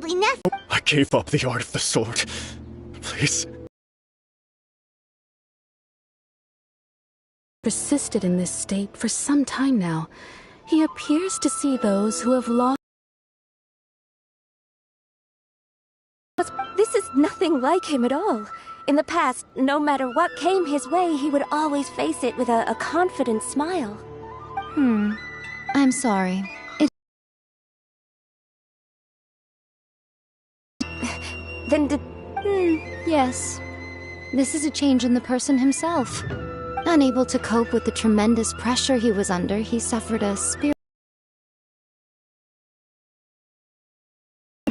probably necessary. I gave up the art of the sword. Please. Persisted in this state for some time now. He appears to see those who have lost. This is nothing like him at all. In the past, no matter what came his way, he would always face it with a confident smile. I'm sorry. Yes. This is a change in the person himself. Unable to cope with the tremendous pressure he was under, he suffered a spiritual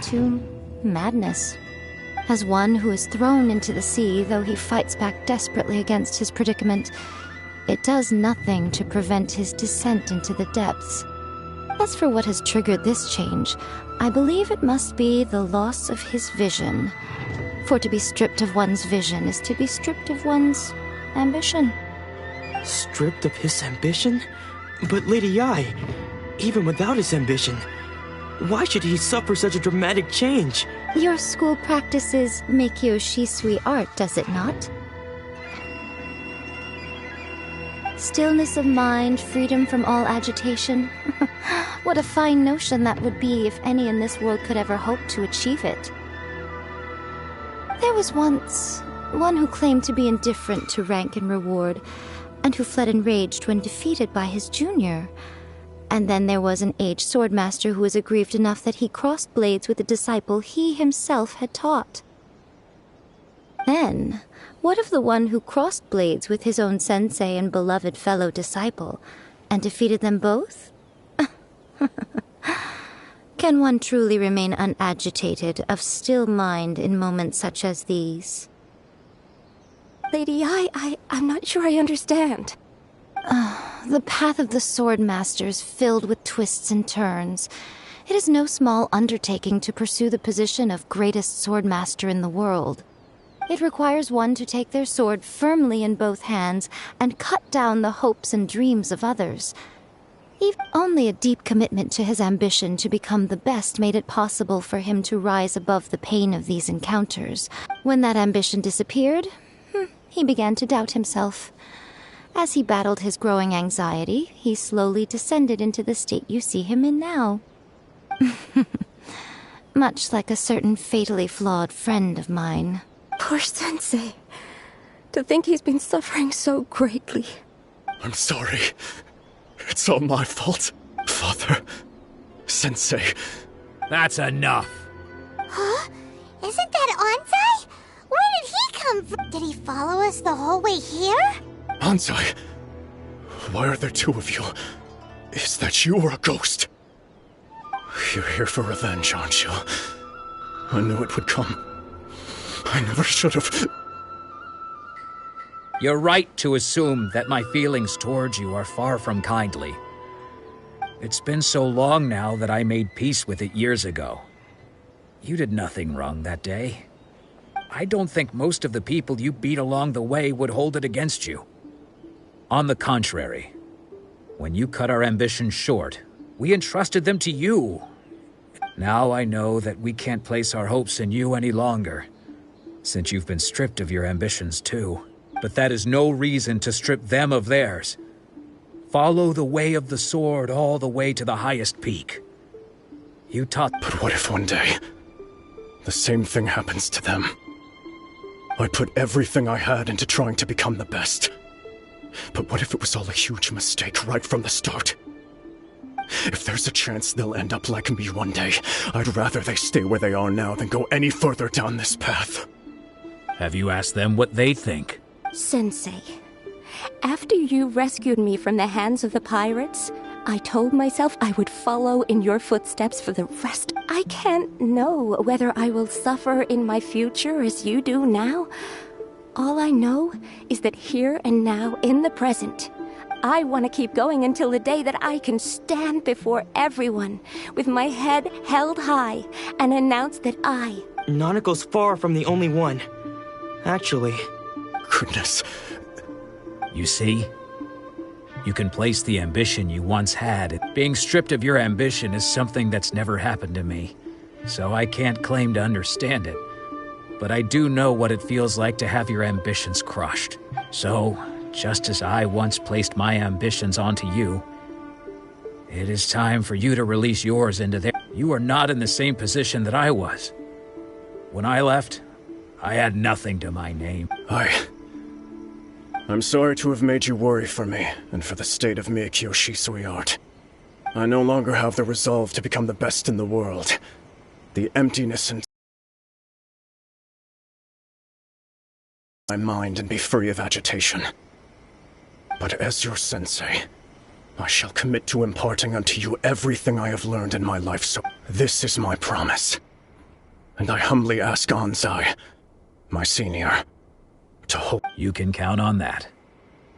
to madness. As one who is thrown into the sea, though he fights back desperately against his predicament, it does nothing to prevent his descent into the depths. As for what has triggered this change, I believe it must be the loss of his vision. For to be stripped of one's vision is to be stripped of one's ambition. Stripped of his ambition? But Lady Yae, even without his ambition, why should he suffer such a dramatic change? Your school practices Meikyo Shisui art, does it not? Stillness of mind, freedom from all agitation. What a fine notion that would be if any in this world could ever hope to achieve it. There was once one who claimed to be indifferent to rank and reward, and who fled enraged when defeated by his junior. And then there was an aged swordmaster who was aggrieved enough that he crossed blades with a disciple he himself had taught. Then, what of the one who crossed blades with his own sensei and beloved fellow disciple, and defeated them both? Can one truly remain unagitated, of still mind in moments such as these? Lady Yae, I'm not sure I understand. The path of the swordmaster is filled with twists and turns. It is no small undertaking to pursue the position of greatest swordmaster in the world. It requires one to take their sword firmly in both hands and cut down the hopes and dreams of others. Even only a deep commitment to his ambition to become the best made it possible for him to rise above the pain of these encounters. When that ambition disappeared, he began to doubt himself. As he battled his growing anxiety, he slowly descended into the state you see him in now. Much like a certain fatally flawed friend of mine. Poor Sensei. To think he's been suffering so greatly. I'm sorry. It's all my fault. Father. Sensei. That's enough. Huh? Isn't that Ansai? Where did he come from? Did he follow us the whole way here? Ansai. Why are there two of you? Is that you or a ghost? You're here for revenge, aren't you? I knew it would come. I never should have. You're right to assume that my feelings towards you are far from kindly. It's been so long now that I made peace with it years ago. You did nothing wrong that day. I don't think most of the people you beat along the way would hold it against you. On the contrary, when you cut our ambitions short, we entrusted them to you. Now I know that we can't place our hopes in you any longer, since you've been stripped of your ambitions too. But that is no reason to strip them of theirs. Follow the way of the sword all the way to the highest peak. You taught— But what if one day, the same thing happens to them? I put everything I had into trying to become the best. But what if it was all a huge mistake right from the start? If there's a chance they'll end up like me one day, I'd rather they stay where they are now than go any further down this path. Have you asked them what they think? Sensei, after you rescued me from the hands of the pirates, I told myself I would follow in your footsteps for the rest. I can't know whether I will suffer in my future as you do now. All I know is that here and now, in the present, I want to keep going until the day that I can stand before everyone with my head held high and announce that I— Nanako's far from the only one. Actually— Goodness. You see? You can place the ambition you once had. Being stripped of your ambition is something that's never happened to me. so I can't claim to understand it. But I do know what it feels like to have your ambitions crushed. So, just as I once placed my ambitions onto you, it is time for you to release yours into their... You are not in the same position that I was. When I left, I had nothing to my name. I'm sorry to have made you worry for me, and for the state of Miyakyo Shisui art. I no longer have the resolve to become the best in the world. The emptiness in my mind and be free of agitation. But as your sensei, I shall commit to imparting unto you everything I have learned in my life, so this is my promise. And I humbly ask Anzai, my senior, to hope... You can count on that.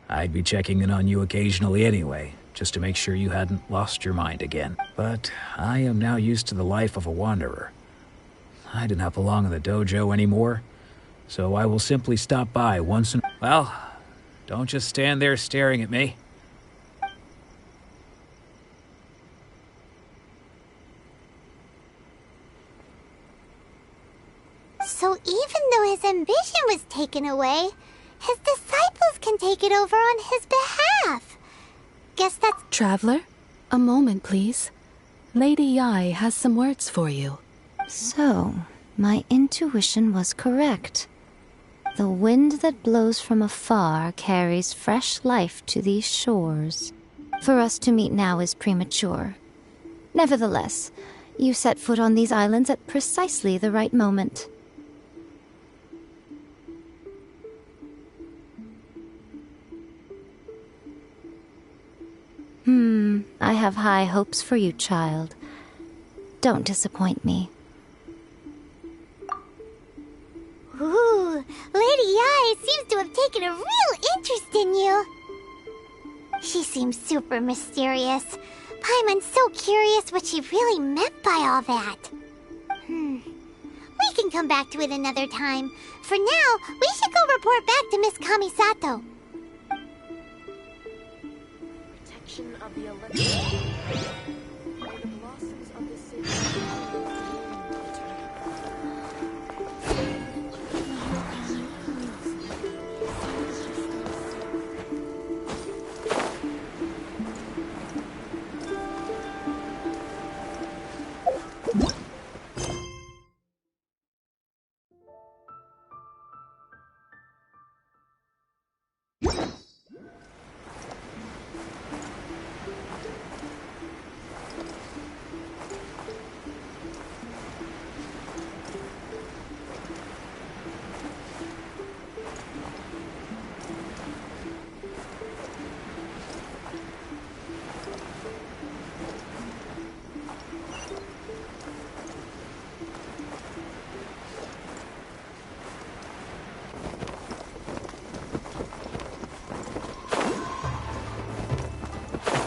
I'd be checking in on you occasionally anyway, just to make sure you hadn't lost your mind again. But I am now used to the life of a wanderer. I do not belong in the dojo anymore, so I will simply stop by once in... Well, don't just stand there staring at me. So even though his ambition was taken away, his disciples can take it over on his behalf. Guess that's... Traveler, a moment, please. Lady Yai has some words for you. So, my intuition was correct. The wind that blows from afar carries fresh life to these shores. For us to meet now is premature. Nevertheless, you set foot on these islands at precisely the right moment. I have high hopes for you, child. Don't disappoint me. Ooh, Lady Yai seems to have taken a real interest in you. She seems super mysterious. Paimon's so curious what she really meant by all that. We can come back to it another time. For now, we should go report back to Miss Kamisato. Of the electric may the blossoms of the city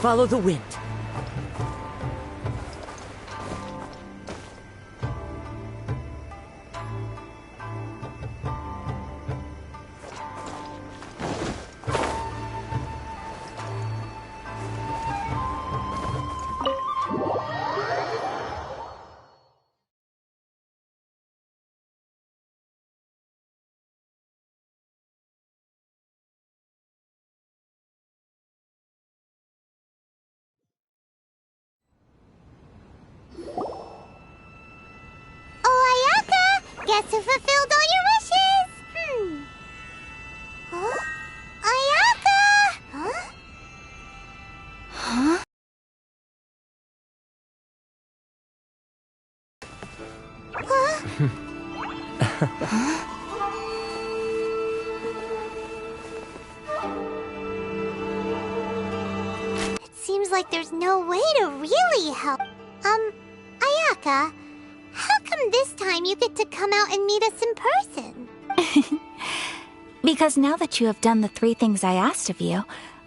Follow the wind. Guess who fulfilled all your wishes? Huh? Ayaka! Huh? Huh? It seems like there's no way to really help. Ayaka, how come this time you get to come out and meet us in person? Because now that you have done the 3 things I asked of you,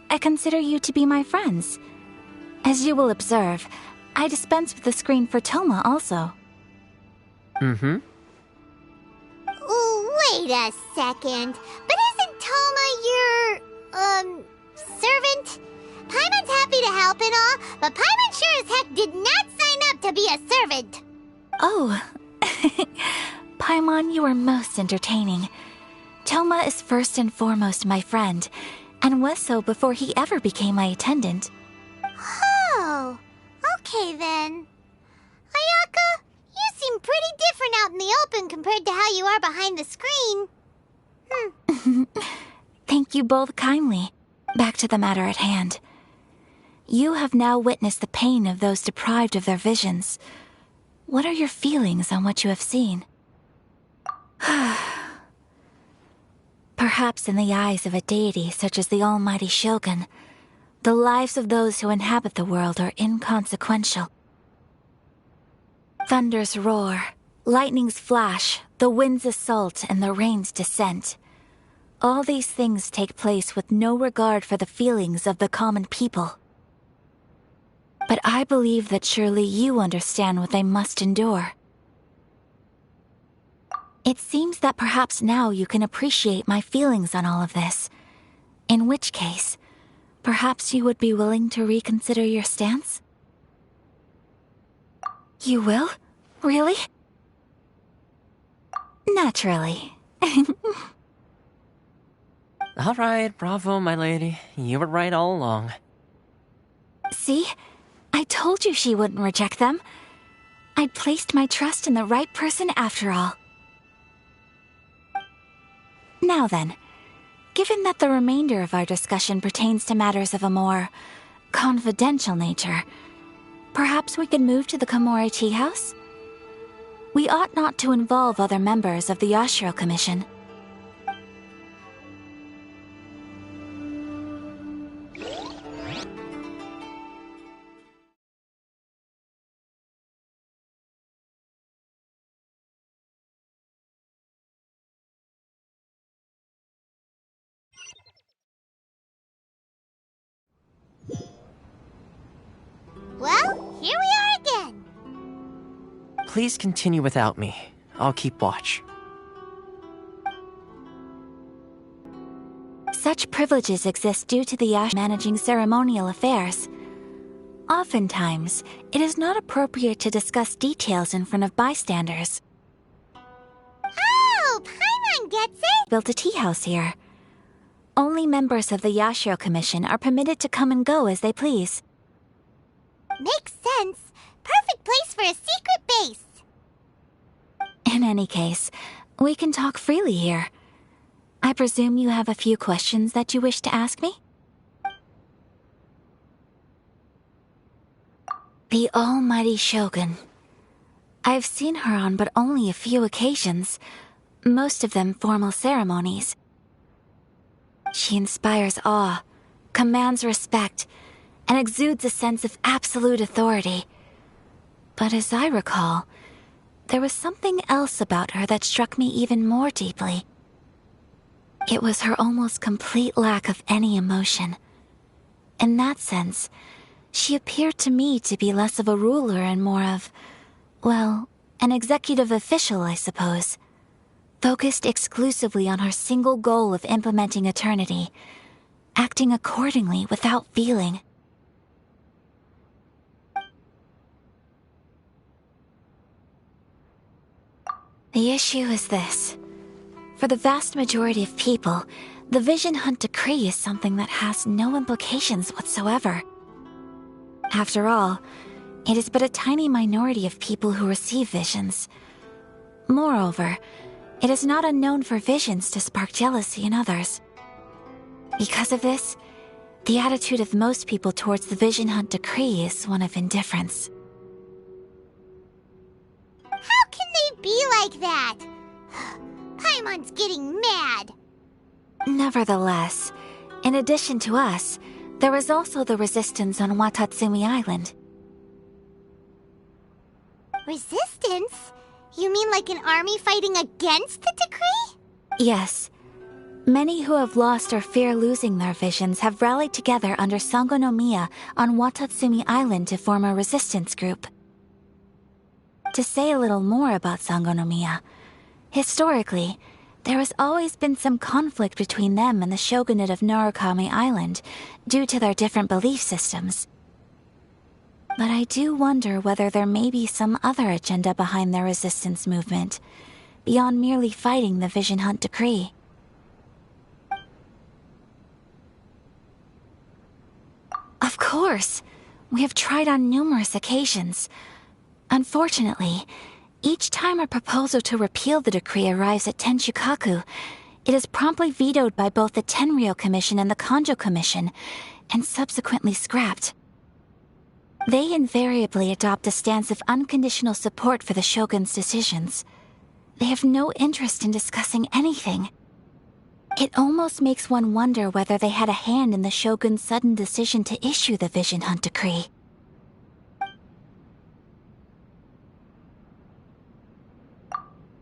I consider you to be my friends. As you will observe, I dispense with the screen for Toma also. Mm-hmm. Wait a second. But isn't Toma your, servant? Paimon's happy to help and all, but Paimon sure as heck did not sign up to be a servant. Oh, Oh! Paimon, you are most entertaining. Toma is first and foremost my friend, and was so before he ever became my attendant. Oh, okay then. Ayaka, you seem pretty different out in the open compared to how you are behind the screen. Thank you both kindly. Back to the matter at hand. You have now witnessed the pain of those deprived of their visions. What are your feelings on what you have seen? Perhaps in the eyes of a deity such as the almighty Shogun, the lives of those who inhabit the world are inconsequential. Thunders roar, lightnings flash, the winds assault, and the rains descent. All these things take place with no regard for the feelings of the common people. But I believe that surely you understand what they must endure. It seems that perhaps now you can appreciate my feelings on all of this. In which case, perhaps you would be willing to reconsider your stance? You will? Really? Naturally. All right, bravo, my lady. You were right all along. See? I told you she wouldn't reject them. I'd placed my trust in the right person after all. Now then, given that the remainder of our discussion pertains to matters of a more confidential nature, perhaps we could move to the Komori Tea House? We ought not to involve other members of the Yashiro Commission. Well, here we are again. Please continue without me. I'll keep watch. Such privileges exist due to the Yashiro managing ceremonial affairs. Oftentimes, it is not appropriate to discuss details in front of bystanders. Oh, Paimon gets it! Built a tea house here. Only members of the Yashiro Commission are permitted to come and go as they please. Makes sense. Perfect place for a secret base. In any case, we can talk freely here. I presume you have a few questions that you wish to ask me? The almighty Shogun. I've seen her on but only a few occasions, most of them formal ceremonies. She inspires awe, commands respect, and exudes a sense of absolute authority. But as I recall, there was something else about her that struck me even more deeply. It was her almost complete lack of any emotion. In that sense, she appeared to me to be less of a ruler and more of, well, an executive official, I suppose. Focused exclusively on her single goal of implementing eternity, acting accordingly without feeling. The issue is this. For the vast majority of people, the Vision Hunt Decree is something that has no implications whatsoever. After all, it is but a tiny minority of people who receive visions. Moreover, it is not unknown for visions to spark jealousy in others. Because of this, the attitude of most people towards the Vision Hunt Decree is one of indifference. How can they be like that? Paimon's getting mad. Nevertheless, in addition to us, there is also the resistance on Watatsumi Island. Resistance? You mean like an army fighting against the decree? Yes. Many who have lost or fear losing their visions have rallied together under Sango no Miya on Watatsumi Island to form a resistance group. To say a little more about Sango no Miya, historically, there has always been some conflict between them and the shogunate of Narukami Island due to their different belief systems. But I do wonder whether there may be some other agenda behind their resistance movement, beyond merely fighting the Vision Hunt decree. Of course! We have tried on numerous occasions. Unfortunately, each time a proposal to repeal the decree arrives at Tenshukaku, it is promptly vetoed by both the Tenryou Commission and the Kanjo Commission, and subsequently scrapped. They invariably adopt a stance of unconditional support for the Shogun's decisions. They have no interest in discussing anything. It almost makes one wonder whether they had a hand in the Shogun's sudden decision to issue the Vision Hunt decree.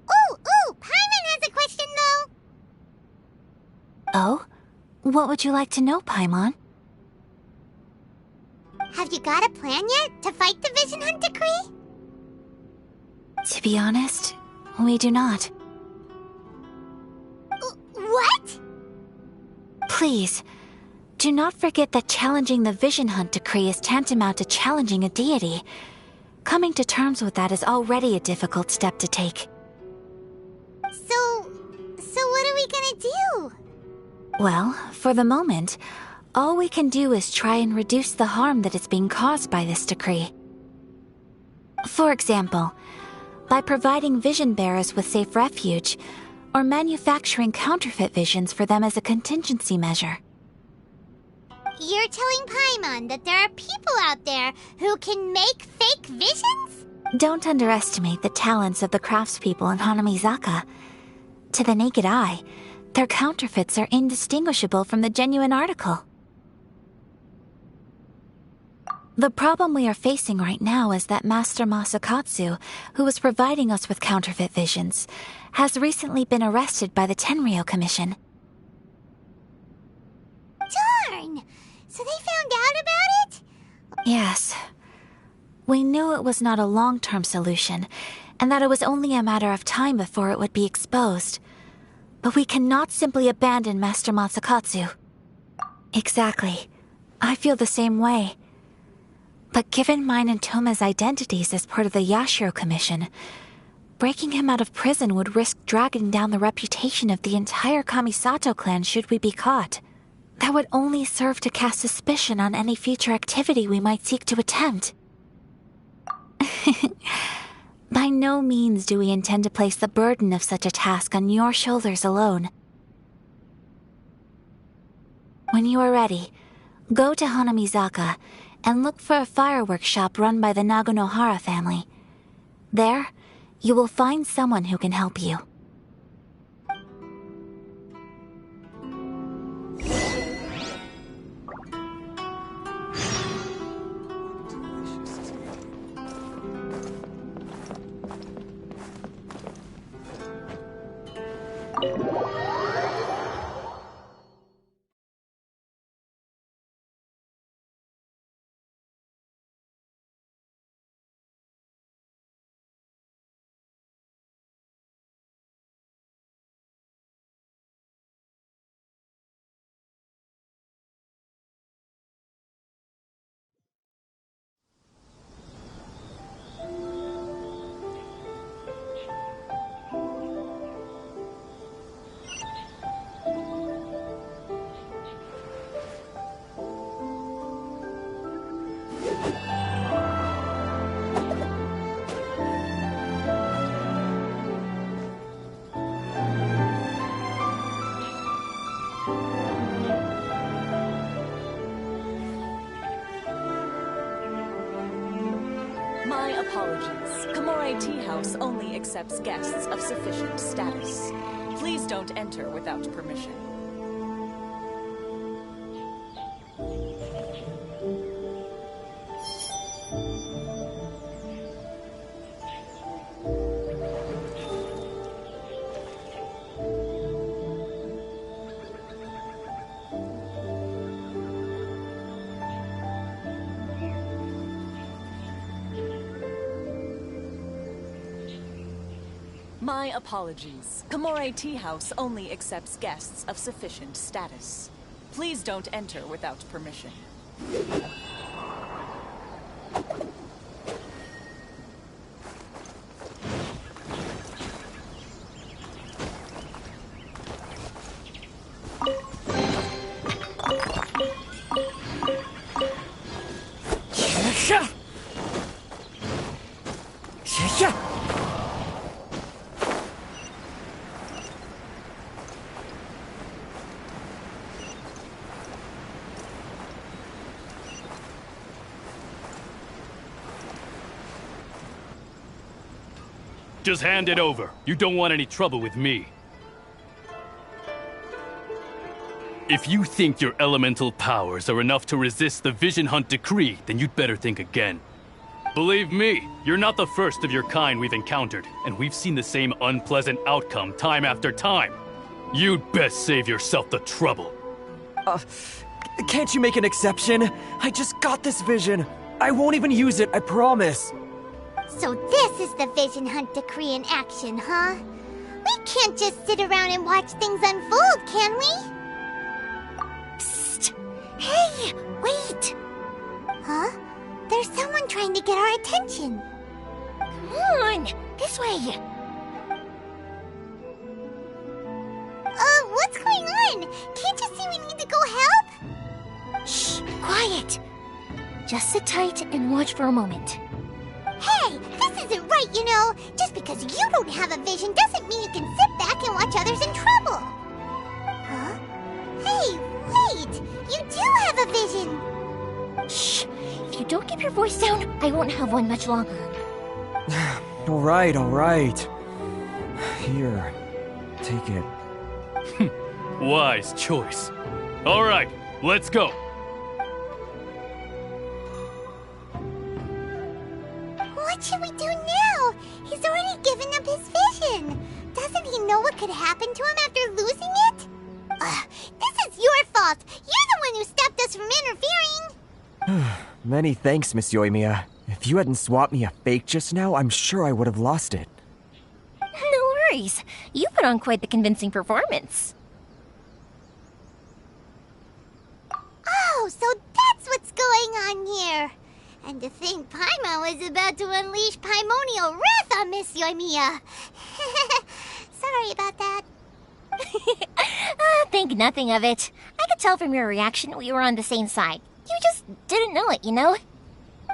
Ooh, Paimon has a question though! Oh? What would you like to know, Paimon? Have you got a plan yet to fight the Vision Hunt decree? To be honest, we do not. What? Please, do not forget that challenging the Vision Hunt decree is tantamount to challenging a deity. Coming to terms with that is already a difficult step to take. So what are we gonna do? Well, for the moment, all we can do is try and reduce the harm that is being caused by this decree. For example, by providing vision bearers with safe refuge, or manufacturing counterfeit visions for them as a contingency measure. You're telling Paimon that there are people out there who can make fake visions? Don't underestimate the talents of the craftspeople in Hanamizaka. To the naked eye, their counterfeits are indistinguishable from the genuine article. The problem we are facing right now is that Master Masakatsu, who was providing us with counterfeit visions, has recently been arrested by the Tenryou Commission. Darn! So they found out about it? Yes. We knew it was not a long-term solution, and that it was only a matter of time before it would be exposed. But we cannot simply abandon Master Masakatsu. Exactly. I feel the same way. But given mine and Toma's identities as part of the Yashiro Commission, breaking him out of prison would risk dragging down the reputation of the entire Kamisato clan should we be caught. That would only serve to cast suspicion on any future activity we might seek to attempt. By no means do we intend to place the burden of such a task on your shoulders alone. When you are ready, go to Hanamizaka and look for a fireworks shop run by the Naganohara family. There, you will find someone who can help you. My apologies. Komore Tea House only accepts guests of sufficient status. Please don't enter without permission. My apologies. Komore Tea House only accepts guests of sufficient status. Please don't enter without permission. Just hand it over. You don't want any trouble with me. If you think your elemental powers are enough to resist the Vision Hunt decree, then you'd better think again. Believe me, you're not the first of your kind we've encountered, and we've seen the same unpleasant outcome time after time. You'd best save yourself the trouble. Can't you make an exception? I just got this vision. I won't even use it, I promise. So this is the Vision Hunt decree in action, huh? We can't just sit around and watch things unfold, can we? Psst! Hey, wait! Huh? There's someone trying to get our attention. Come on, this way. What's going on? Can't you see we need to go help? Shh, quiet. Just sit tight and watch for a moment. Hey, this isn't right, you know. Just because you don't have a vision doesn't mean you can sit back and watch others in trouble. Huh? Hey, wait! You do have a vision! Shh! If you don't keep your voice down, I won't have one much longer. All right. Here, take it. Wise choice. All right, let's go. What should we do now? He's already given up his vision. Doesn't he know what could happen to him after losing it? This is your fault. You're the one who stopped us from interfering. Many thanks, Miss Yoimiya. If you hadn't swapped me a fake just now, I'm sure I would have lost it. No worries. You put on quite the convincing performance. Oh, so that's what's going on here. And to think Paimon was about to unleash Paimonial wrath on Miss Yoimiya. Sorry about that. Think nothing of it. I could tell from your reaction we were on the same side. You just didn't know it, you know?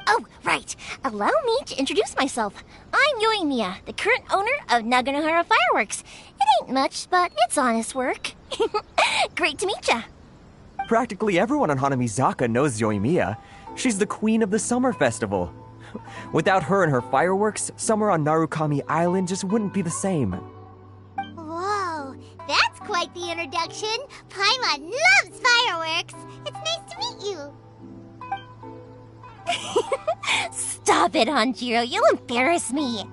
Oh, right. Allow me to introduce myself. I'm Yoimiya, the current owner of Naganohara Fireworks. It ain't much, but it's honest work. Great to meet ya. Practically everyone on Hanamizaka knows Yoimiya. She's the queen of the summer festival. Without her and her fireworks, summer on Narukami Island just wouldn't be the same. Whoa, that's quite the introduction. Paimon loves fireworks. It's nice to meet you. Stop it, Hanjiro. You'll embarrass me.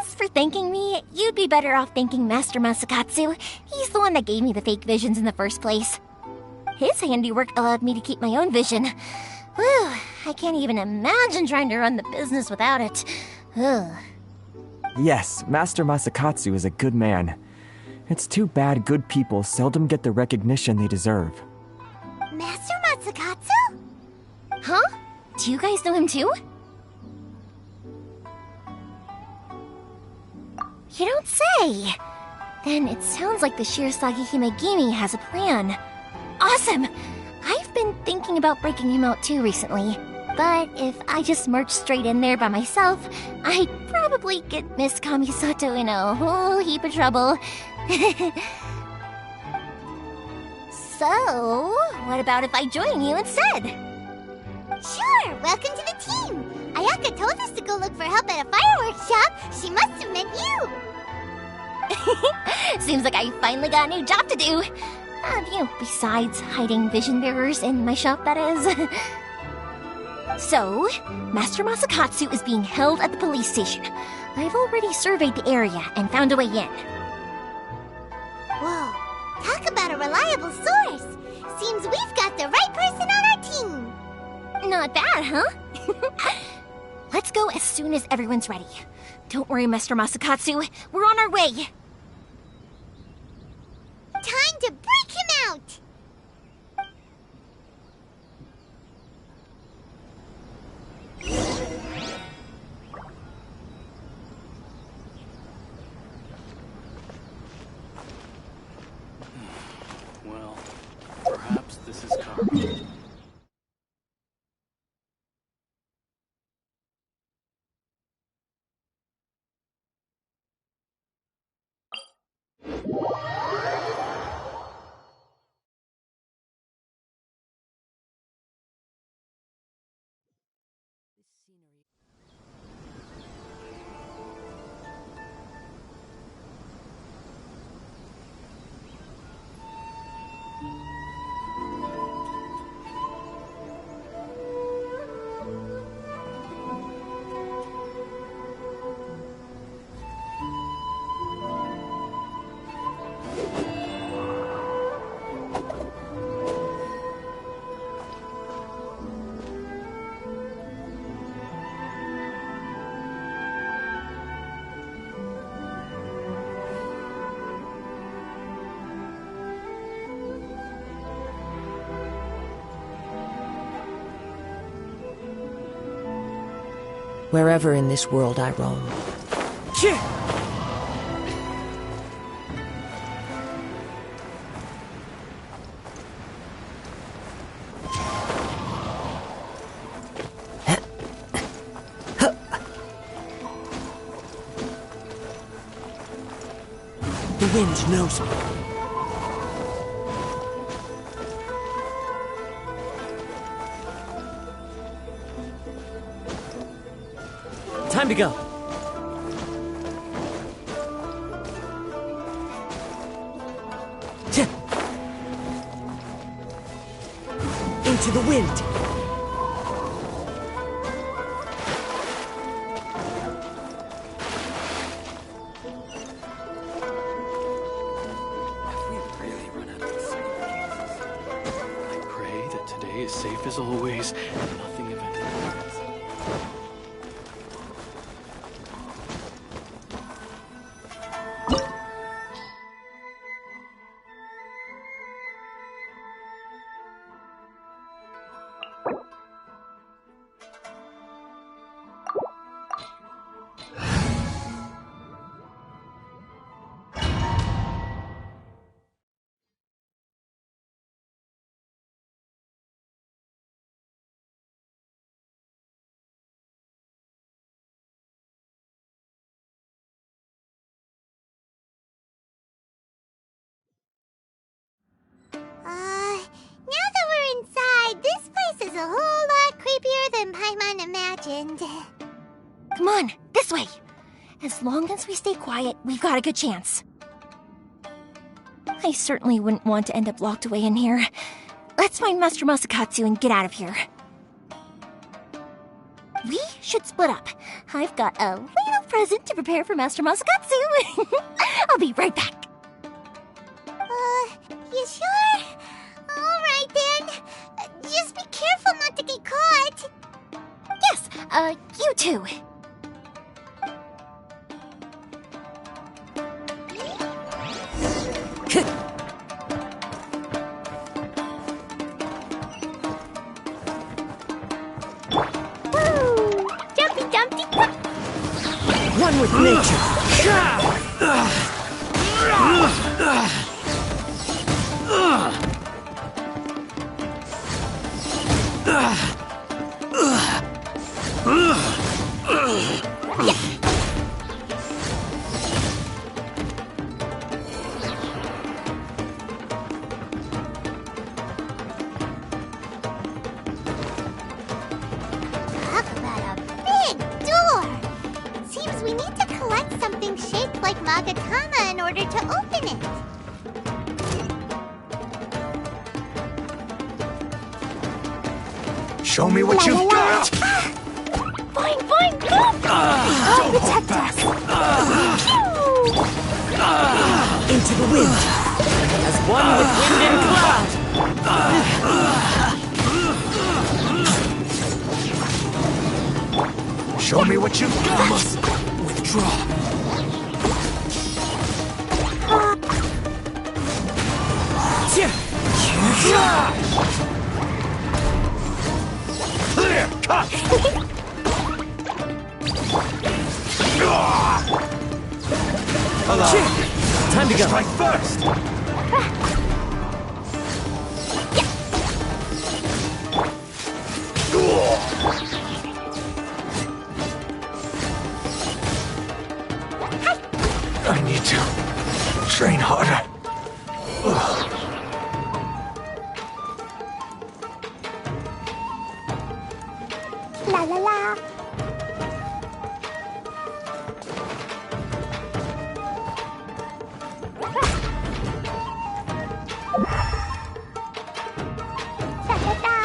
As for thanking me, you'd be better off thanking Master Masakatsu. He's the one that gave me the fake visions in the first place. His handiwork allowed me to keep my own vision. Whew, I can't even imagine trying to run the business without it. Ugh. Yes, Master Masakatsu is a good man. It's too bad good people seldom get the recognition they deserve. Master Masakatsu? Huh? Do you guys know him too? You don't say! Then it sounds like the Shirasagi Himegimi has a plan. Awesome! I've been thinking about breaking him out too recently. But if I just marched straight in there by myself, I'd probably get Miss Kamisato in a whole heap of trouble. So, what about if I join you instead? Sure, welcome to the team. Ayaka told us to go look for help at a fireworks shop. She must have meant you. Seems like I finally got a new job to do. Besides hiding vision bearers in my shop, that is. So, Master Masakatsu is being held at the police station. I've already surveyed the area and found a way in. Whoa, talk about a reliable source. Seems we've got the right person on our team. Not bad, huh? Let's go as soon as everyone's ready. Don't worry, Master Masakatsu. We're on our way. Time to break him out! Well, perhaps this is karma. wherever in this world I roam. The wind knows me. Time to go. Into the wind. Safe as always, and nothing eventful happens. Now that we're inside, this place is a whole lot creepier than Paimon imagined. Come on, this way. As long as we stay quiet, we've got a good chance. I certainly wouldn't want to end up locked away in here. Let's find Master Masakatsu and get out of here. We should split up. I've got a little present to prepare for Master Masakatsu. I'll be right back. You sure? Alright then. Just be careful not to get caught. Yes, you too. Woo! Jumpy, jumpy, jump! One with nature. Talk about a big door! Seems we need to collect something shaped like Magatama in order to open it. Show me what you've got! Fine, fine, go! I'll protect us! Into the wind. As one with wind and cloud. Show me what you've got! I must withdraw. Clear! Cut! Time to go. Strike first! I need to train harder. La la la. Da da da.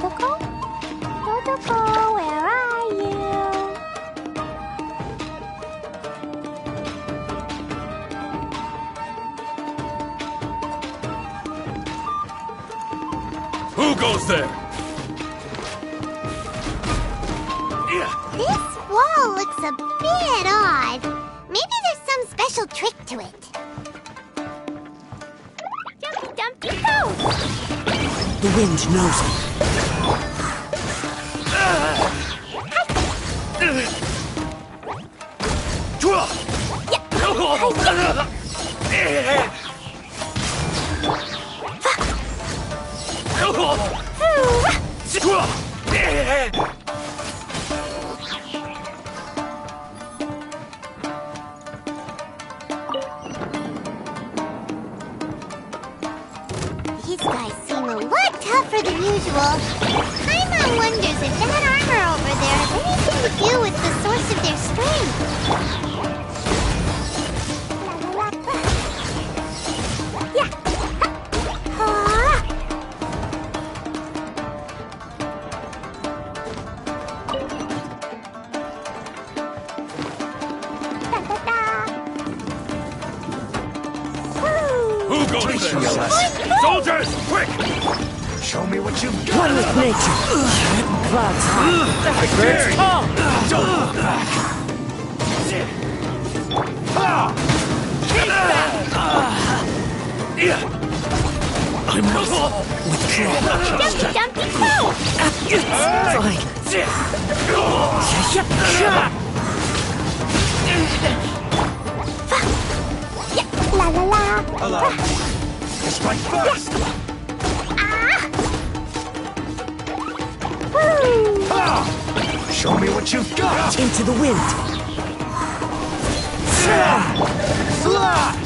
Totoko? Totoko, where are you? Who goes there? This wall looks a bit odd. Maybe there's some special trick to it. Dumpty Dumpty Go! The wind knows it. These guys seem a lot tougher than usual. Paimon wonders if that armor over there has anything to do with the source of their strength. Yeah. Who goes there? Soldiers, quick! Show me what you've got! One with nature. Clouds high. The birds fall. Don't look back! I must withdraw. Dumpty Dumpty Go! Fine. La la la! Hello. Strike first! Show me what you've got! Into the wind. Slash!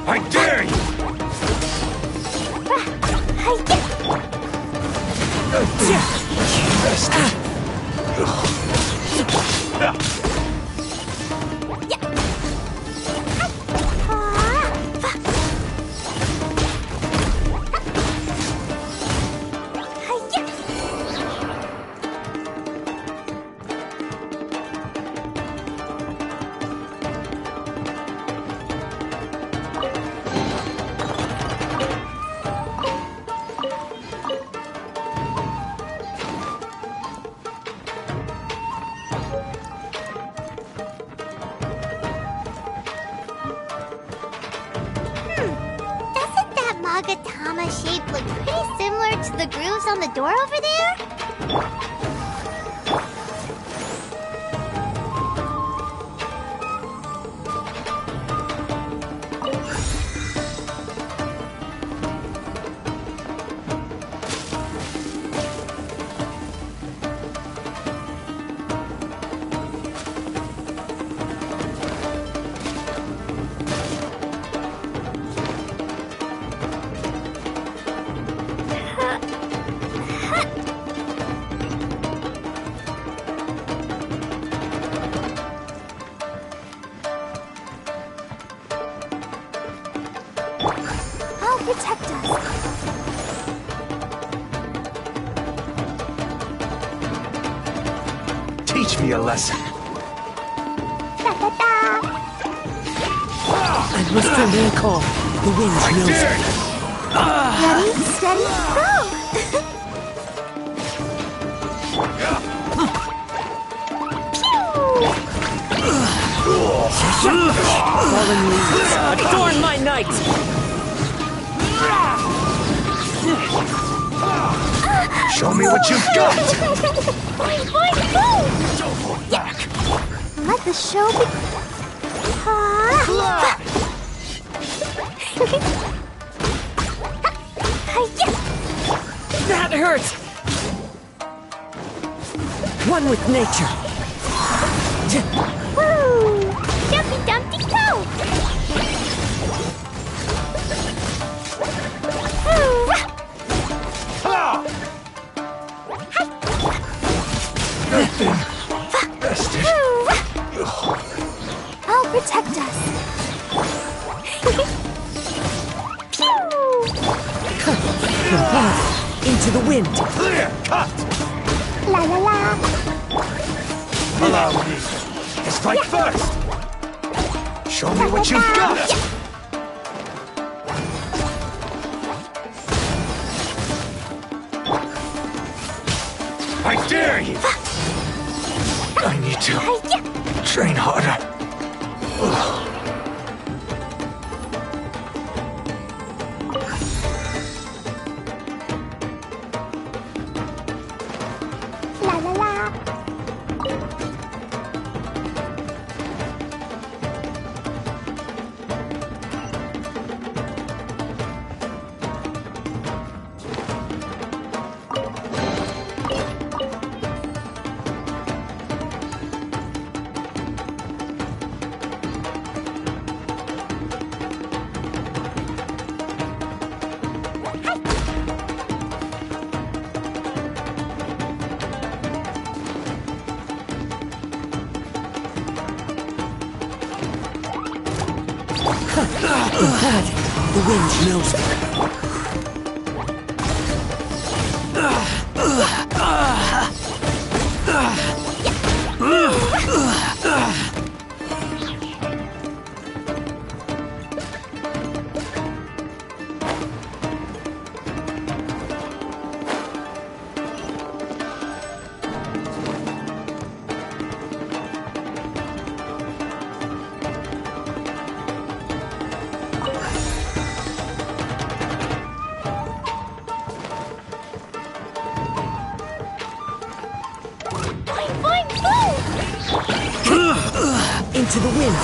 I dare you! Doesn't that Magatama shape look pretty similar to the grooves on the door over there? I'll protect us. Teach me a lesson. Da da da! I must remain calm. The wind knows it. Ready, steady, go! Fallen leaves. Adorn my night. Show me what you've got! Boing, boing, boom! Don't hold back! Let the show be... That hurts. One with nature. Woo! Dumpty Dumpty Go! Bested. I'll protect us. into the wind. Clear! Cut! La la la. Allow me to strike first! Show me what you've got! I dare you! I need to train harder. Ugh. La la la. Bad. The wind knows it. Into the wind.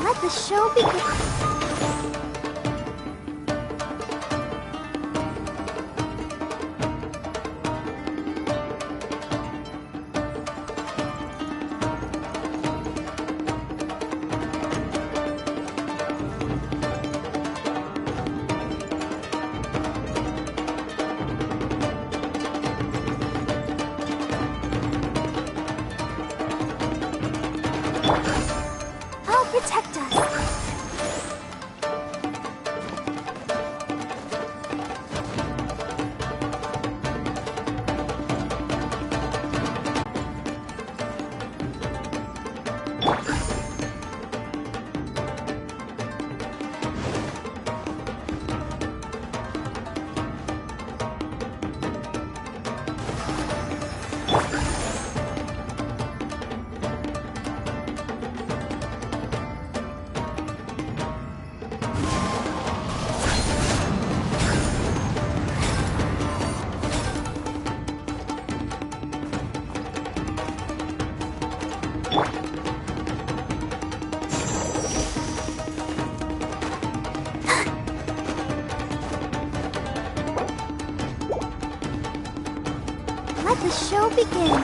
Let the show begin. I'll protect us. Let the show begin.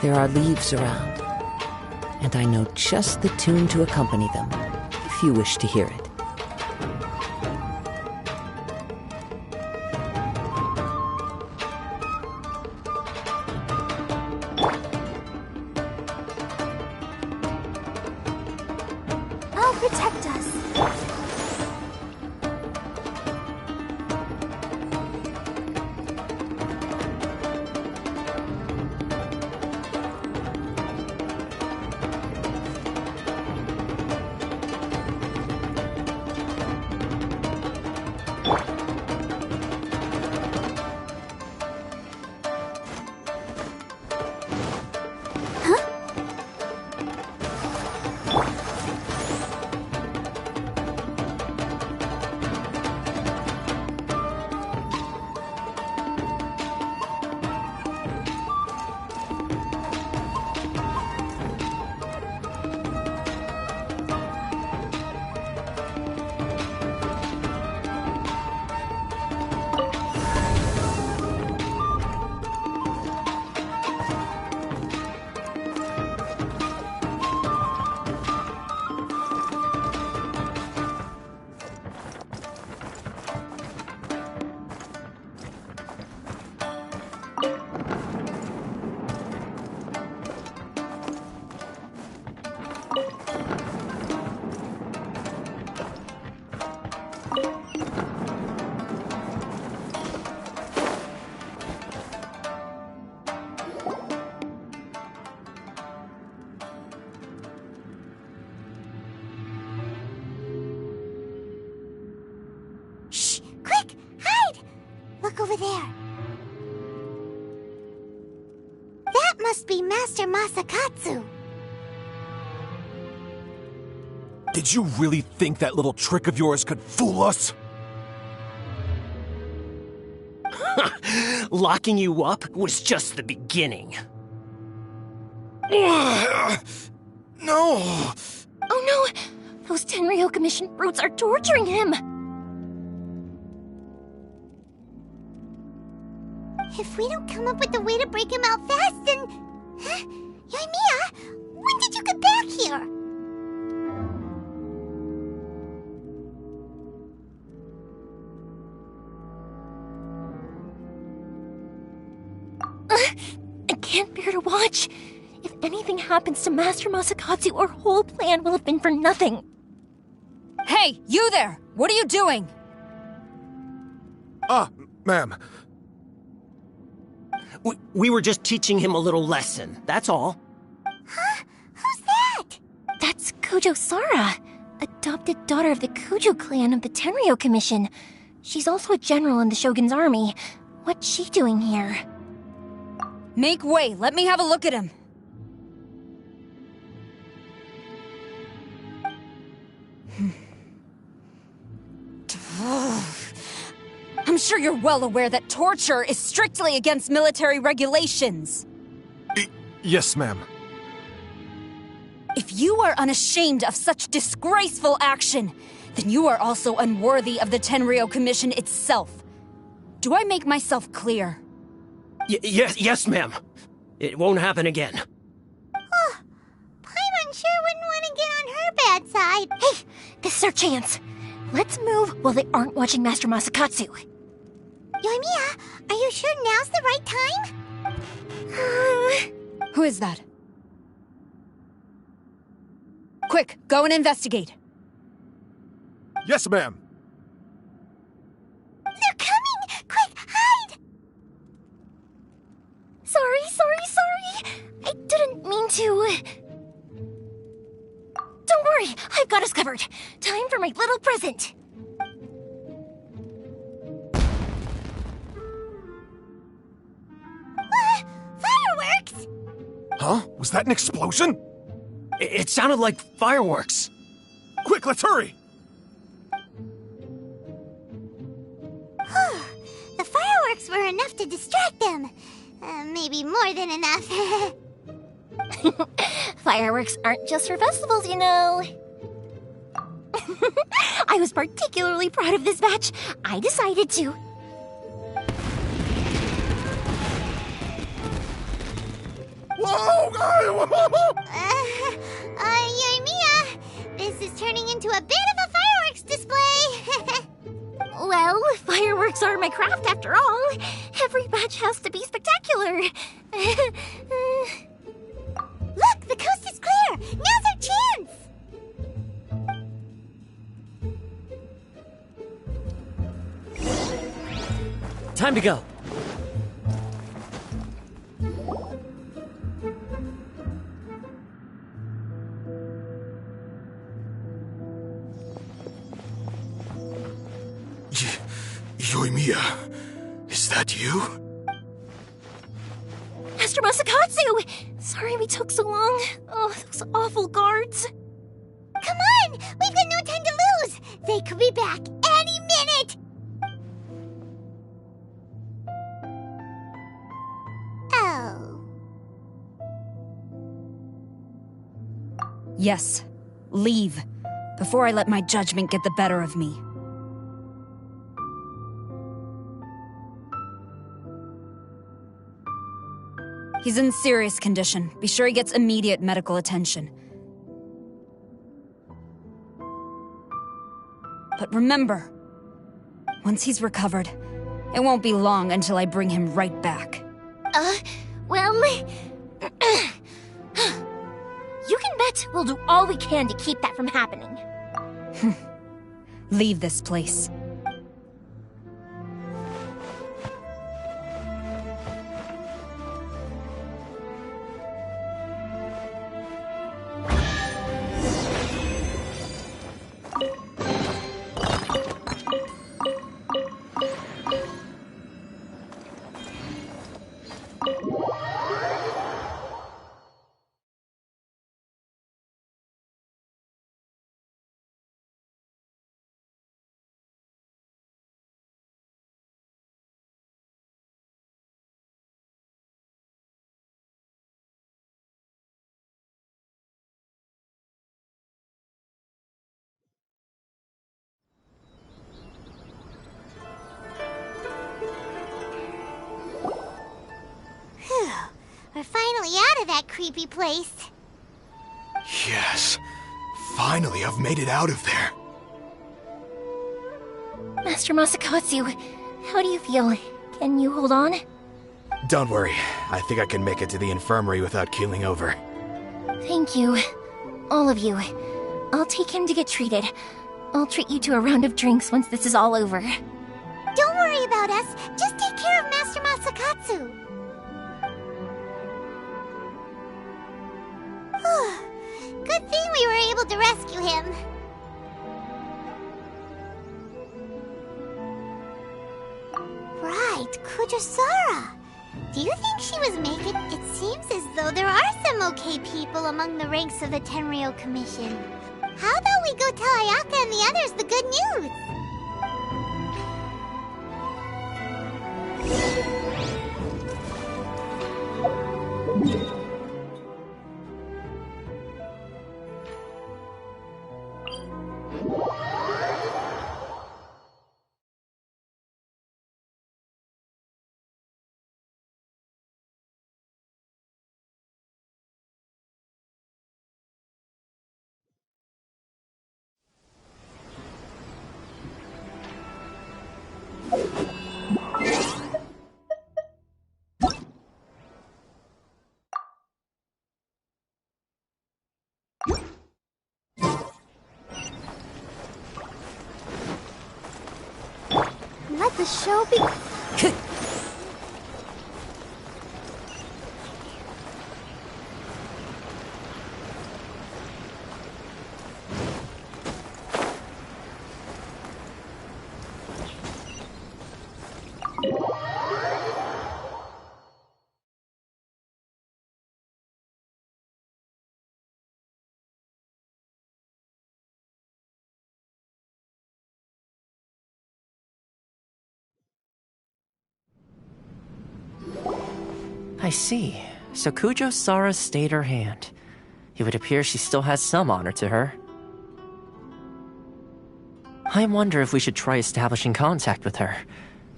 There are leaves around, and I know just the tune to accompany them, if you wish to hear it. I'll protect us. look over there. That must be Master Masakatsu. Did you really think that little trick of yours could fool us? Locking you up was just the beginning. No! Oh no! Those Tenryou Commission brutes are torturing him! If we don't come up with a way to break him out fast, then... Huh? Yoimiya, when did you get back here? I can't bear to watch. If anything happens to Master Masakatsu, our whole plan will have been for nothing. Hey, you there! What are you doing? Ma'am. We were just teaching him a little lesson, that's all. Huh? Who's that? That's Kojo Sara, adopted daughter of the Kujo clan of the Tenryou Commission. She's also a general in the Shogun's army. What's she doing here? Make way, let me have a look at him. I'm sure you're well aware that torture is strictly against military regulations. Yes, ma'am. If you are unashamed of such disgraceful action, then you are also unworthy of the Tenryou Commission itself. Do I make myself clear? Yes, ma'am. It won't happen again. Oh, Paimon sure wouldn't want to get on her bad side. Hey, this is our chance. Let's move while they aren't watching Master Masakatsu. Yoimiya, are you sure now's the right time? Who is that? Quick, go and investigate. Yes, ma'am. They're coming! Quick, hide! Sorry. I didn't mean to... Don't worry, I've got us covered. Time for my little present. Fireworks! Huh? Was that an explosion? It sounded like fireworks. Quick, let's hurry! The fireworks were enough to distract them. Maybe more than enough. Fireworks aren't just for festivals, you know. I was particularly proud of this batch. I decided to. Whoa! Yoimiya, this is turning into a bit of a fireworks display. Well, fireworks are my craft after all. Every batch has to be spectacular. Look, the coast is clear. Now's our chance. Time to go. Yoimiya, is that you? Master Masakatsu! Sorry we took so long. Oh, those awful guards. Come on! We've got no time to lose! They could be back any minute! Oh. Yes, leave, before I let my judgment get the better of me. He's in serious condition. Be sure he gets immediate medical attention. But remember, once he's recovered, it won't be long until I bring him right back. Well... You can bet we'll do all we can to keep that from happening. Leave this place. that creepy place. Yes. Finally, I've made it out of there. Master Masakatsu, how do you feel? Can you hold on? Don't worry. I think I can make it to the infirmary without keeling over. Thank you. All of you. I'll take him to get treated. I'll treat you to a round of drinks once this is all over. Don't worry about us. Just take care of Master Masakatsu. Good thing we were able to rescue him. Right, Kujosara. Do you think she was making... It seems as though there are some okay people among the ranks of the Tenryou Commission. How about we go tell Ayaka and the others the good news? Let the show be... I see. So Kujosara stayed her hand. It would appear she still has some honor to her. I wonder if we should try establishing contact with her.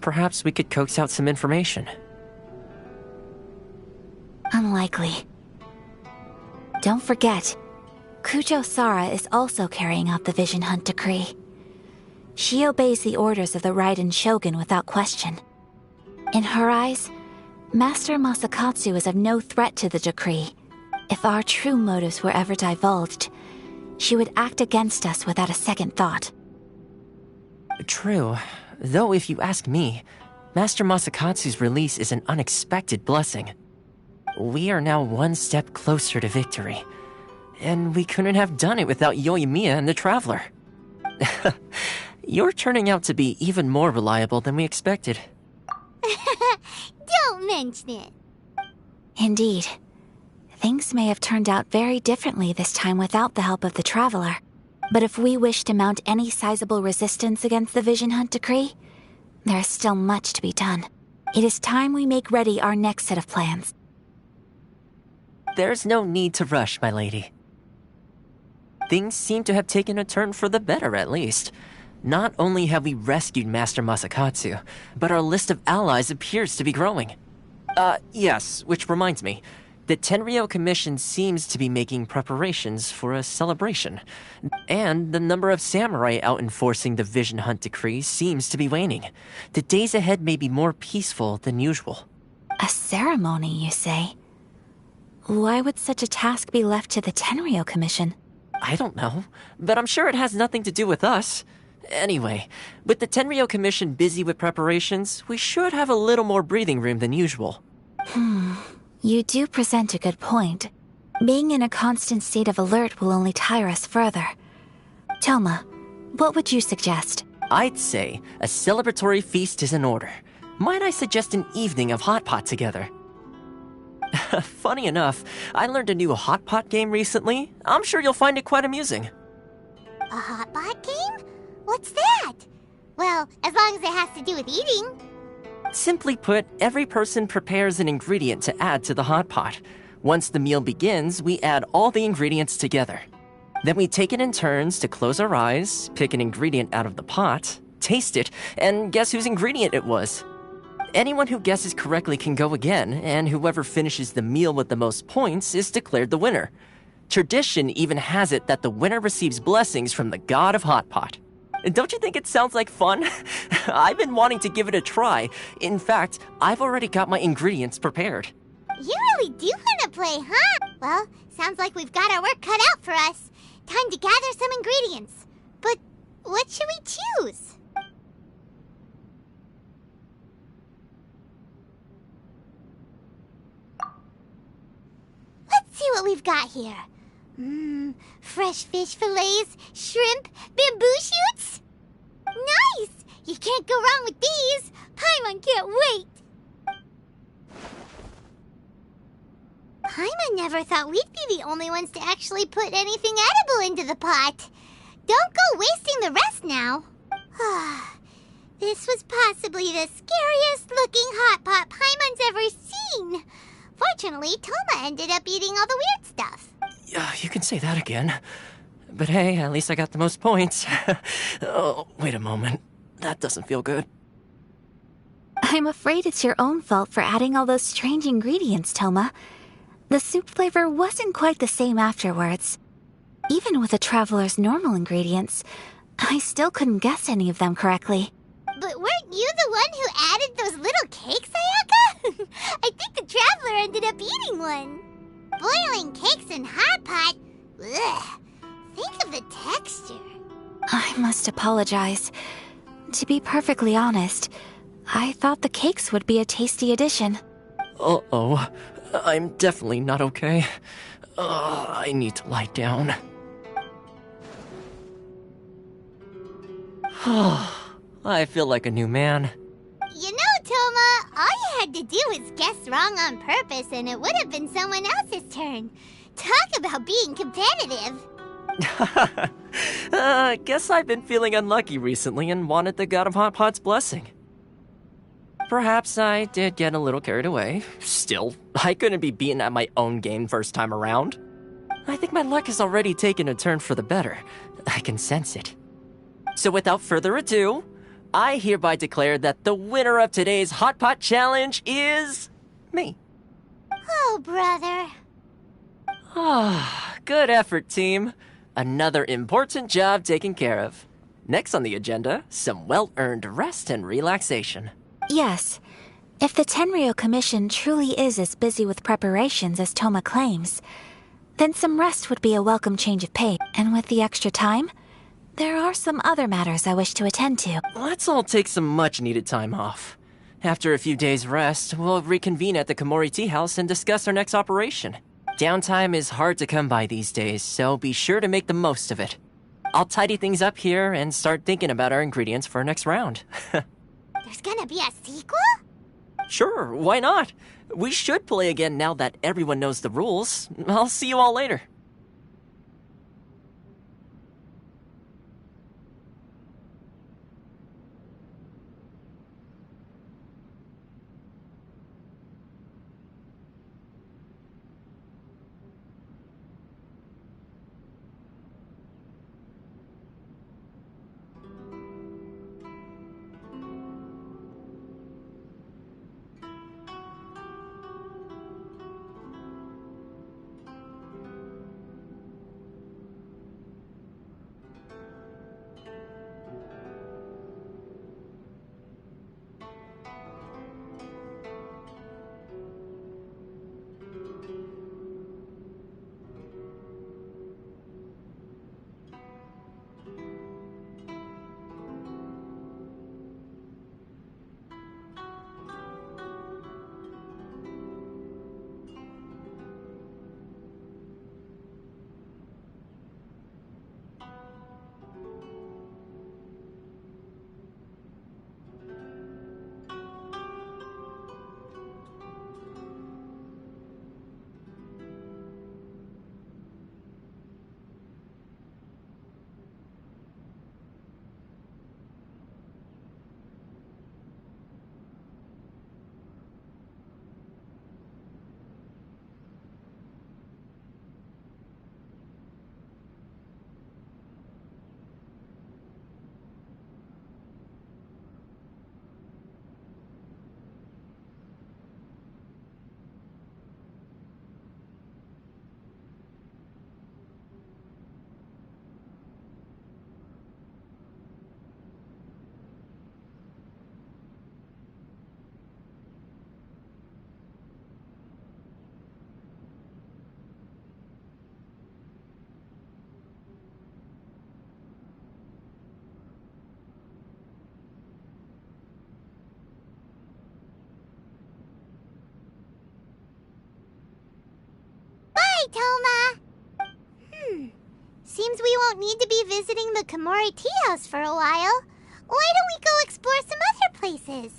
Perhaps we could coax out some information. Unlikely. Don't forget, Kujosara is also carrying out the Vision Hunt decree. She obeys the orders of the Raiden Shogun without question. In her eyes, Master Masakatsu is of no threat to the decree. If our true motives were ever divulged, she would act against us without a second thought. True. Though if you ask me, Master Masakatsu's release is an unexpected blessing. We are now one step closer to victory. And we couldn't have done it without Yoimiya and the Traveler. You're turning out to be even more reliable than we expected. Don't mention it. Indeed. Things may have turned out very differently this time without the help of the Traveler. But if we wish to mount any sizable resistance against the Vision Hunt decree, there is still much to be done. It is time we make ready our next set of plans. There's no need to rush, my lady. Things seem to have taken a turn for the better, at least. Not only have we rescued Master Masakatsu, but our list of allies appears to be growing. Yes, which reminds me. The Tenryou Commission seems to be making preparations for a celebration. And the number of samurai out enforcing the Vision Hunt decree seems to be waning. The days ahead may be more peaceful than usual. A ceremony, you say? Why would such a task be left to the Tenryou Commission? I don't know, but I'm sure it has nothing to do with us. Anyway, with the Tenryou Commission busy with preparations, we should have a little more breathing room than usual. You do present a good point. Being in a constant state of alert will only tire us further. Toma, what would you suggest? I'd say a celebratory feast is in order. Might I suggest an evening of hot pot together? Funny enough, I learned a new hot pot game recently. I'm sure you'll find it quite amusing. A hot pot game? What's that? Well, as long as it has to do with eating. Simply put, every person prepares an ingredient to add to the hot pot. Once the meal begins, we add all the ingredients together. Then we take it in turns to close our eyes, pick an ingredient out of the pot, taste it, and guess whose ingredient it was. Anyone who guesses correctly can go again, and whoever finishes the meal with the most points is declared the winner. Tradition even has it that the winner receives blessings from the god of Hot Pot. Don't you think it sounds like fun? I've been wanting to give it a try. In fact, I've already got my ingredients prepared. You really do want to play, huh? Well, sounds like we've got our work cut out for us. Time to gather some ingredients. But what should we choose? Let's see what we've got here. Fresh fish fillets, shrimp, bamboo shoots. Nice! You can't go wrong with these. Paimon can't wait. Paimon never thought we'd be the only ones to actually put anything edible into the pot. Don't go wasting the rest now. This was possibly the scariest looking hot pot Paimon's ever seen. Fortunately, Toma ended up eating all the weird stuff. You can say that again. But hey, at least I got the most points. Oh, wait a moment. That doesn't feel good. I'm afraid it's your own fault for adding all those strange ingredients, Toma. The soup flavor wasn't quite the same afterwards. Even with the traveler's normal ingredients, I still couldn't guess any of them correctly. But weren't you the one who added those little cakes, Ayaka? I think the traveler ended up eating one. Boiling cakes in hot pot? Ugh. Think of the texture. I must apologize. To be perfectly honest, I thought the cakes would be a tasty addition. Uh-oh. I'm definitely not okay. I need to lie down. I feel like a new man. You know, Toma, all you had to do was guess wrong on purpose and it would have been someone else's turn. Talk about being competitive. Guess I've been feeling unlucky recently and wanted the god of Hot Pot's blessing. Perhaps I did get a little carried away. Still, I couldn't be beaten at my own game first time around. I think my luck has already taken a turn for the better. I can sense it. So without further ado, I hereby declare that the winner of today's Hot Pot Challenge is... me. Oh, brother. Good effort, team. Another important job taken care of. Next on the agenda, some well-earned rest and relaxation. Yes. If the Tenryou Commission truly is as busy with preparations as Toma claims, then some rest would be a welcome change of pace. And with the extra time, there are some other matters I wish to attend to. Let's all take some much-needed time off. After a few days' rest, we'll reconvene at the Komori Tea House and discuss our next operation. Downtime is hard to come by these days, so be sure to make the most of it. I'll tidy things up here and start thinking about our ingredients for our next round. There's gonna be a sequel? Sure, why not? We should play again now that everyone knows the rules. I'll see you all later. seems we won't need to be visiting the Komori Tea House for a while. Why don't we go explore some other places?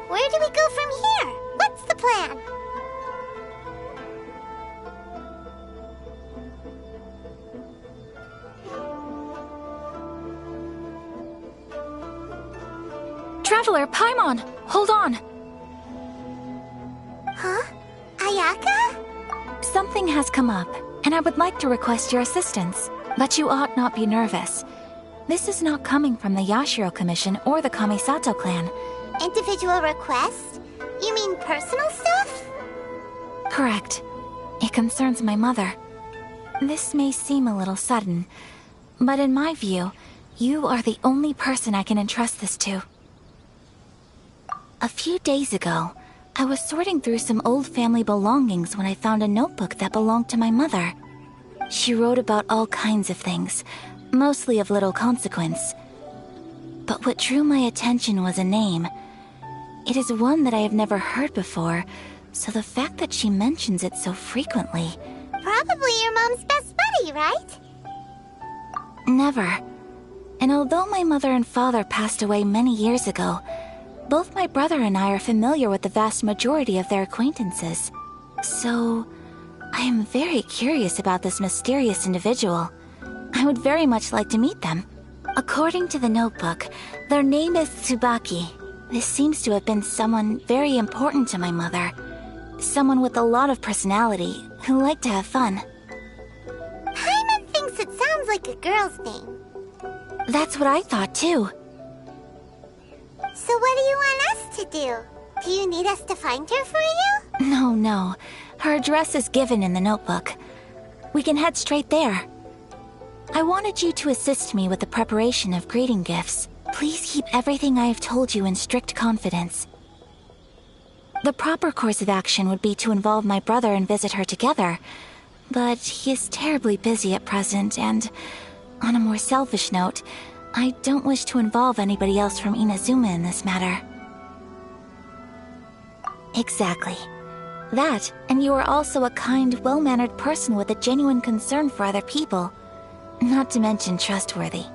Where do we go from here? What's the plan? Traveler, Paimon! Hold on! Huh? Ayaka? Something has come up, and I would like to request your assistance. But you ought not be nervous. This is not coming from the Yashiro Commission or the Kamisato clan. Individual request? You mean personal stuff? Correct. It concerns my mother. This may seem a little sudden, but in my view, you are the only person I can entrust this to. A few days ago, I was sorting through some old family belongings when I found a notebook that belonged to my mother. She wrote about all kinds of things, mostly of little consequence. But what drew my attention was a name. It is one that I have never heard before, so the fact that she mentions it so frequently... Probably your mom's best buddy, right? Never. And although my mother and father passed away many years ago, both my brother and I are familiar with the vast majority of their acquaintances. So, I am very curious about this mysterious individual. I would very much like to meet them. According to the notebook, their name is Tsubaki. This seems to have been someone very important to my mother. Someone with a lot of personality, who liked to have fun. Paimon thinks it sounds like a girl's name. That's what I thought too. So what do you want us to do? Do you need us to find her for you? No. Her address is given in the notebook. We can head straight there. I wanted you to assist me with the preparation of greeting gifts. Please keep everything I have told you in strict confidence. The proper course of action would be to involve my brother and visit her together, but he is terribly busy at present, and on a more selfish note, I don't wish to involve anybody else from Inazuma in this matter. Exactly. That, and you are also a kind, well-mannered person with a genuine concern for other people. Not to mention trustworthy.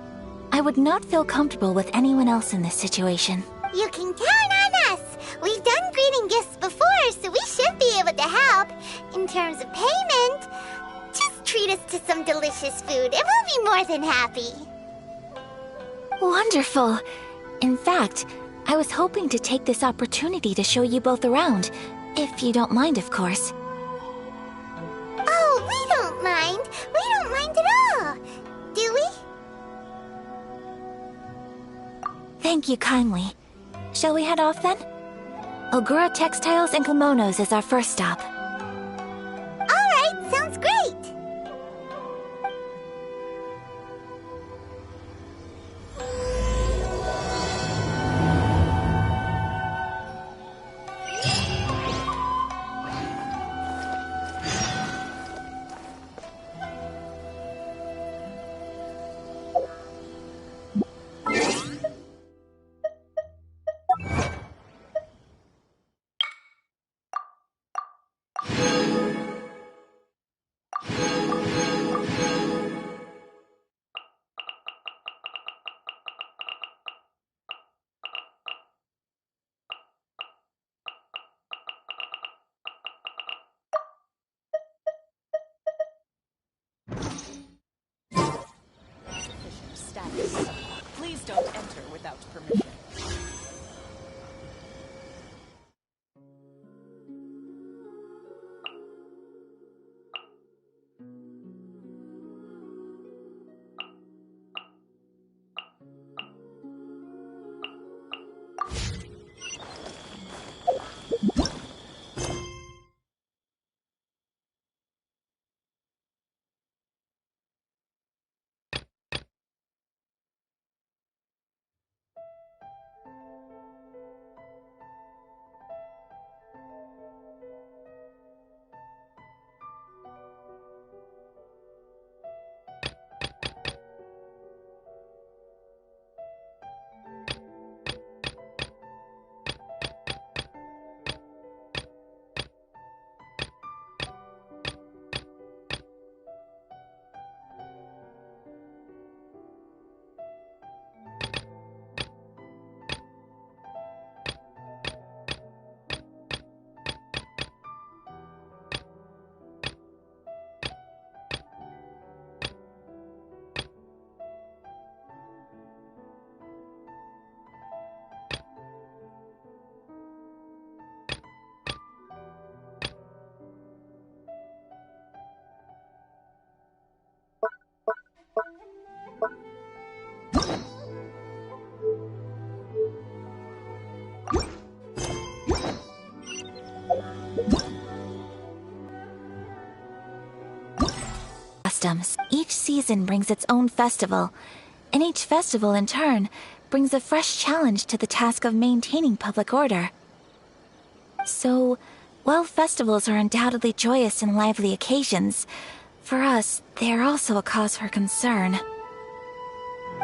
I would not feel comfortable with anyone else in this situation. You can count on us! We've done greeting gifts before, so we should be able to help. In terms of payment, just treat us to some delicious food and we'll be more than happy. Wonderful! In fact, I was hoping to take this opportunity to show you both around, if you don't mind, of course. Oh, we don't mind. We don't mind at all. Do we? Thank you kindly. Shall we head off then? Ogura Textiles and Kimonos is our first stop. Alright, sounds great. permission. Customs. Each season brings its own festival, and each festival in turn brings a fresh challenge to the task of maintaining public order. So, while festivals are undoubtedly joyous and lively occasions, for us, they are also a cause for concern.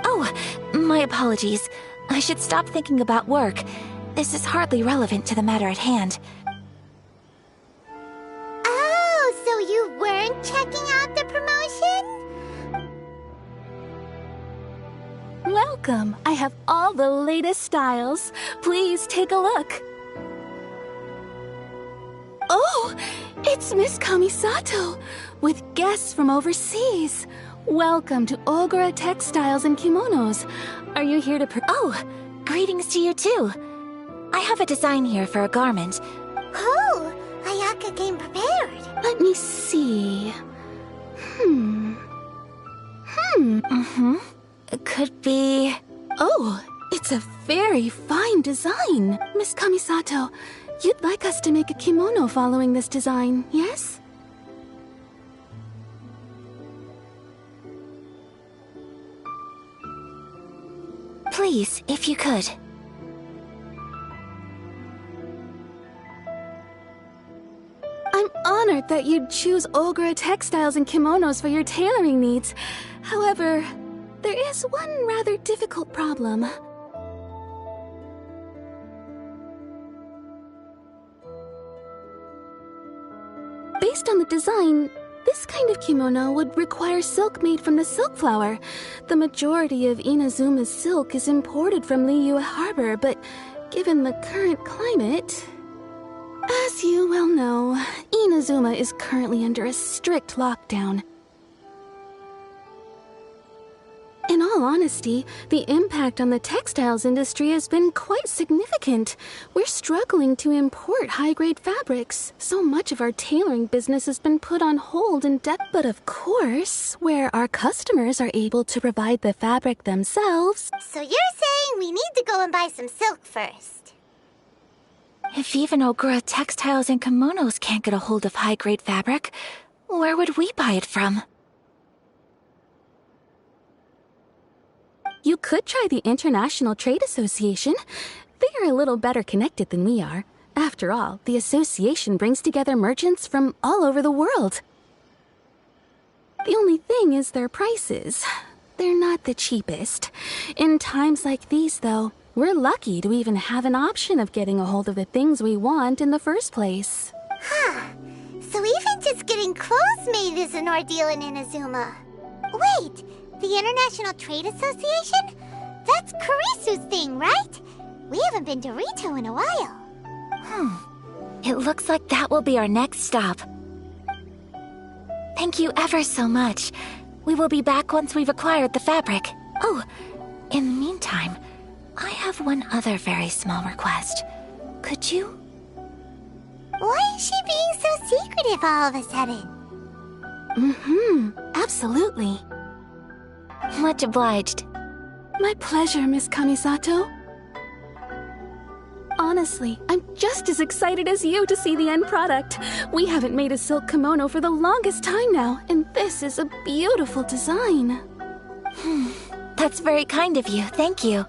Oh, my apologies. I should stop thinking about work. This is hardly relevant to the matter at hand. Oh, so you weren't checking out the promotion? Welcome. I have all the latest styles. Please take a look. Oh, it's Miss Kamisato, with guests from overseas. Welcome to Ogura Textiles and Kimonos. Are you here to Oh, greetings to you too. I have a design here for a garment. Cool! Ayaka came prepared. Let me see. It could be... Oh, it's a very fine design. Miss Kamisato, you'd like us to make a kimono following this design, yes? Please, if you could. I'm honored that you'd choose Ogura Textiles and Kimonos for your tailoring needs. However, there is one rather difficult problem. Based on the design, this kind of kimono would require silk made from the silk flower. The majority of Inazuma's silk is imported from Liyue Harbor, but given the current climate... As you well know, Inazuma is currently under a strict lockdown. In all honesty, the impact on the textiles industry has been quite significant. We're struggling to import high-grade fabrics. So much of our tailoring business has been put on hold in debt. But of course, where our customers are able to provide the fabric themselves... So you're saying we need to go and buy some silk first? If even Ogura Textiles and Kimonos can't get a hold of high-grade fabric, where would we buy it from? You could try the International Trade Association. They are a little better connected than we are. After all, the association brings together merchants from all over the world. The only thing is their prices. They're not the cheapest. In times like these, though, we're lucky to even have an option of getting a hold of the things we want in the first place. Huh. So even just getting clothes made is an ordeal in Inazuma. Wait! The International Trade Association? That's Kurisu's thing, right? We haven't been to Rito in a while. It looks like that will be our next stop. Thank you ever so much. We will be back once we've acquired the fabric. Oh, in the meantime, I have one other very small request. Could you? Why is she being so secretive all of a sudden? Absolutely. Much obliged. My pleasure, Miss Kamisato. Honestly, I'm just as excited as you to see the end product. We haven't made a silk kimono for the longest time now, and this is a beautiful design. That's very kind of you, thank you.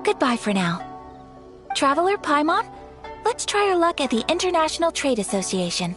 Goodbye for now. Traveler Paimon, let's try our luck at the International Trade Association.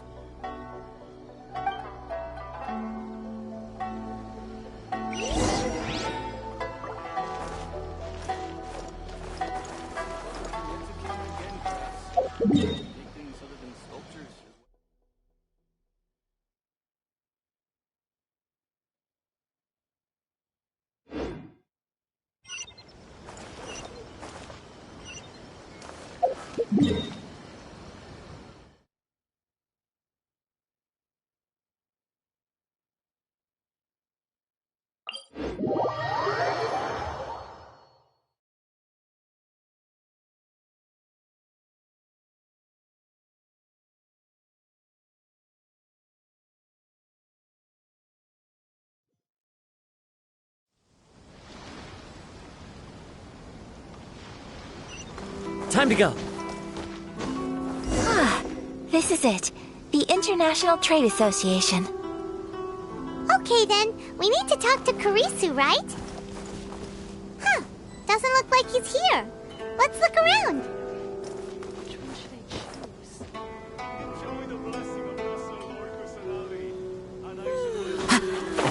Time to go. This is it. The International Trade Association. Okay then, we need to talk to Kurisu, right? Huh, doesn't look like he's here. Let's look around.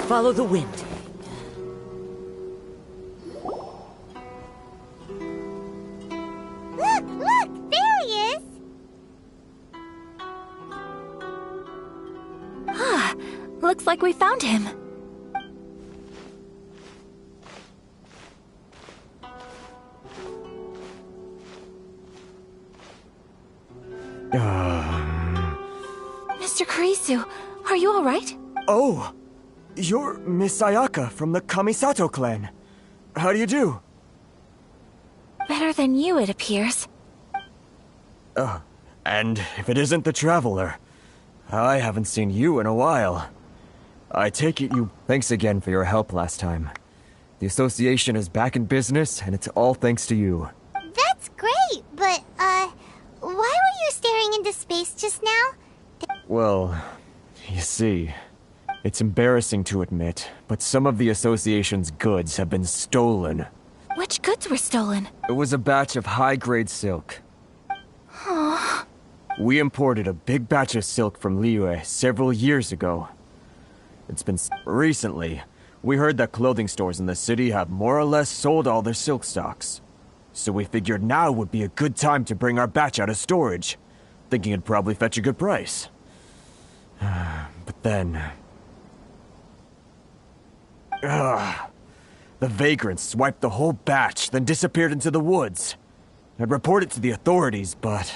Follow the wind. Look, there he is. Looks like we found him. Mr. Kurisu, are you alright? Oh, you're Miss Sayaka from the Kamisato clan. How do you do? Better than you, it appears. And if it isn't the Traveler, I haven't seen you in a while. I take it you... Thanks again for your help last time. The association is back in business, and it's all thanks to you. That's great, but, why were you staring into space just now? Well, you see, it's embarrassing to admit, but some of the association's goods have been stolen. Which goods were stolen? It was a batch of high-grade silk. Aww. We imported a big batch of silk from Liyue several years ago. It's been... Recently, we heard that clothing stores in the city have more or less sold all their silk stocks. So we figured now would be a good time to bring our batch out of storage, thinking it'd probably fetch a good price. But then... the vagrants swiped the whole batch, then disappeared into the woods. I'd report it to the authorities, but...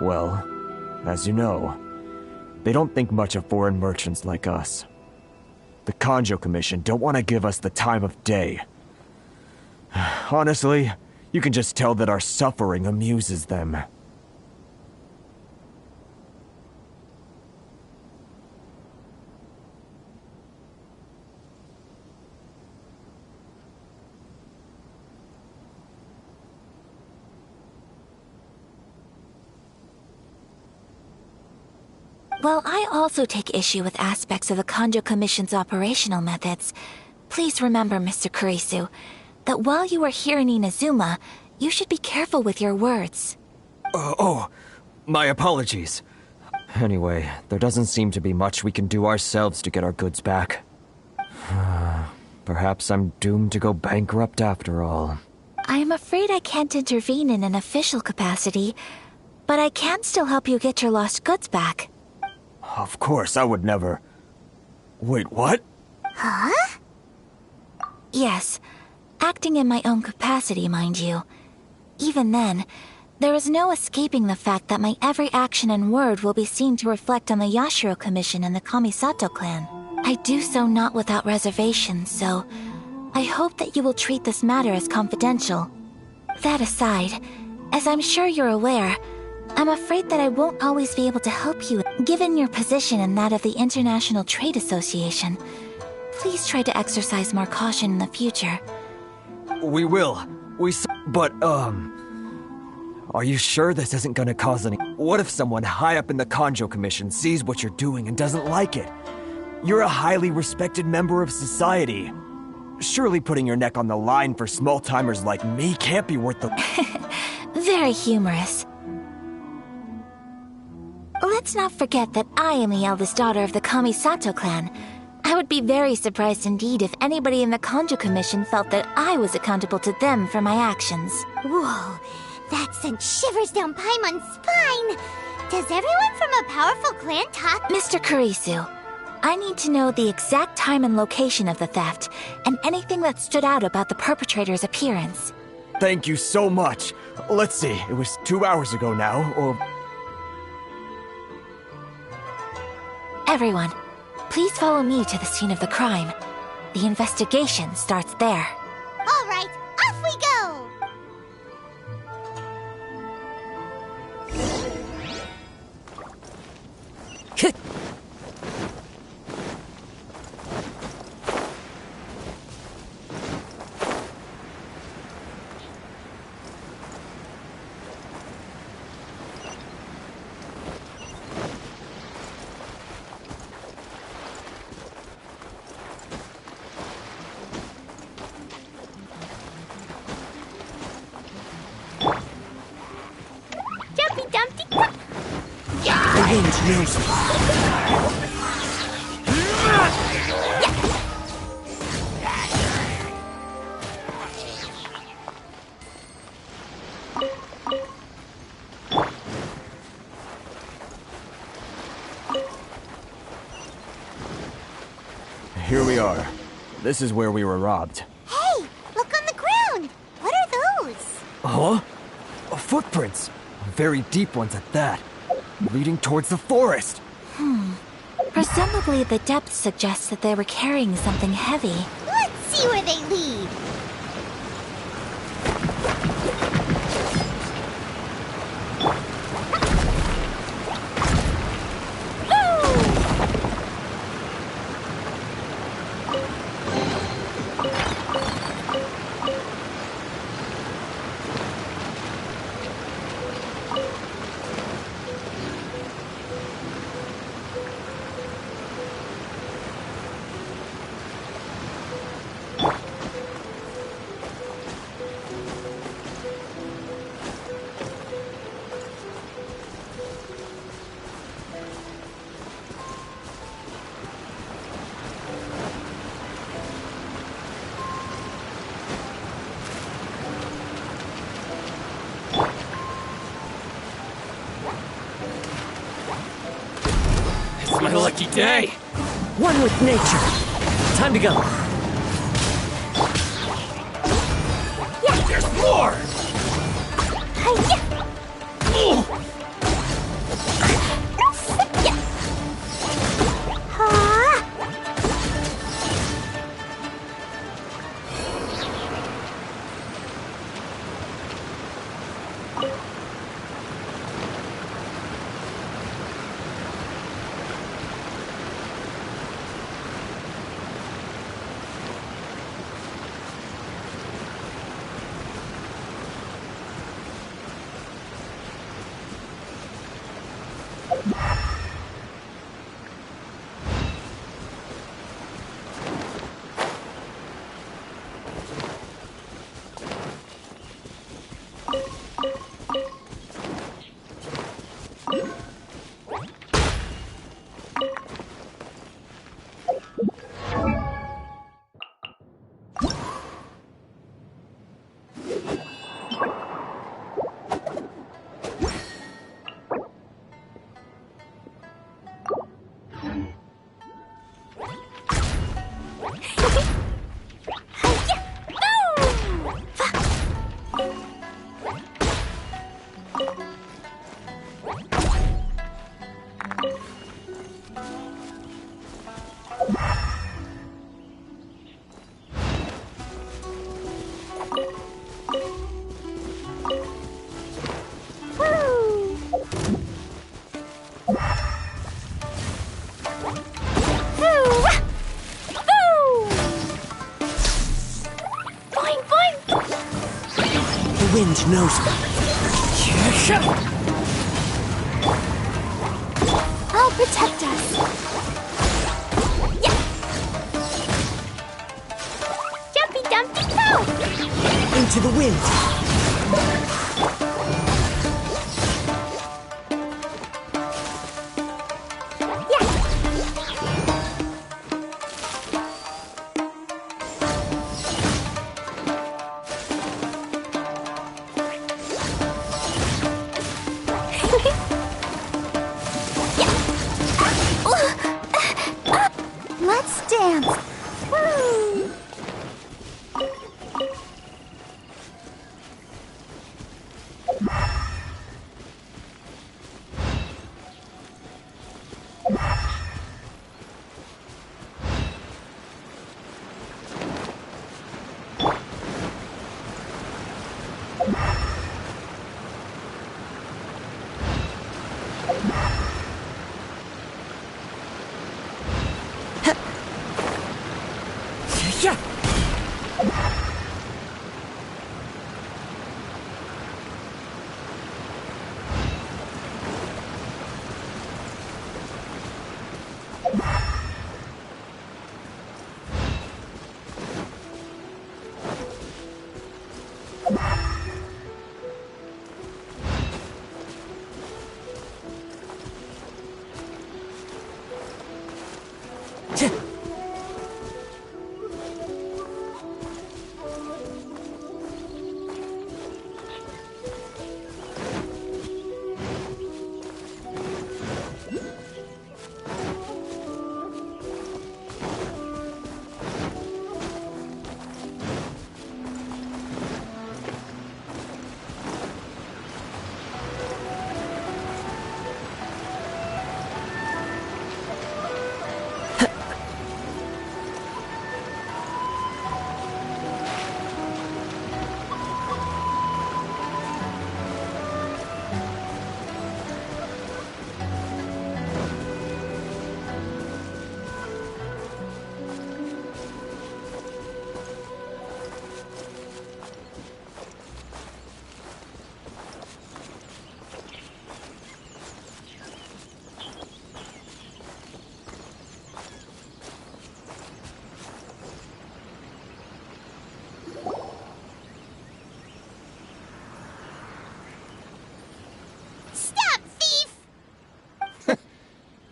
Well, as you know, they don't think much of foreign merchants like us. The Kanjo Commission don't want to give us the time of day. Honestly, you can just tell that our suffering amuses them. While I also take issue with aspects of the Kanjo Commission's operational methods, please remember, Mr. Kurisu, that while you are here in Inazuma, you should be careful with your words. My apologies. Anyway, there doesn't seem to be much we can do ourselves to get our goods back. Perhaps I'm doomed to go bankrupt after all. I am afraid I can't intervene in an official capacity, but I can still help you get your lost goods back. Of course, I would never... Wait, what? Huh? Yes, acting in my own capacity, mind you. Even then, there is no escaping the fact that my every action and word will be seen to reflect on the Yashiro Commission and the Kamisato clan. I do so not without reservation, so I hope that you will treat this matter as confidential. That aside, as I'm sure you're aware, I'm afraid that I won't always be able to help you, given your position and that of the International Trade Association. Please try to exercise more caution in the future. We will. But, are you sure this isn't gonna cause any... What if someone high up in the Kanjo Commission sees what you're doing and doesn't like it? You're a highly respected member of society. Surely putting your neck on the line for small-timers like me can't be worth the... Very humorous. Let's not forget that I am the eldest daughter of the Kamisato clan. I would be very surprised indeed if anybody in the Kanjo Commission felt that I was accountable to them for my actions. Whoa, that sent shivers down Paimon's spine. Does everyone from a powerful clan talk? Mr. Kurisu, I need to know the exact time and location of the theft, and anything that stood out about the perpetrator's appearance. Thank you so much. Let's see, it was 2 hours ago now, or... Everyone, please follow me to the scene of the crime. The investigation starts there. All right, off we go! The wind knows me. Here we are. This is where we were robbed. Hey, look on the ground! What are those? Huh? Footprints. Very deep ones at that. Leading towards the forest. Presumably the depth suggests that they were carrying something heavy. Let's see where they lead. My lucky day! One with nature. Time to go. Yeah. There's more! Wind knows better. I'll protect us. Yeah. Jumpy dumpty go! Into the wind. Let's dance. Woo! Yeah.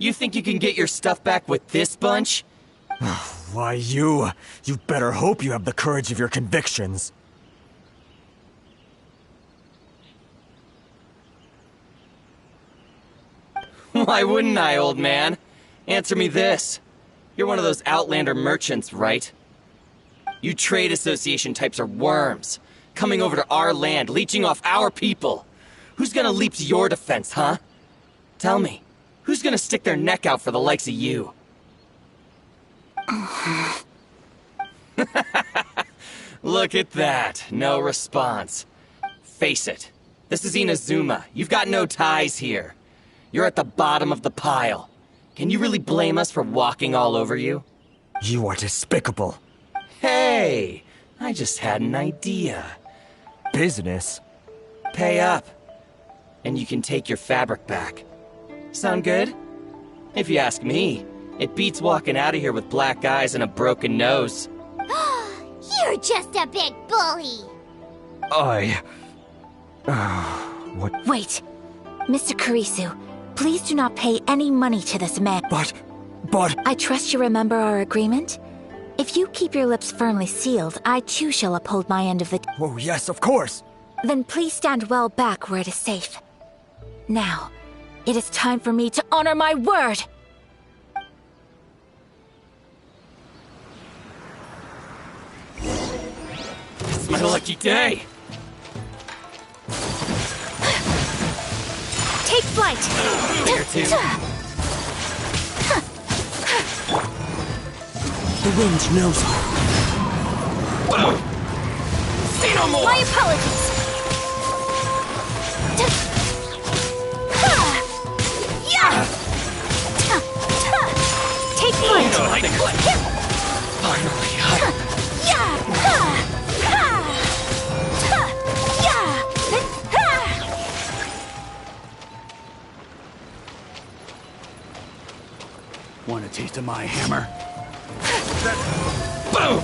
You think you can get your stuff back with this bunch? Why, you better hope you have the courage of your convictions. Why wouldn't I, old man? Answer me this. You're one of those Outlander merchants, right? You trade association types are worms, coming over to our land, leeching off our people. Who's gonna leap to your defense, huh? Tell me, who's gonna stick their neck out for the likes of you? Look at that, no response. Face it, This is Inazuma. You've got no ties here. You're at the bottom of the pile. Can you really blame us for walking all over you? You are despicable. Hey! I just had an idea. Business? Pay up. And you can take your fabric back. Sound good? If you ask me, it beats walking out of here with black eyes and a broken nose. You're just a big bully. What? Wait. Mr. Kurisu, please do not pay any money to this man. But... I trust you remember our agreement? If you keep your lips firmly sealed, I too shall uphold my end of the... Oh, yes, of course. Then please stand well back where it is safe. Now, it is time for me to honor my word! It's my lucky day! Take flight! Here too. The wind knows her. Boom! Say no more! My apologies! Take flight! Want a taste of my hammer? Boom!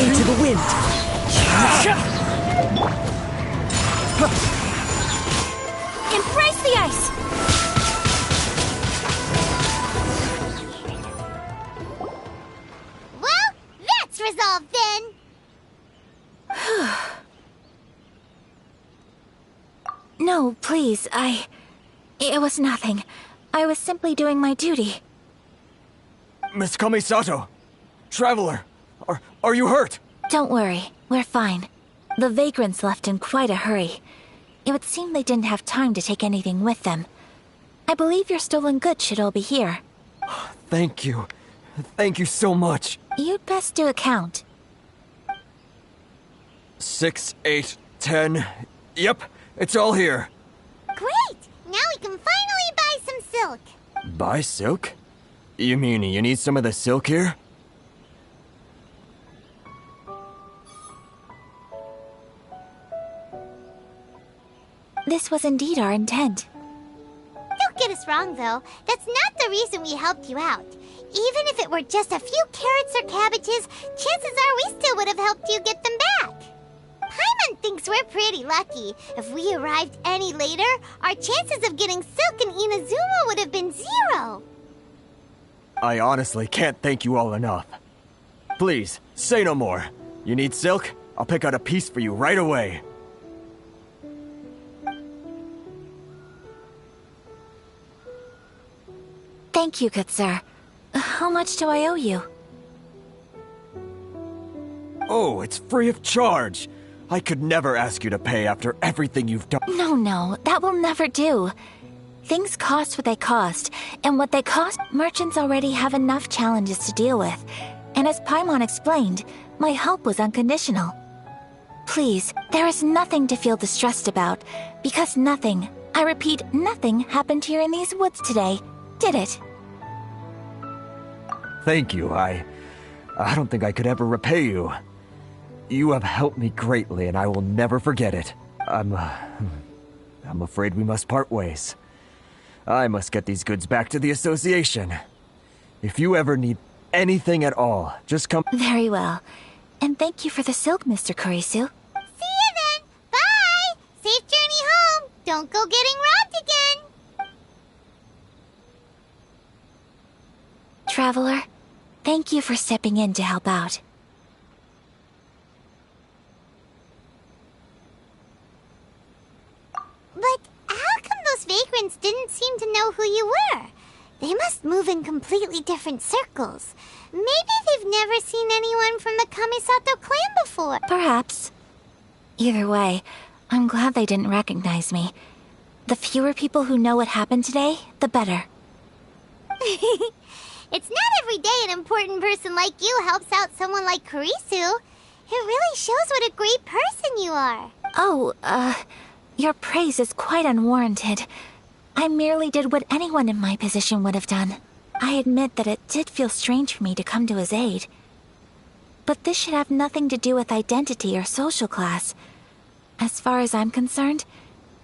Into the wind! Embrace the ice! Well, that's resolved then. No, please, It was nothing. I was simply doing my duty. Miss Kamisato! Traveler! Are you hurt? Don't worry, we're fine. The vagrants left in quite a hurry. It would seem they didn't have time to take anything with them. I believe your stolen goods should all be here. Thank you. Thank you so much. You'd best do a count. 6, 8, 10... Yep, it's all here. Great! Now we can finally buy some silk. Buy silk? You mean you need some of the silk here? This was indeed our intent. Don't get us wrong, though. That's not the reason we helped you out. Even if it were just a few carrots or cabbages, chances are we still would have helped you get them back. Paimon thinks we're pretty lucky. If we arrived any later, our chances of getting silk in Inazuma would have been 0. I honestly can't thank you all enough. Please, say no more. You need silk? I'll pick out a piece for you right away. Thank you, good sir. How much do I owe you? Oh, it's free of charge. I could never ask you to pay after everything you've done. No, that will never do. Things cost what they cost, and what they cost, merchants already have enough challenges to deal with. And as Paimon explained, my help was unconditional. Please, there is nothing to feel distressed about, because nothing, I repeat, nothing happened here in these woods today, did it? Thank you. I don't think I could ever repay you. You have helped me greatly, and I will never forget it. I'm afraid we must part ways. I must get these goods back to the association. If you ever need anything at all, just come. Very well. And thank you for the silk, Mr. Kurisu. See you then! Bye! Safe journey home! Don't go getting robbed again! Traveler, thank you for stepping in to help out. But how come those vagrants didn't seem to know who you were? They must move in completely different circles. Maybe they've never seen anyone from the Kamisato clan before. Perhaps. Either way, I'm glad they didn't recognize me. The fewer people who know what happened today, the better. It's not every day an important person like you helps out someone like Kurisu. It really shows what a great person you are. Your praise is quite unwarranted. I merely did what anyone in my position would have done. I admit that it did feel strange for me to come to his aid. But this should have nothing to do with identity or social class. As far as I'm concerned,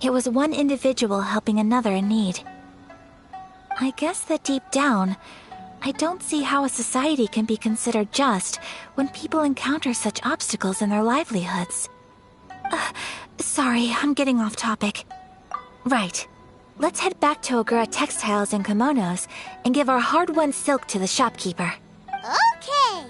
it was one individual helping another in need. I guess that deep down, I don't see how a society can be considered just when people encounter such obstacles in their livelihoods. Sorry, I'm getting off topic. Right. Let's head back to Ogura Textiles and Kimonos and give our hard-won silk to the shopkeeper. Okay!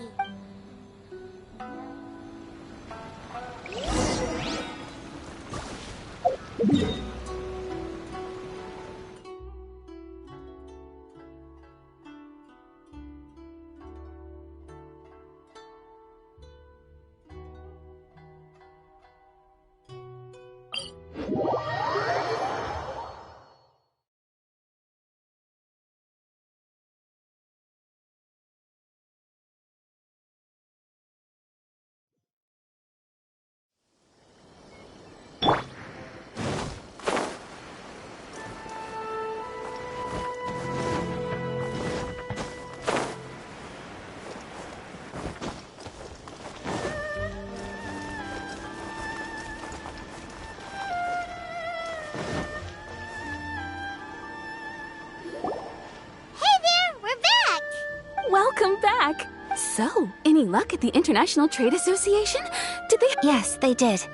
Welcome back! So, any luck at the International Trade Association? Did they— Yes, they did.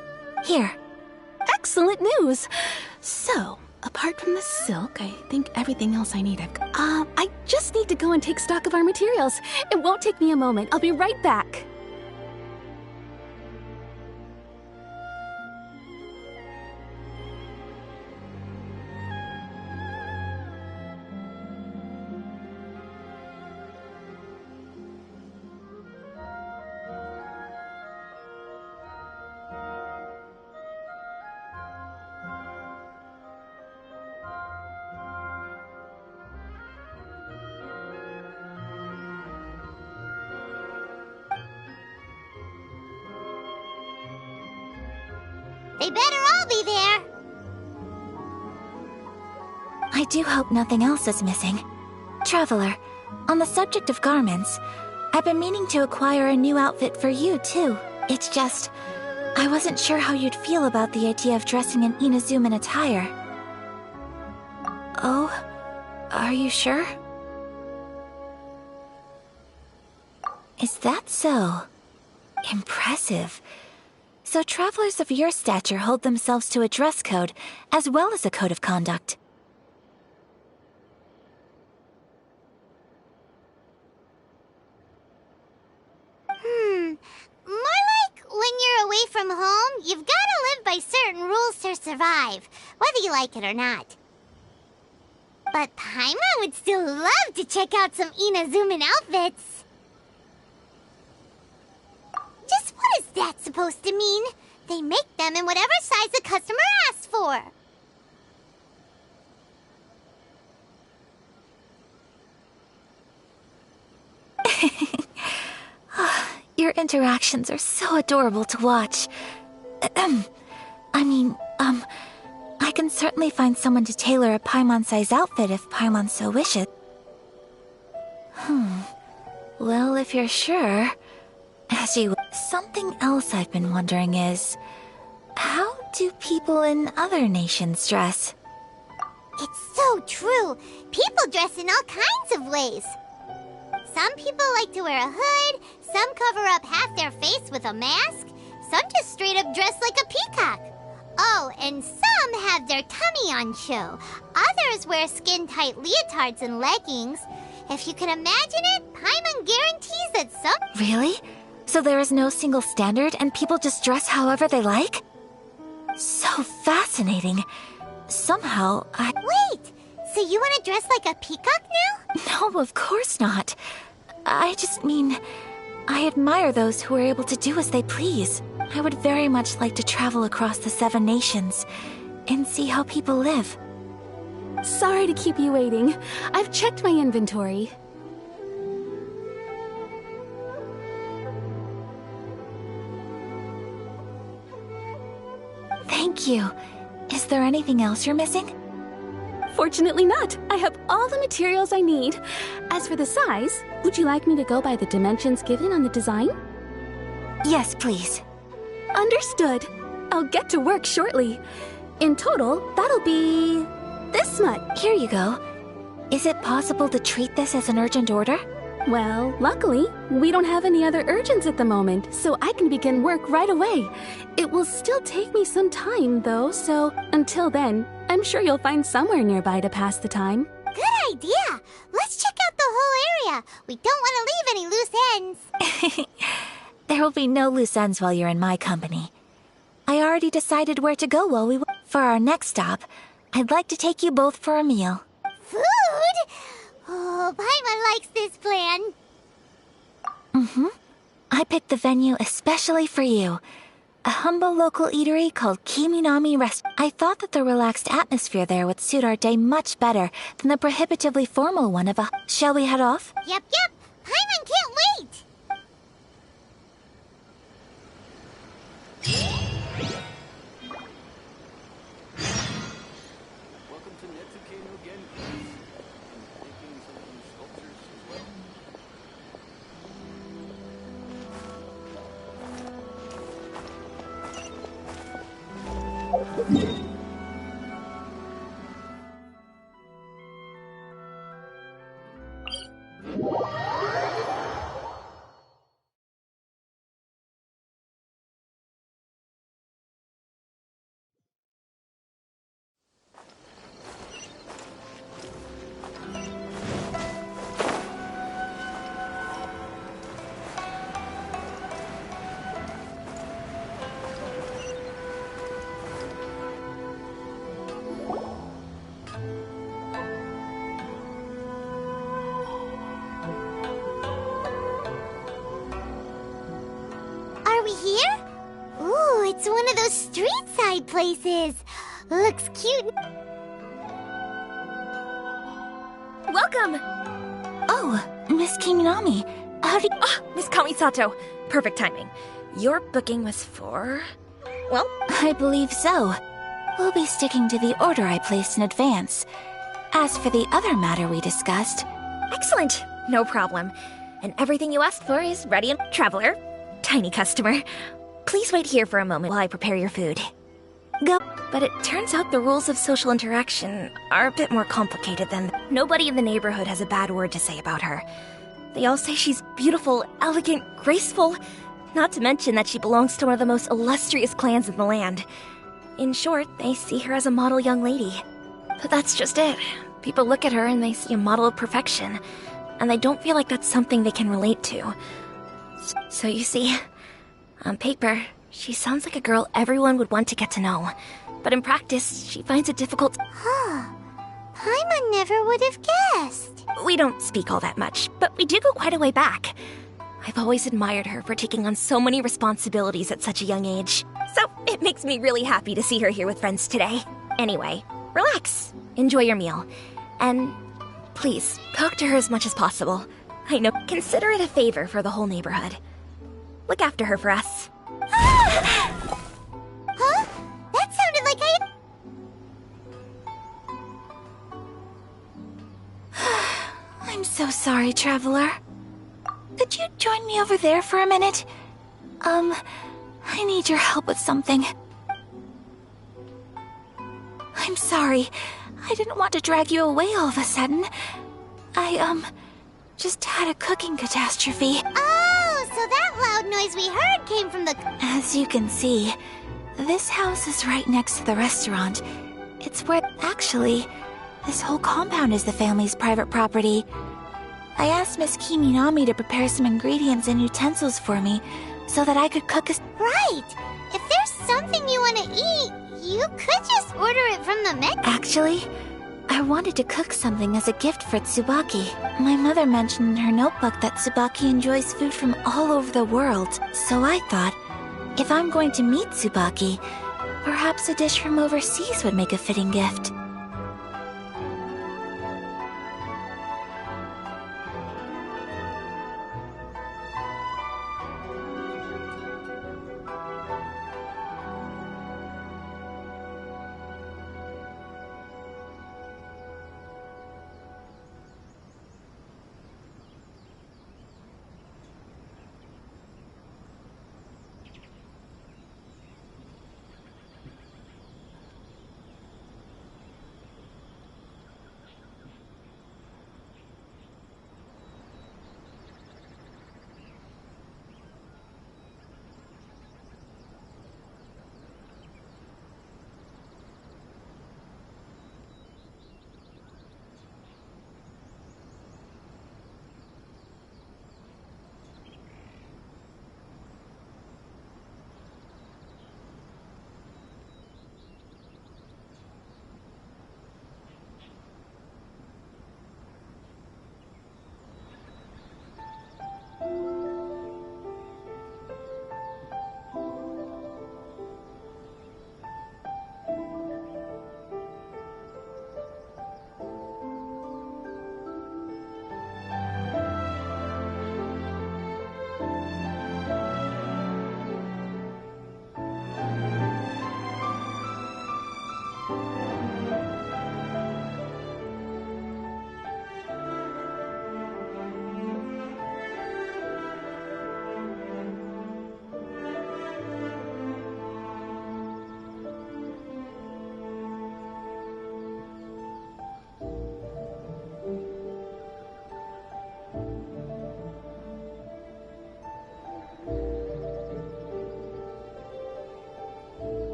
Here. Excellent news! So, apart from the silk, I think everything else I need I just need to go and take stock of our materials. It won't take me a moment. I'll be right back. They better all be there. I do hope nothing else is missing. Traveler, on the subject of garments, I've been meaning to acquire a new outfit for you, too. It's just, I wasn't sure how you'd feel about the idea of dressing in Inazuman attire. Oh, are you sure? Is that so? Impressive. So travelers of your stature hold themselves to a dress code, as well as a code of conduct. More like when you're away from home, you've gotta live by certain rules to survive, whether you like it or not. But Paimon would still love to check out some Inazuman outfits. Just what is that supposed to mean? They make them in whatever size the customer asks for. Your interactions are so adorable to watch. I can certainly find someone to tailor a Paimon-size outfit if Paimon so wishes. Well, if you're sure... Something else I've been wondering is... how do people in other nations dress? It's so true. People dress in all kinds of ways. Some people like to wear a hood, some cover up half their face with a mask, some just straight up dress like a peacock. Oh, and some have their tummy on show. Others wear skin-tight leotards and leggings. If you can imagine it, Paimon guarantees that some... Really? So there is no single standard and people just dress however they like? So fascinating. Somehow, Wait! So you want to dress like a peacock now? No, of course not. I just mean... I admire those who are able to do as they please. I would very much like to travel across the 7 nations and see how people live. Sorry to keep you waiting. I've checked my inventory. Thank you. Is there anything else you're missing? Fortunately not. I have all the materials I need. As for the size, would you like me to go by the dimensions given on the design? Yes, please. Understood. I'll get to work shortly. In total, that'll be this much. Here you go. Is it possible to treat this as an urgent order? Well, luckily, we don't have any other urgents at the moment, so I can begin work right away. It will still take me some time, though, so until then, I'm sure you'll find somewhere nearby to pass the time. Good idea! Let's check out the whole area. We don't want to leave any loose ends. There will be no loose ends while you're in my company. I already decided where to go while we wait. For our next stop, I'd like to take you both for a meal. Food? Oh, Paimon likes this plan. Mm-hmm. I picked the venue especially for you. A humble local eatery called Kiminami Rest. I thought that the relaxed atmosphere there would suit our day much better than the prohibitively formal one of a... Shall we head off? Yep. Paimon can't wait! Are we here? Ooh, it's one of those street-side places. Looks cute. Welcome! Oh, Miss Kiminami. How do you... Ah, Miss Kamisato. Perfect timing. Your booking was for... well? I believe so. We'll be sticking to the order I placed in advance. As for the other matter we discussed... Excellent! No problem. And everything you asked for is ready and... Traveler. Tiny customer. Please wait here for a moment while I prepare your food. Go. But it turns out the rules of social interaction are a bit more complicated than... Nobody in the neighborhood has a bad word to say about her. They all say she's beautiful, elegant, graceful, not to mention that she belongs to one of the most illustrious clans in the land. In short, they see her as a model young lady. But that's just it. People look at her and they see a model of perfection, and they don't feel like that's something they can relate to. So you see, on paper, she sounds like a girl everyone would want to get to know. But in practice, she finds it difficult. Huh. Paimon never would have guessed. We don't speak all that much, but we do go quite a way back. I've always admired her for taking on so many responsibilities at such a young age. So it makes me really happy to see her here with friends today. Anyway, relax. Enjoy your meal. And please, talk to her as much as possible. I know. Consider it a favor for the whole neighborhood. Look after her for us. Huh? That sounded like I'm so sorry, Traveler. Could you join me over there for a minute? I need your help with something. I'm sorry. I didn't want to drag you away all of a sudden. I, just had a cooking catastrophe. Oh, so that loud noise we heard came from the... As you can see, this house is right next to the restaurant. It's where... Actually, this whole compound is the family's private property. I asked Miss Kiminami to prepare some ingredients and utensils for me so that I could cook a... Right! If there's something you want to eat, you could just order it from the menu. Actually, I wanted to cook something as a gift for Tsubaki. My mother mentioned in her notebook that Tsubaki enjoys food from all over the world, so I thought, if I'm going to meet Tsubaki, perhaps a dish from overseas would make a fitting gift.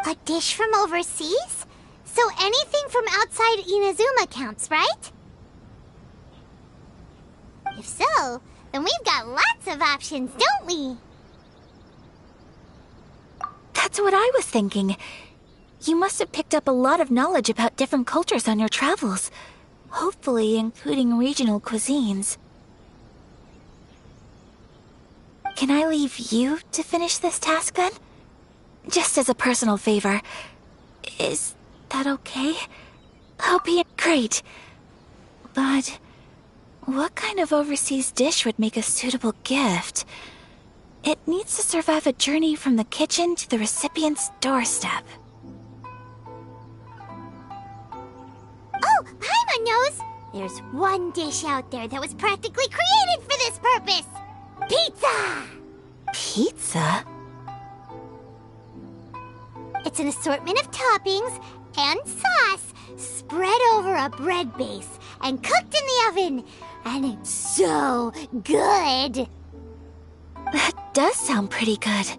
A dish from overseas? So anything from outside Inazuma counts, right? If so, then we've got lots of options, don't we? That's what I was thinking. You must have picked up a lot of knowledge about different cultures on your travels. Hopefully including regional cuisines. Can I leave you to finish this task then? Just as a personal favor. Is that okay? I'll be great. But what kind of overseas dish would make a suitable gift? It needs to survive a journey from the kitchen to the recipient's doorstep. Oh, Paimon knows! There's one dish out there that was practically created for this purpose! Pizza! Pizza? It's an assortment of toppings and sauce spread over a bread base and cooked in the oven. And it's so good! That does sound pretty good.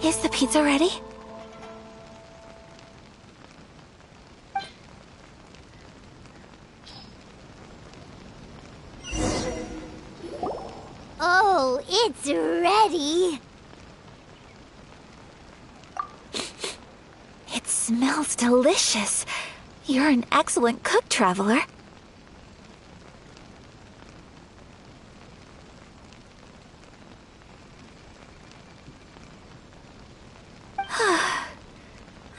Is the pizza ready? Oh, it's ready! It smells delicious. You're an excellent cook, Traveler.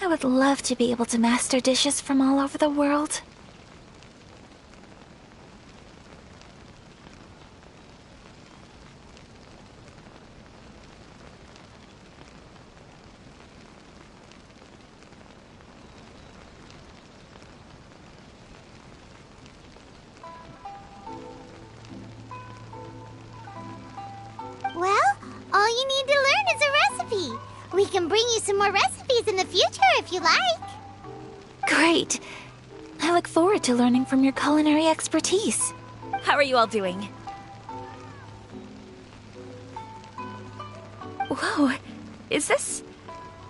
I would love to be able to master dishes from all over the world. Well, all you need to learn is a recipe. We can bring you some more recipes in the future if you like. Great. I look forward to learning from your culinary expertise. How are you all doing? Whoa, is this...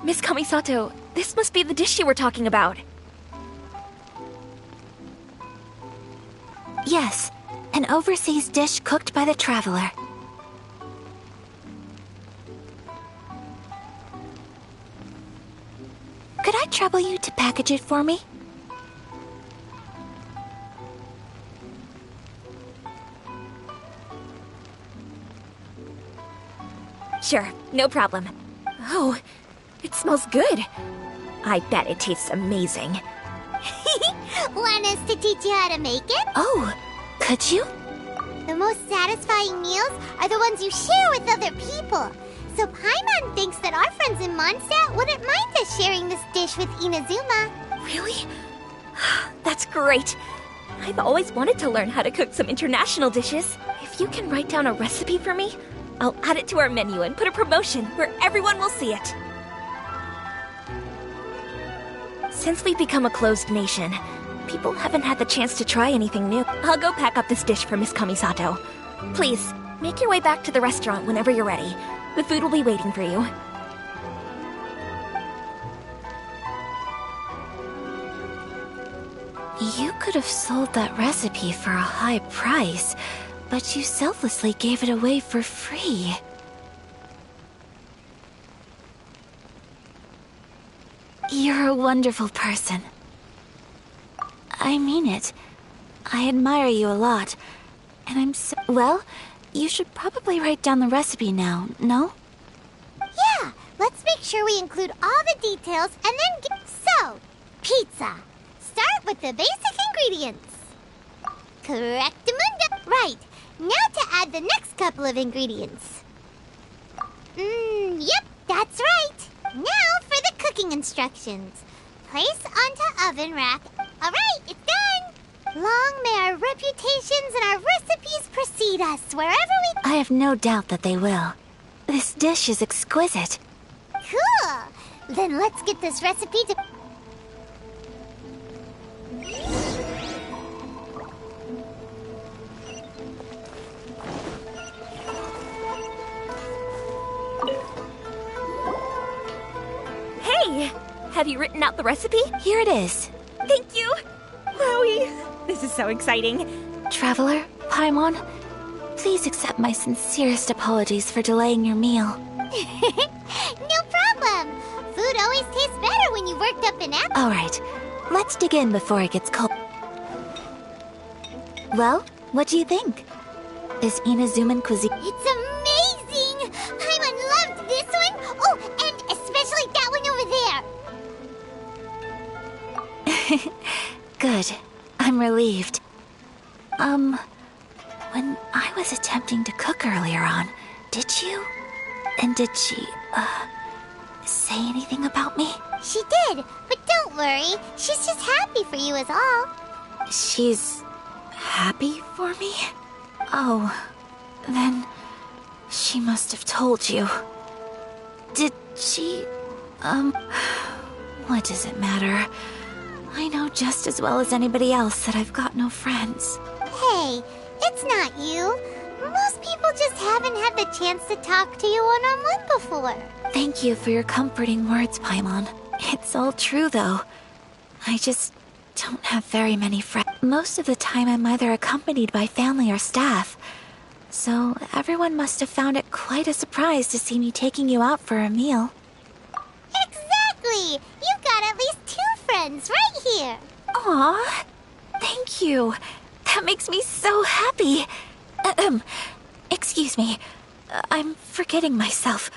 Miss Kamisato, this must be the dish you were talking about. Yes, an overseas dish cooked by the traveler. Could I trouble you to package it for me? Sure, no problem. Oh, it smells good. I bet it tastes amazing. Want us to teach you how to make it? Oh, could you? The most satisfying meals are the ones you share with other people. So Paimon thinks that our friends in Mondstadt wouldn't mind us sharing this dish with Inazuma. Really? That's great. I've always wanted to learn how to cook some international dishes. If you can write down a recipe for me, I'll add it to our menu and put a promotion where everyone will see it. Since we've become a closed nation, people haven't had the chance to try anything new. I'll go pack up this dish for Miss Kamisato. Please, make your way back to the restaurant whenever you're ready. The food will be waiting for you. You could have sold that recipe for a high price, but you selflessly gave it away for free. You're a wonderful person. I mean it. I admire you a lot, and I'm so... Well, you should probably write down the recipe now, no? Yeah, let's make sure we include all the details and then So, pizza. Start with the basic ingredients. Correctamundo. Right, now to add the next couple of ingredients. Yep, that's right. Now for the cooking instructions. Place onto oven rack. Alright, it's done. Long may our reputations and our recipes precede us wherever we... I have no doubt that they will. This dish is exquisite. Cool! Then let's get this recipe to... Hey! Have you written out the recipe? Here it is. Thank you! Wowie! This is so exciting. Traveler, Paimon, please accept my sincerest apologies for delaying your meal. No problem! Food always tastes better when you worked up an appetite. Alright, let's dig in before it gets cold. Well, what do you think? Is Inazuman cuisine... It's amazing! Paimon loved this one! Oh, and especially that one over there! Good. I'm relieved. When I was attempting to cook earlier on, did you? And did she, say anything about me? She did, but don't worry. She's just happy for you is all. She's happy for me? Oh, then she must have told you. Did she, what does it matter? I know just as well as anybody else that I've got no friends. Hey, it's not you. Most people just haven't had the chance to talk to you one-on-one before. Thank you for your comforting words, Paimon. It's all true, though. I just don't have very many friends. Most of the time I'm either accompanied by family or staff. So everyone must have found it quite a surprise to see me taking you out for a meal. Exactly! You've got at least 2 friends right here. Aw, thank you. That makes me so happy. Excuse me. I'm forgetting myself.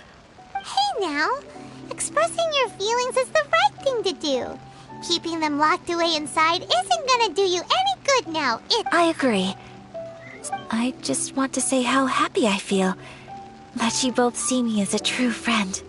Hey now, Expressing your feelings is the right thing to do. Keeping them locked away inside isn't gonna do you any good now. I agree. I just want to say how happy I feel that you both see me as a true friend.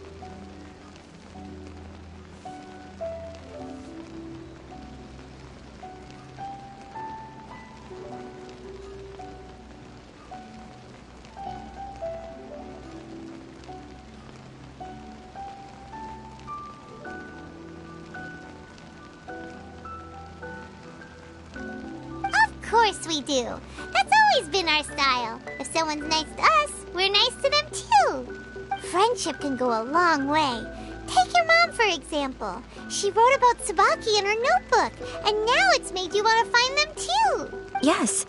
Of course we do. That's always been our style. If someone's nice to us, we're nice to them too. Friendship can go a long way. Take your mom, for example. She wrote about Tsubaki in her notebook, and now it's made you want to find them too. Yes.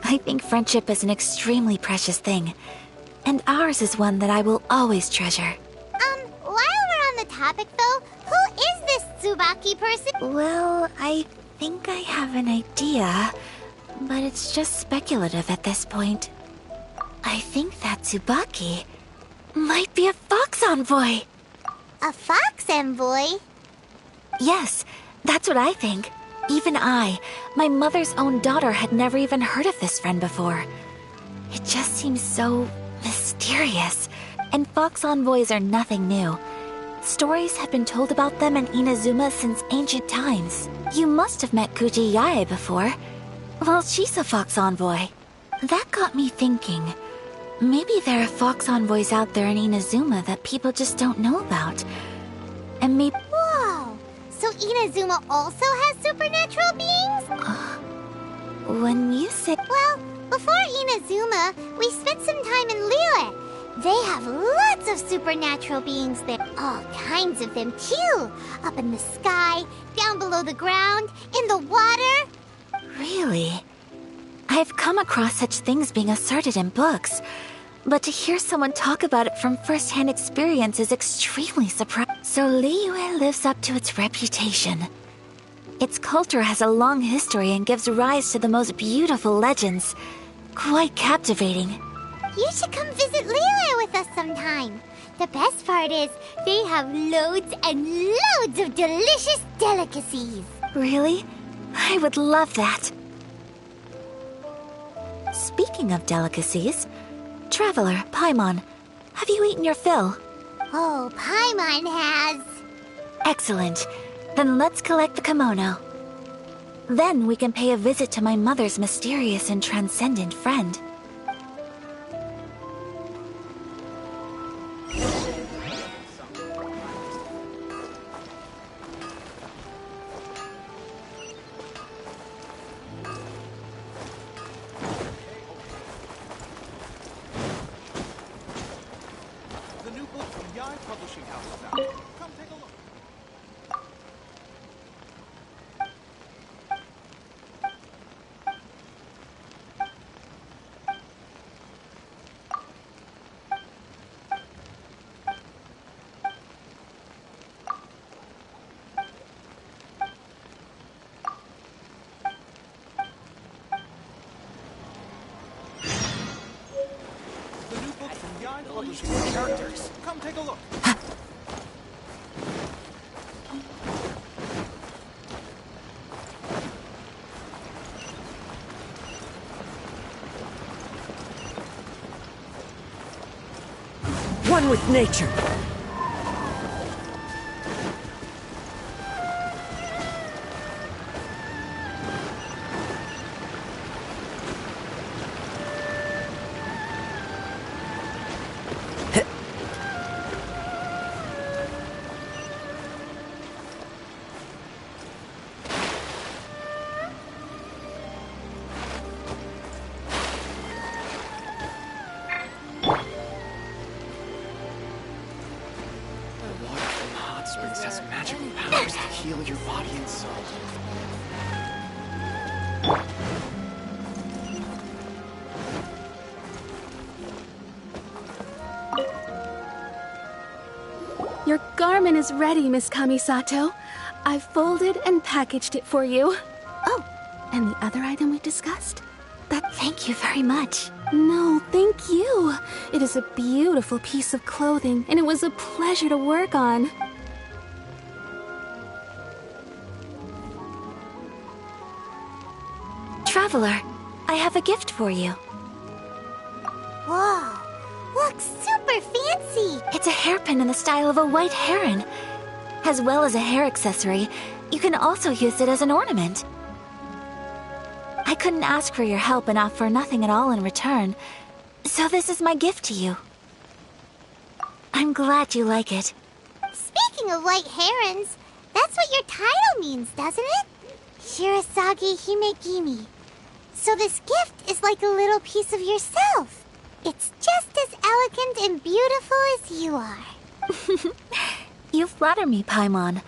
I think friendship is an extremely precious thing, and ours is one that I will always treasure. While we're on the topic though, who is this Tsubaki person? Well, I think I have an idea, but it's just speculative at this point. I think that Tsubaki might be a fox envoy. A fox envoy? Yes, that's what I think. Even I, my mother's own daughter, had never even heard of this friend before. It just seems so mysterious. And fox envoys are nothing new. Stories have been told about them in Inazuma since ancient times. You must have met Kuji Yae before. Well, she's a fox envoy. That got me thinking. Maybe there are fox envoys out there in Inazuma that people just don't know about. And maybe... Whoa! So Inazuma also has supernatural beings? When you say... Well, before Inazuma, we spent some time in Liyue. They have lots of supernatural beings there. All kinds of them, too. Up in the sky, down below the ground, in the water. Really? I've come across such things being asserted in books, but to hear someone talk about it from first-hand experience is extremely surprising. So Liyue lives up to its reputation. Its culture has a long history and gives rise to the most beautiful legends. Quite captivating. You should come visit Liyue with us sometime. The best part is, they have loads and loads of delicious delicacies. Really? I would love that. Speaking of delicacies, Traveler, Paimon, have you eaten your fill? Oh, Paimon has. Excellent. Then let's collect the kimono. Then we can pay a visit to my mother's mysterious and transcendent friend. Characters. Come take a look. One with nature. Heal your body and soul. Your garment is ready, Miss Kamisato. I've folded and packaged it for you. Oh, and the other item we discussed? Thank you very much. No, thank you. It is a beautiful piece of clothing, and it was a pleasure to work on. Traveler, I have a gift for you. Whoa, looks super fancy! It's a hairpin in the style of a white heron. As well as a hair accessory, you can also use it as an ornament. I couldn't ask for your help and offer nothing at all in return, so this is my gift to you. I'm glad you like it. Speaking of white herons, that's what your title means, doesn't it? Shirasagi Himegimi. So this gift is like a little piece of yourself. It's just as elegant and beautiful as you are. You flatter me, Paimon.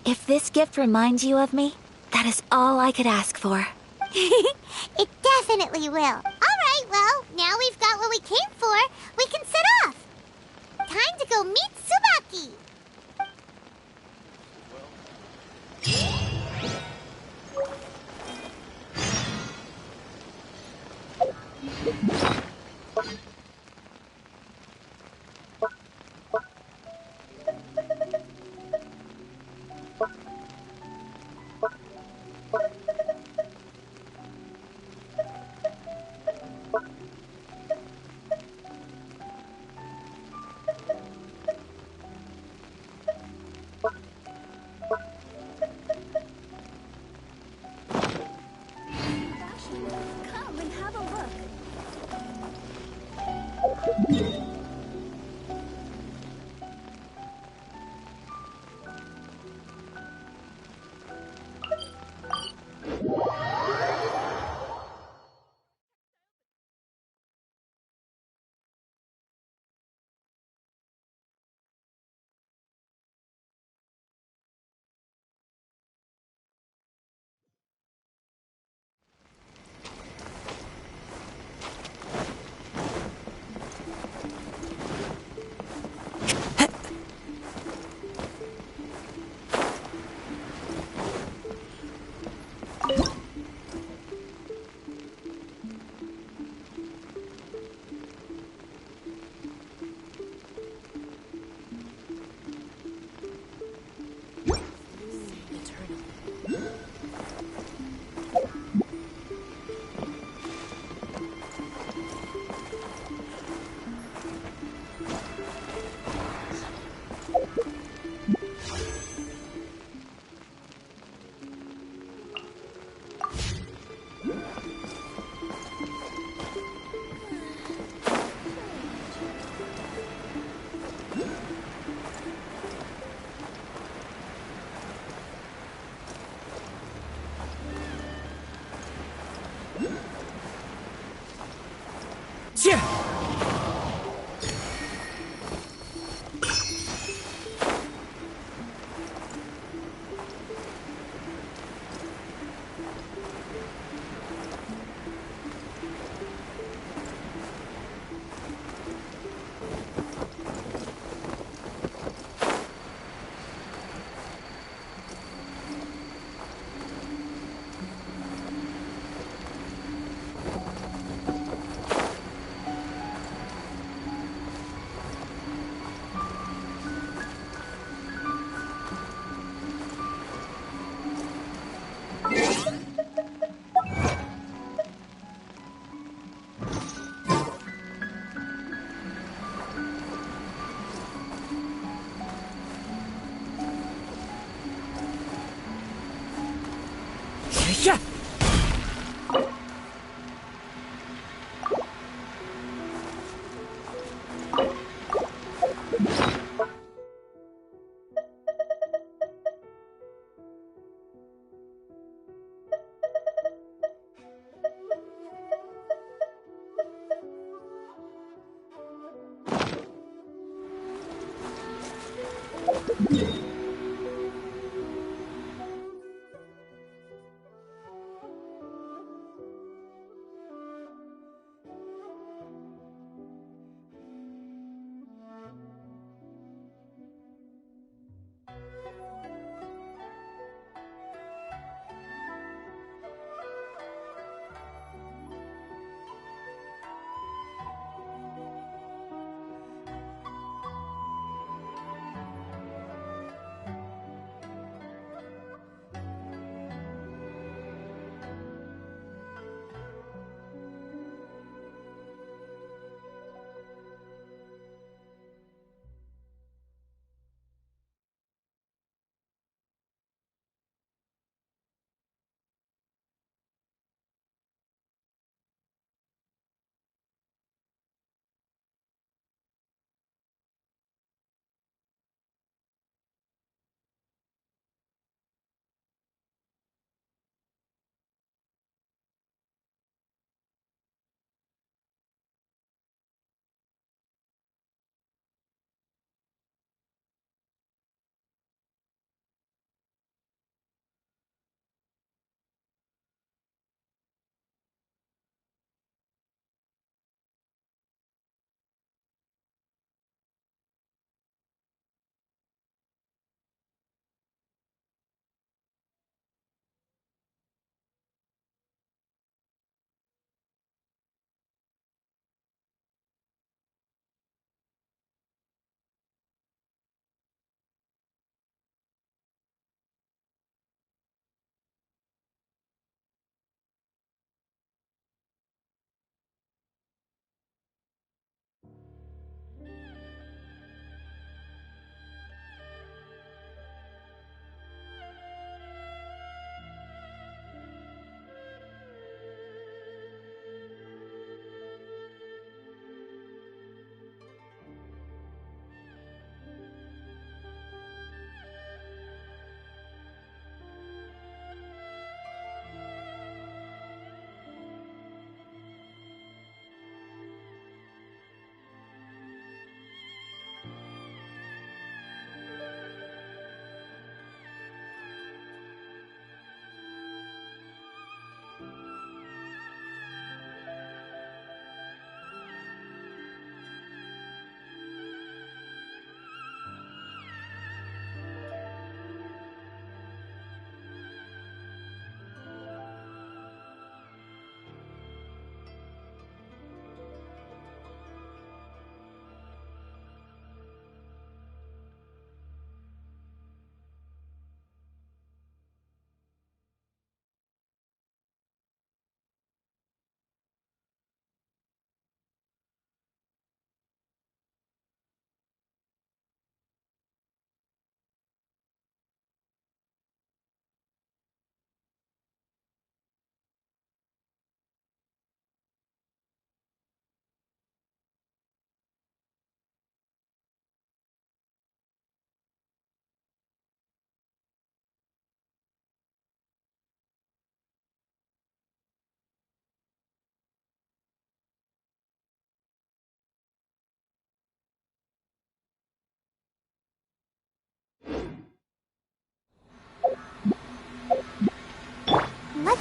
If this gift reminds you of me, that is all I could ask for. It definitely will. Alright, well, now we've got what we came for. We can set off. Time to go meet Tsubaki. Come and have a look.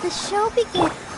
The show begins.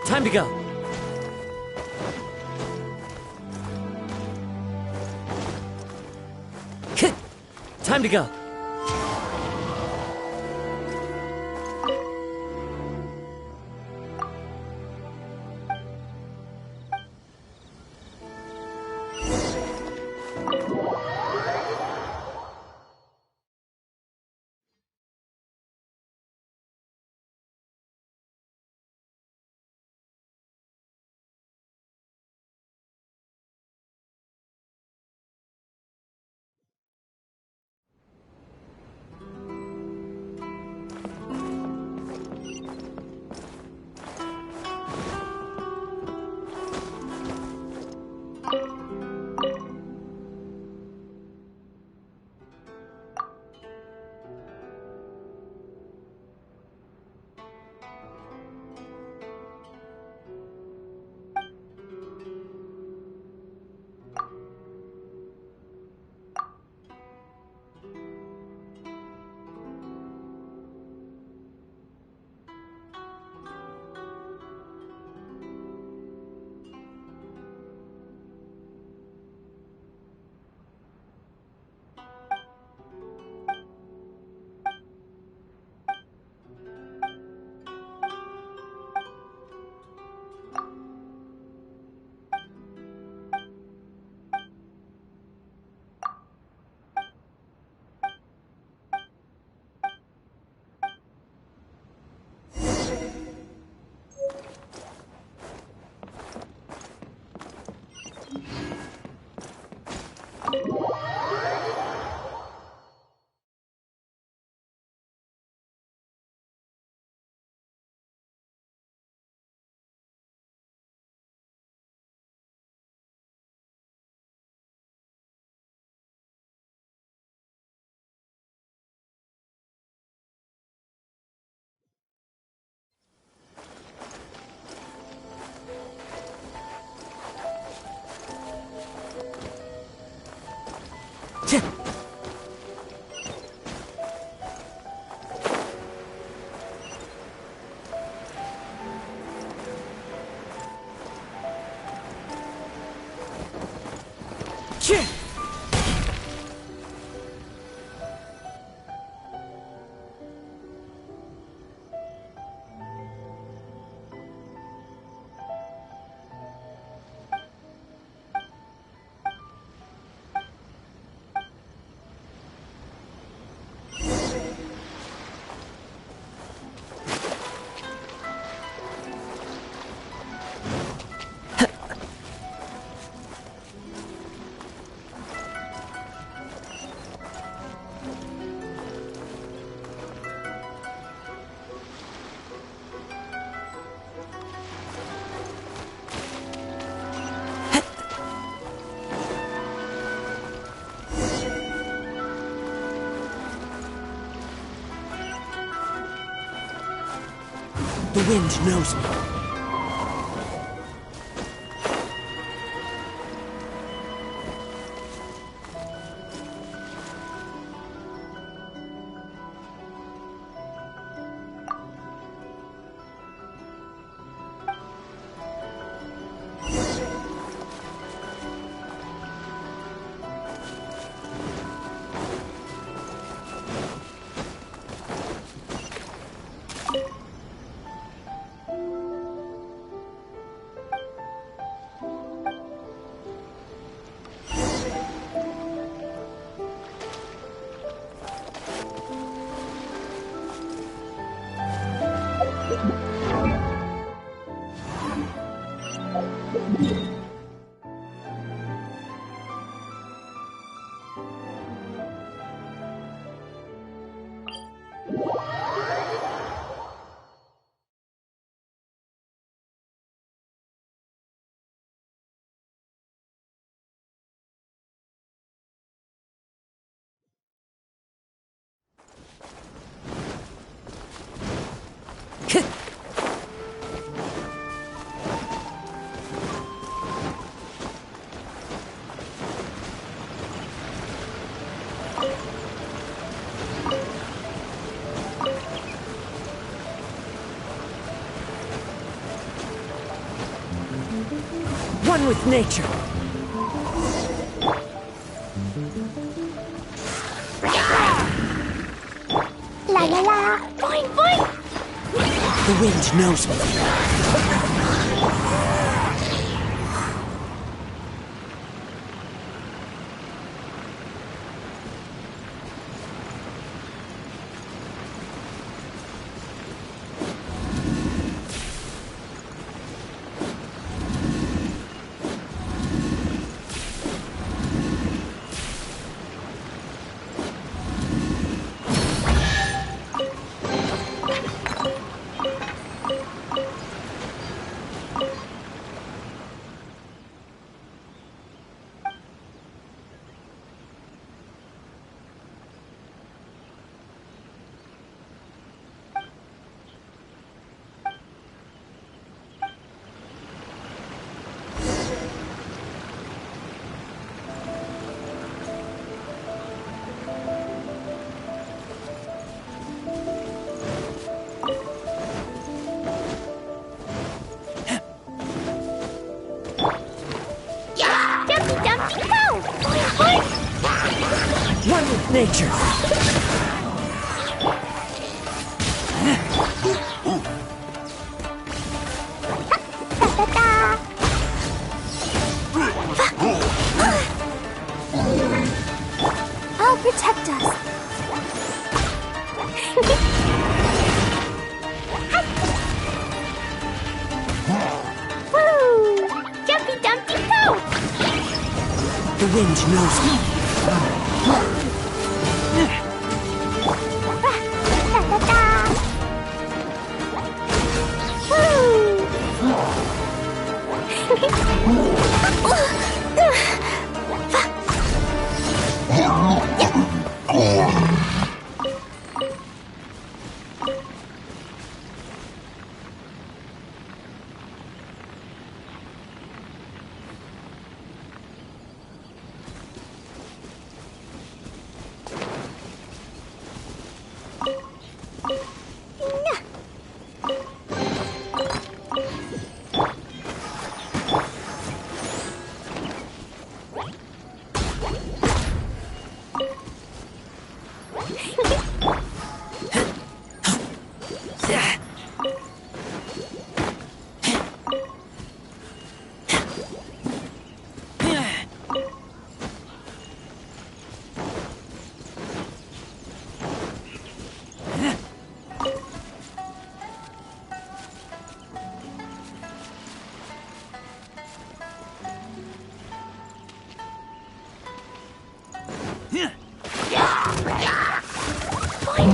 Time to go. Time to go. The wind knows me. One with nature. La la la! Boing boing! The wind knows me. One with nature. I'll protect us. Woo! Jumpy Dumpty Go! The wind knows me.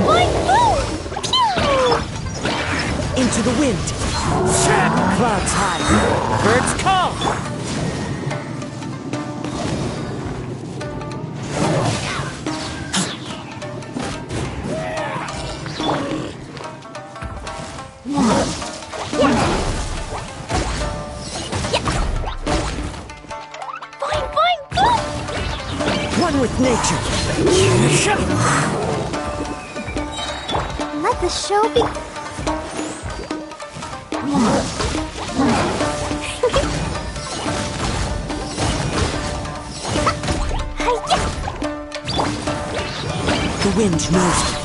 Boing, boom! Pew! Into the wind. Clouds high. Birds come. Boing, boing, boom! One with nature. Let the show be. The wind knows me.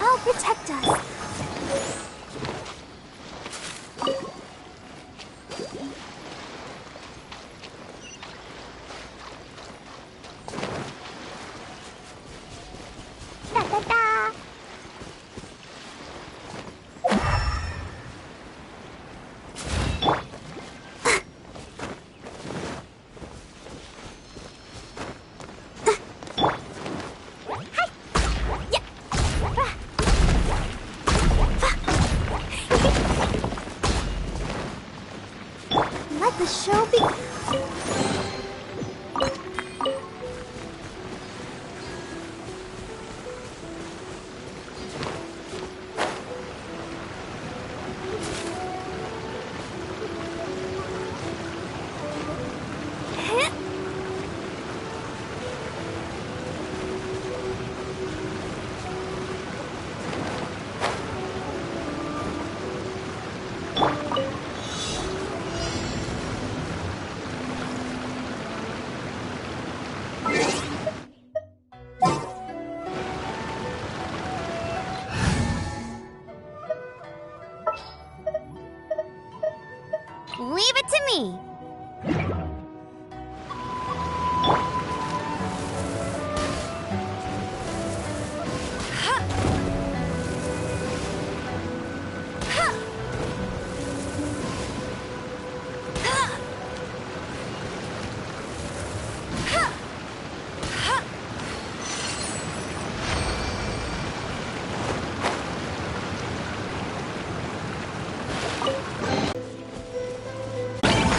I'll protect us. Da da da. Let the show be. Leave it to me.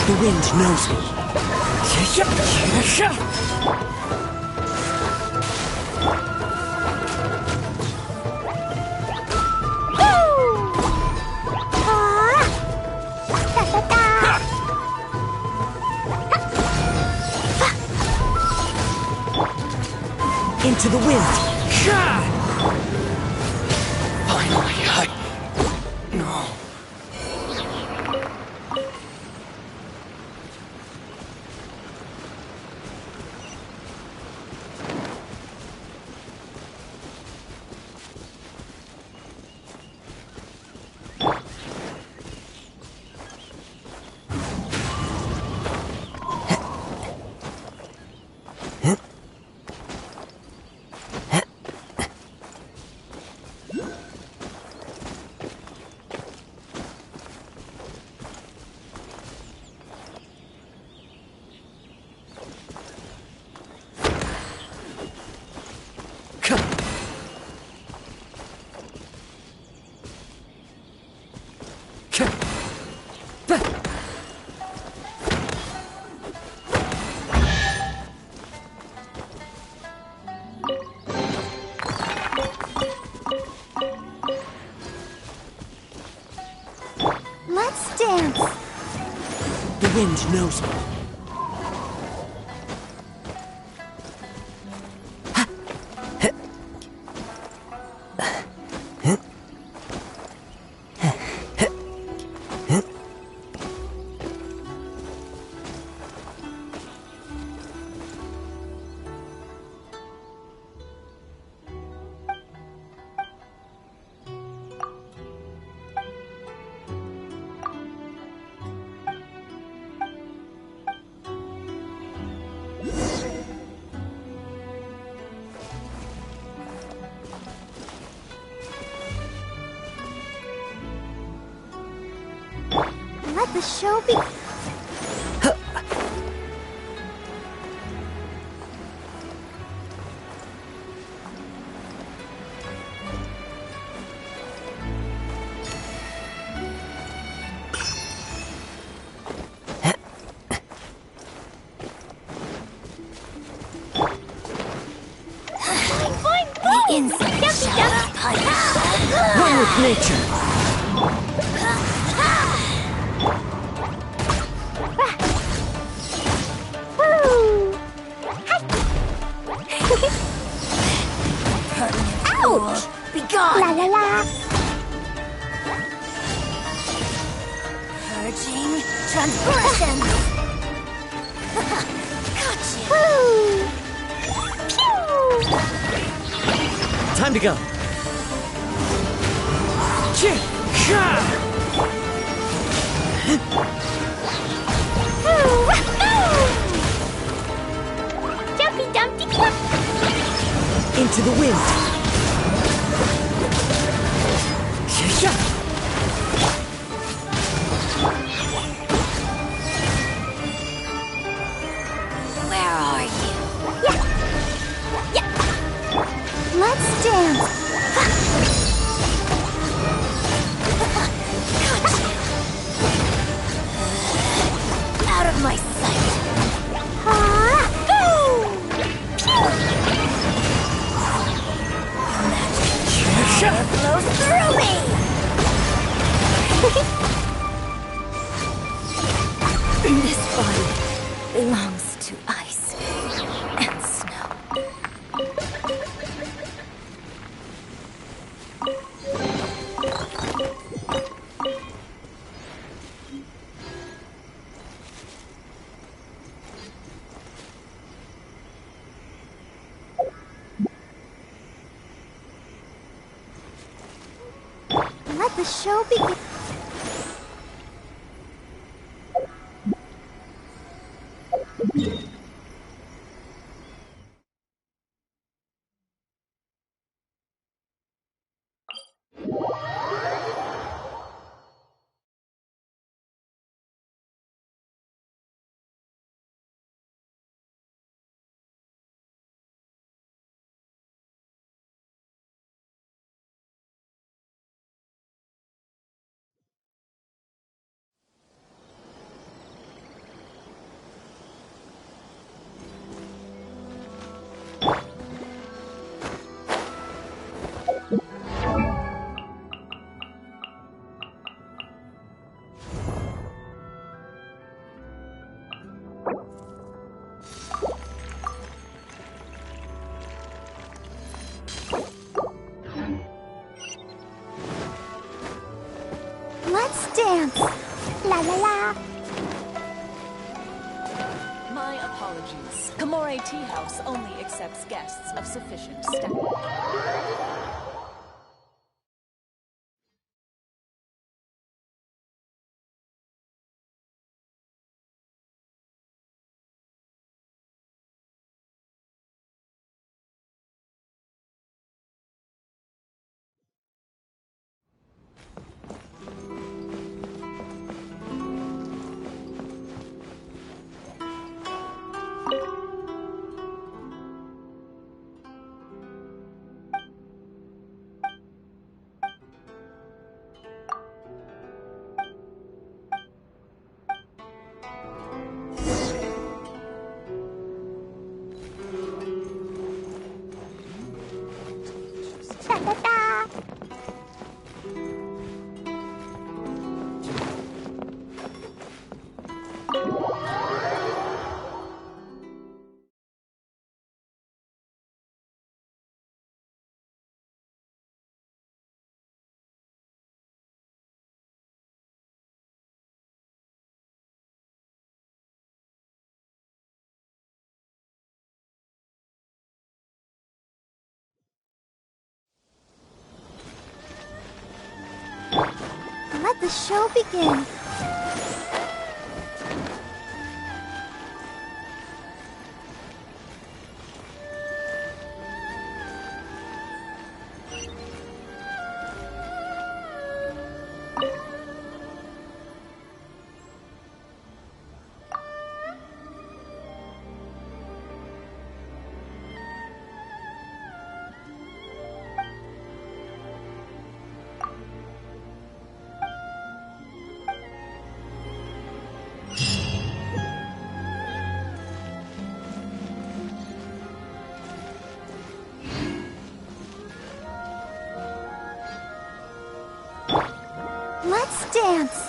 The wind knows me. Into the wind. Finally, No. Let's dance. The wind knows me. the show begin. One with nature. Ouch! Be gone! La la la! Purging transgression. Gotcha. Woo! Pew! Time to go. Jumpy Dumpty Club! Into the wind. Where are you? Let's dance! Out of my sight. Magic flows through me. This body belongs to ice and snow. Let the show begin. Let's dance! La la la! My apologies. Kamore Tea House only accepts guests of sufficient status. Da da da! Let the show begin. Let's dance!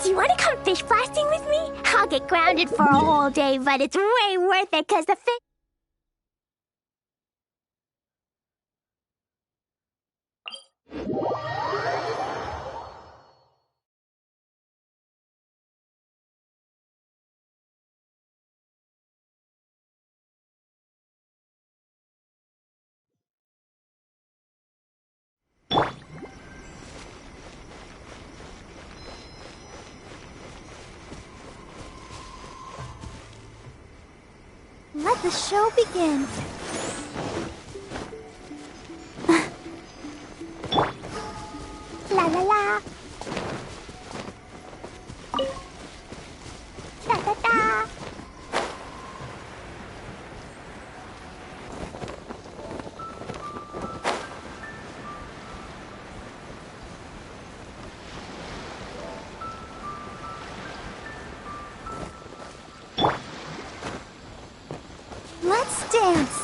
Do you want to come fish blasting with me? I'll get grounded for a whole day, but it's way worth it because the fish... Let the show begin. La la la. Da da da. Let's dance.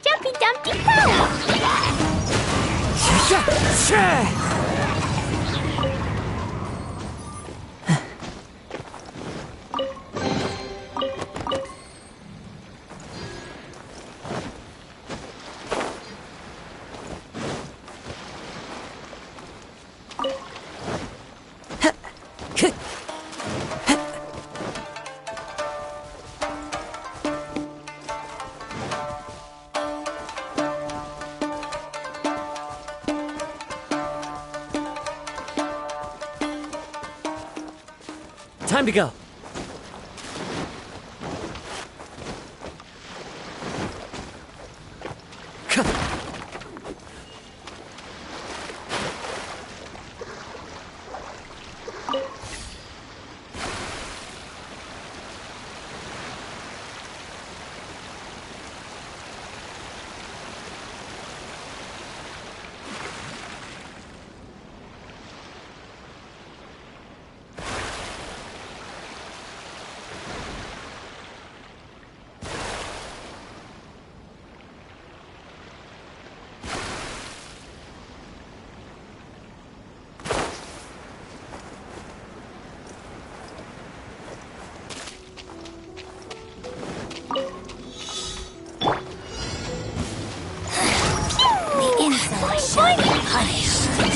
Jumpy Dumpty Poo! Time to go.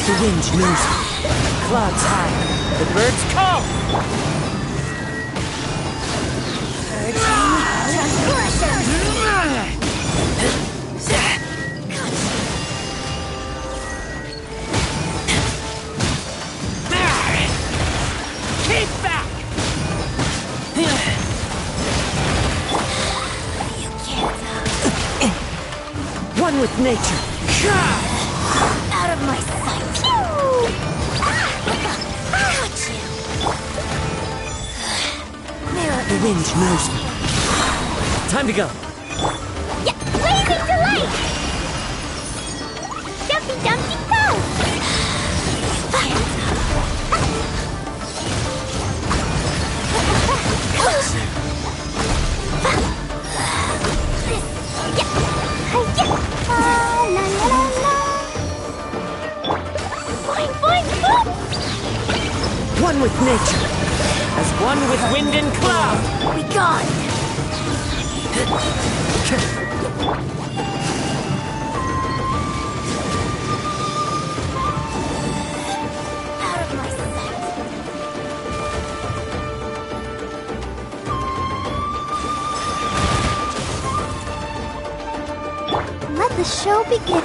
The wind knows me. Clouds high. The birds call. Keep nature. Out of my sight. Got you. The wind knows me. Time to go. Yeah, blazing delight! Jumpy Dumpty Go! One with nature, as one with wind and cloud. Be gone. Out of my sight. Let the show begin.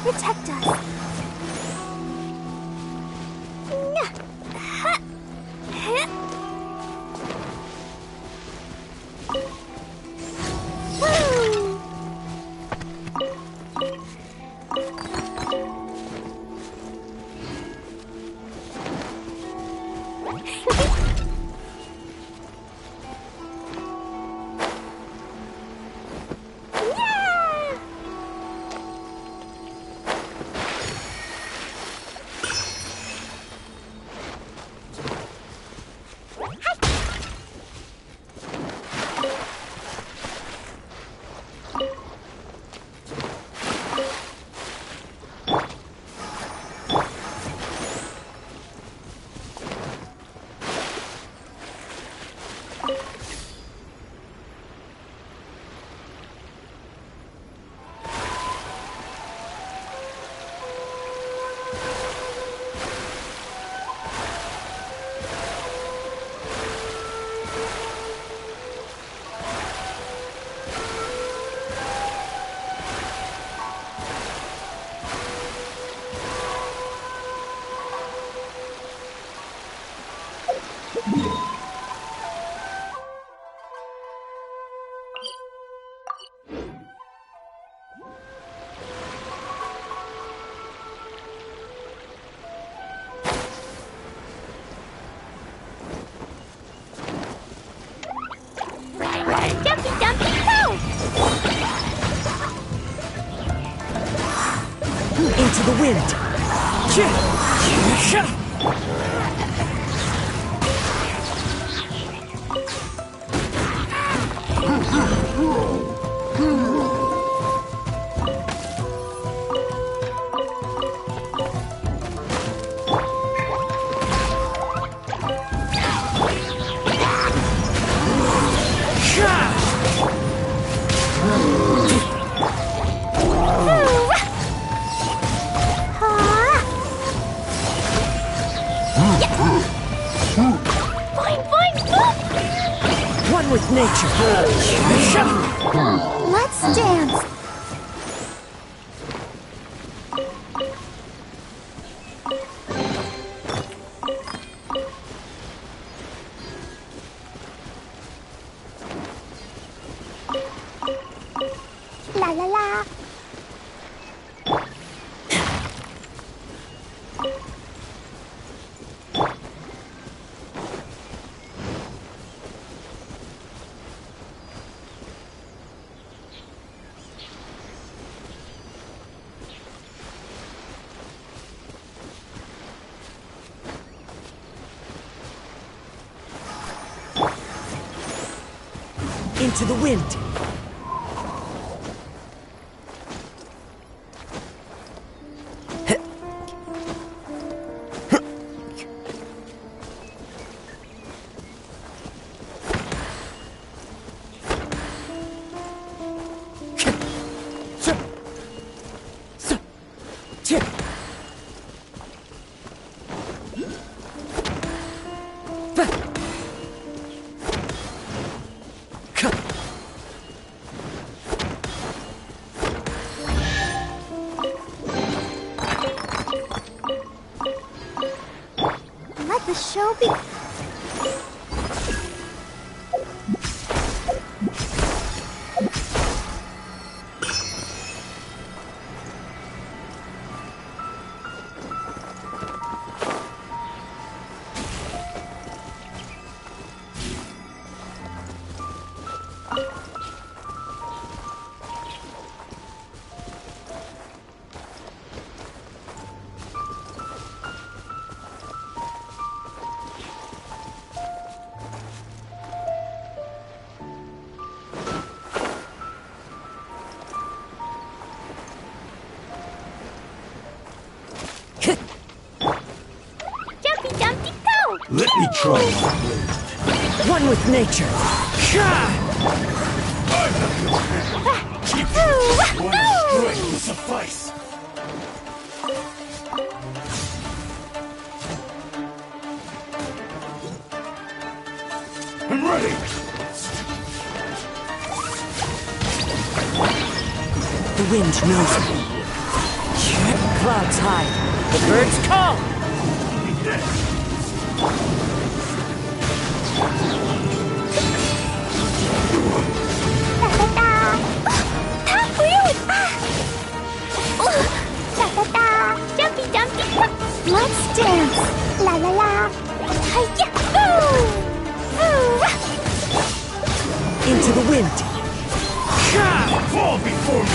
Protect us. Into the wind! One with nature. Let's dance. La la la. Into the wind. Let the show be. Let me try. One with nature. One strength will suffice. I'm ready. The wind knows me. Clouds hide, the birds call! Top root! Jumpy dumpy! Let's dance! La la la! Hiya! Into the wind! Fall before me!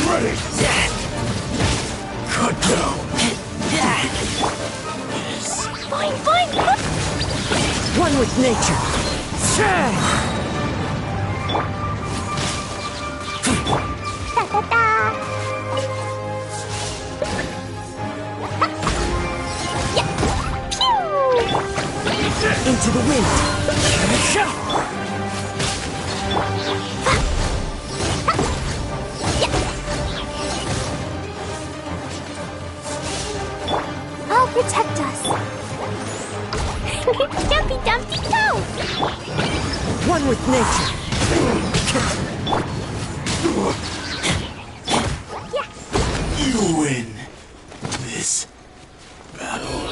Ready! Cut down! Fine! One with nature! Into the wind! I'll protect us. Jumpy dumpty go! One with nature! You win this battle.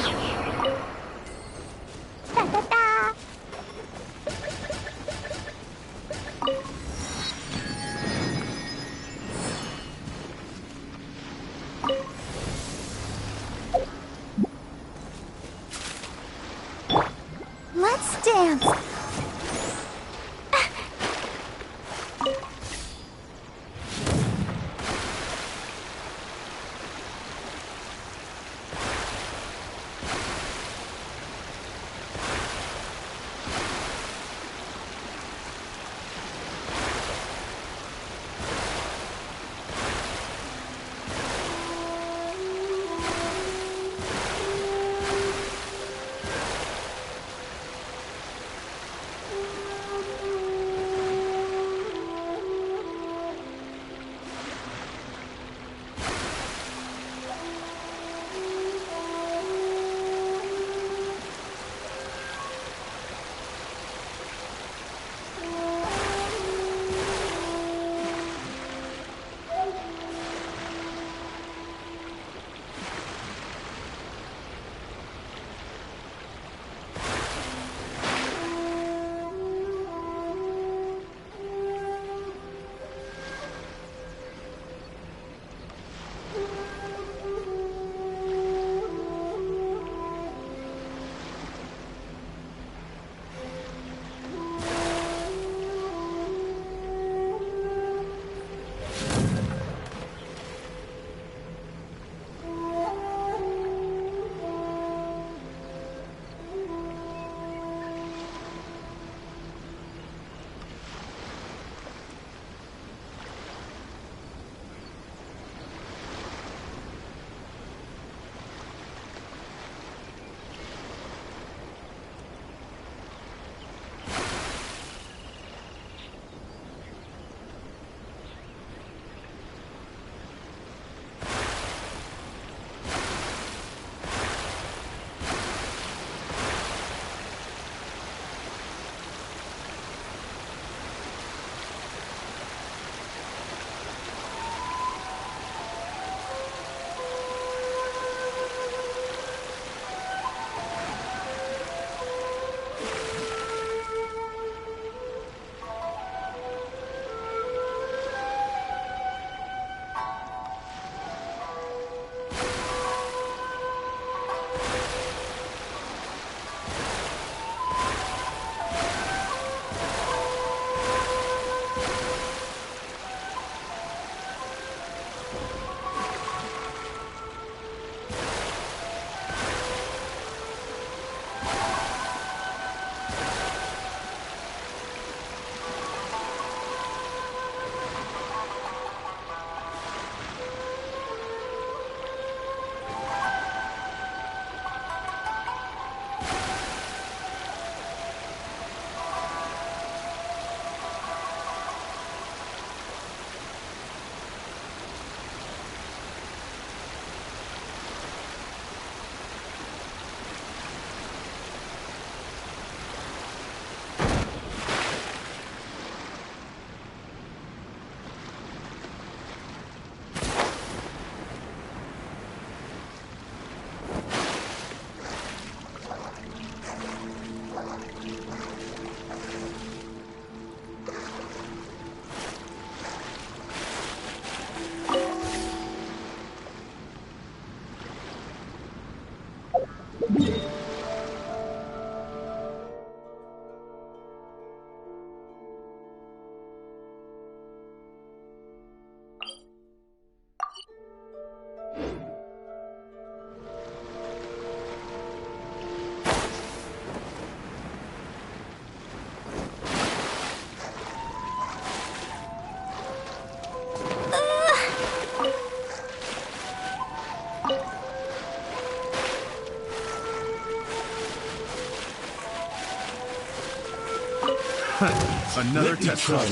Let's dance. Another test run.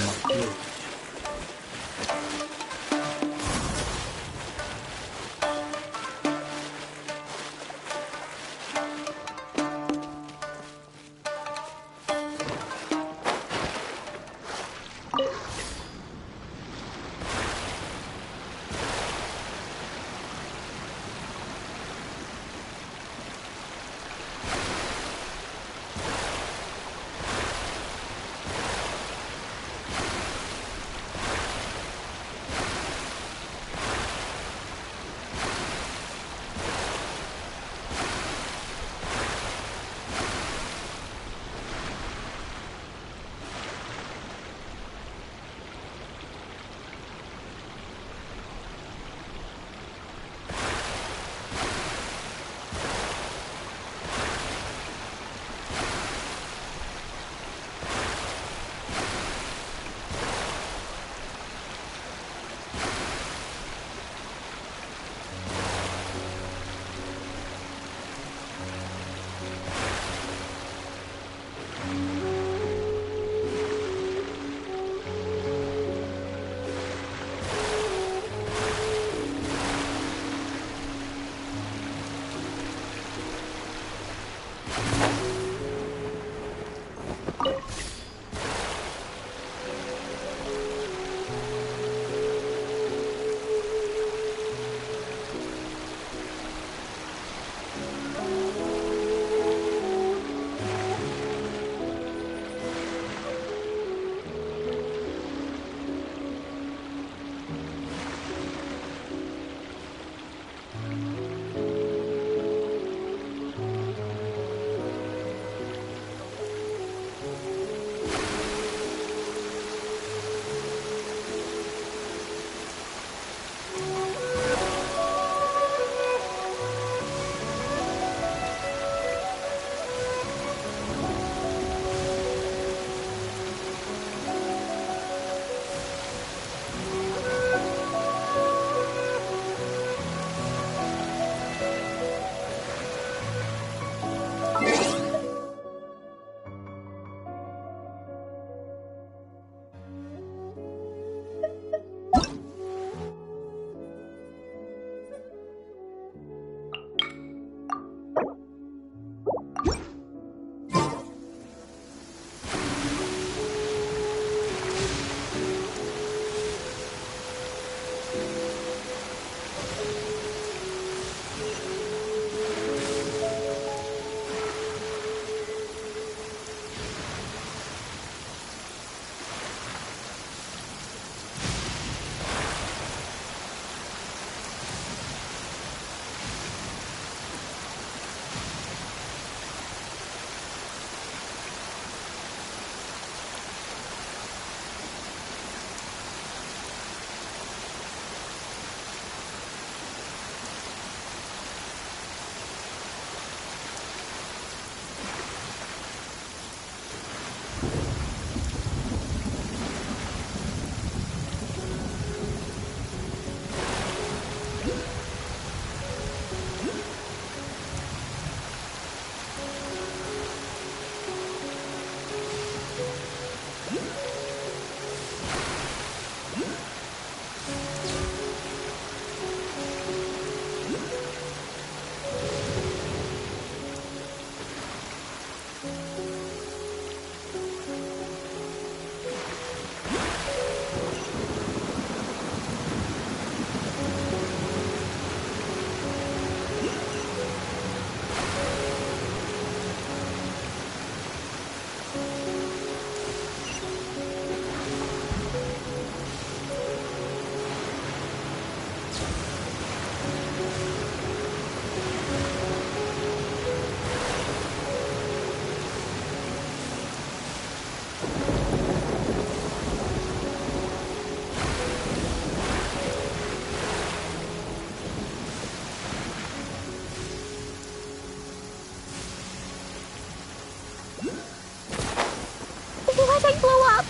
What? I blew up!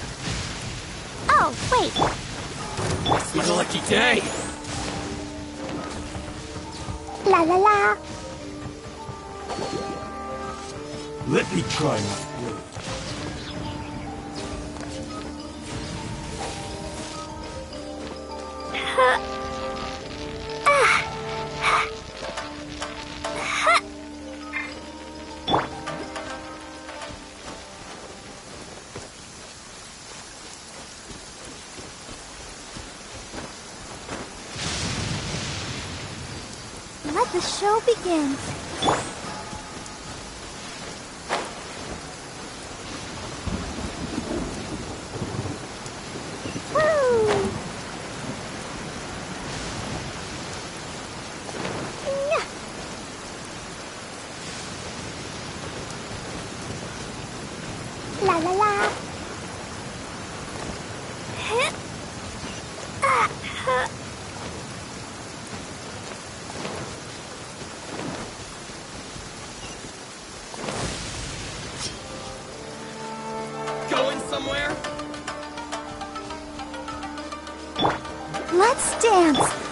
Oh, wait. It's my lucky day! La la la. Let me try my blade. Let the show begin. Woo! La la la. Going somewhere? Let's dance.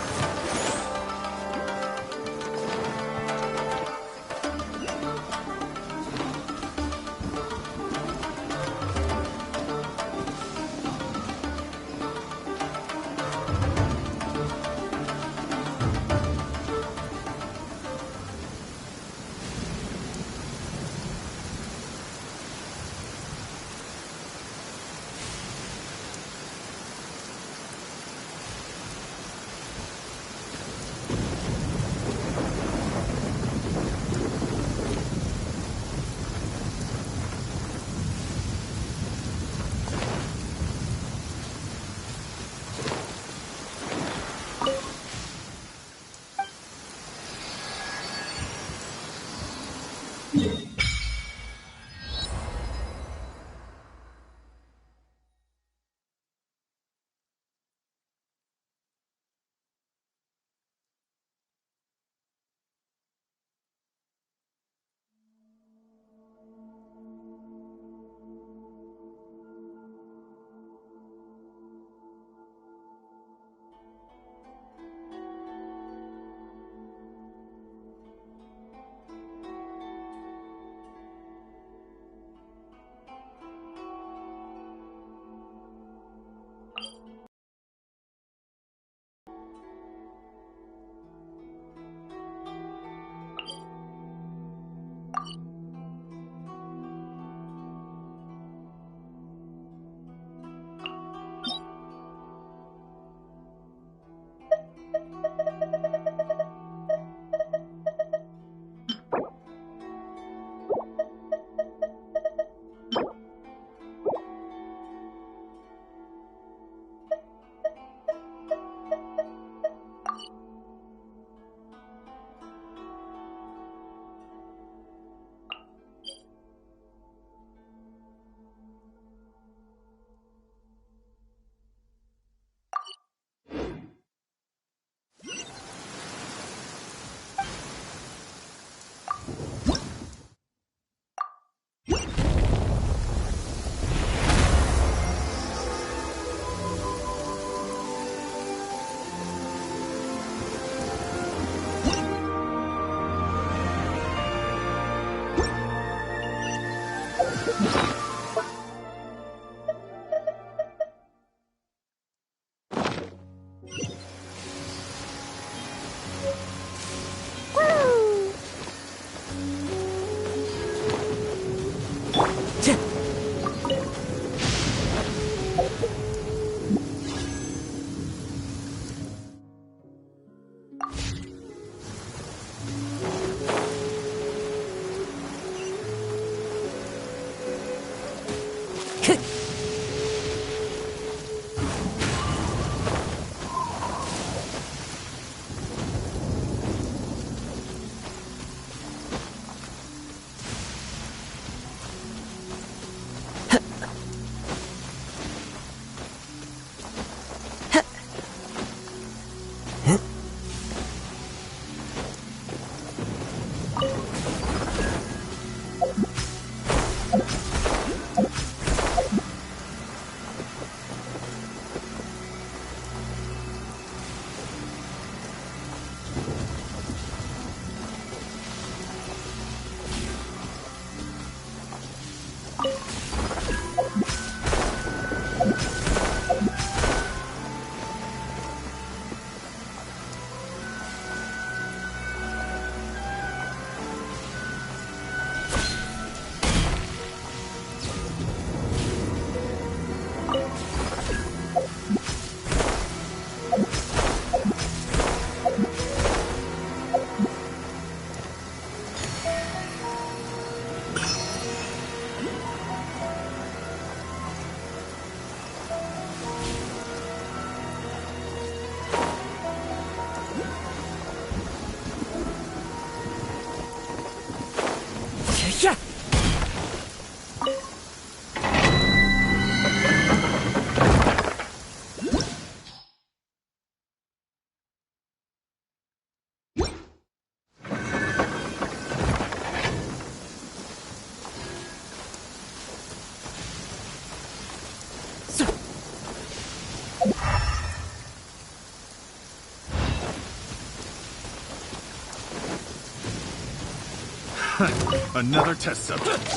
Another test subject. Pew!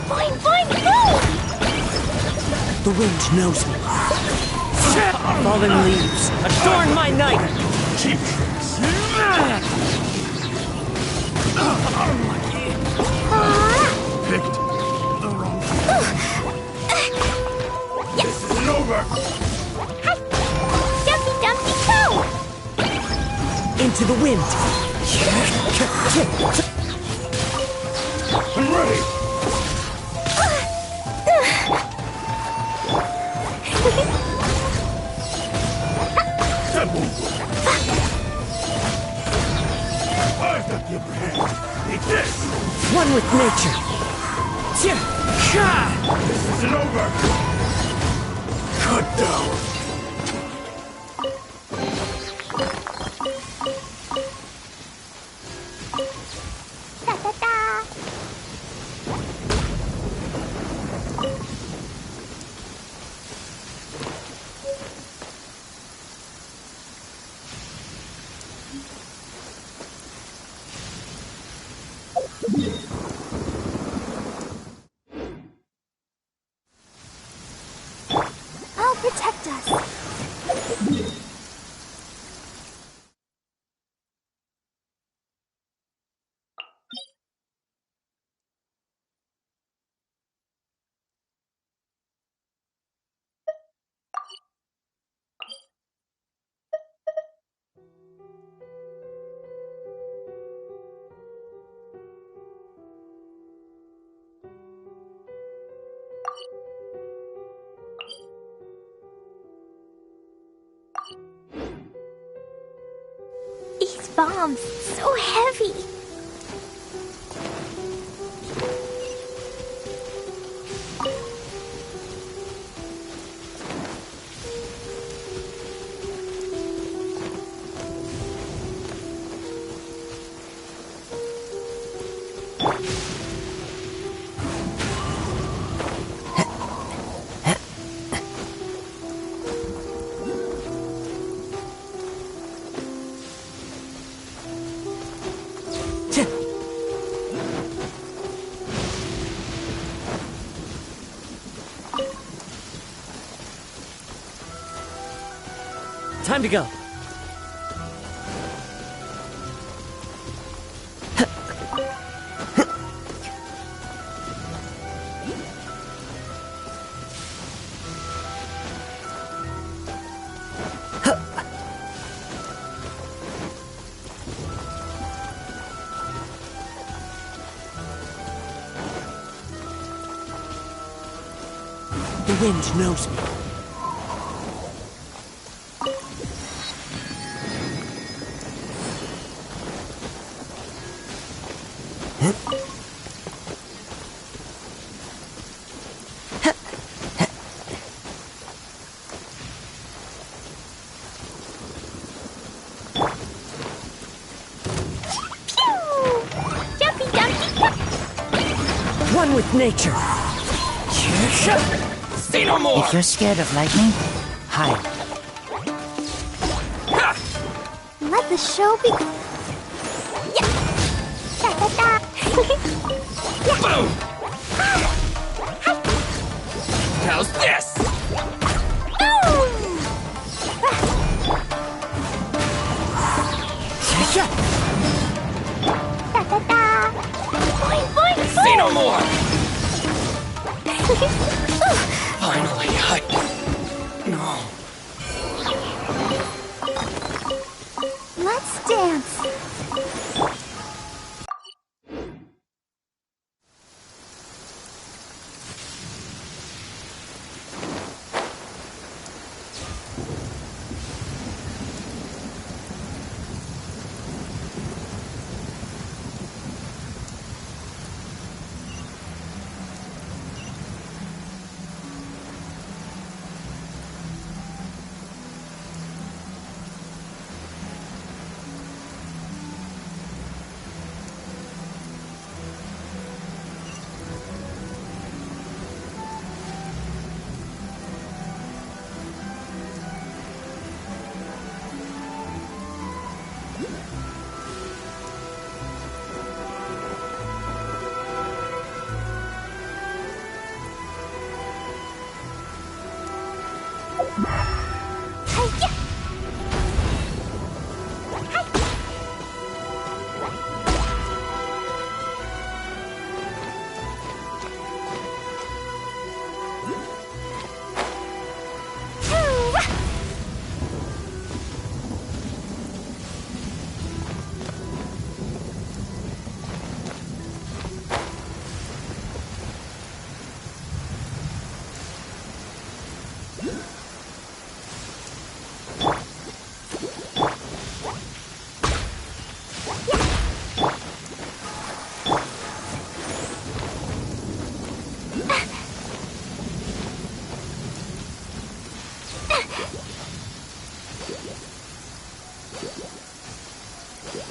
Boing, boing, boing! The wind knows me. Fallen leaves, adorn my night! Cheap tricks. Picked the wrong This isn't over! Dumpy, dumpy, go! Into the wind! I'm ready! I've got the upper hand. Take this! One with nature! This isn't over! Cut down! I'll protect us. These bombs, so heavy. Time to go. The wind knows me. One with nature. Say no more! If you're scared of lightning, hide. Let the show begin. Boom! How's this? Say no more! Finally, No. Let's dance.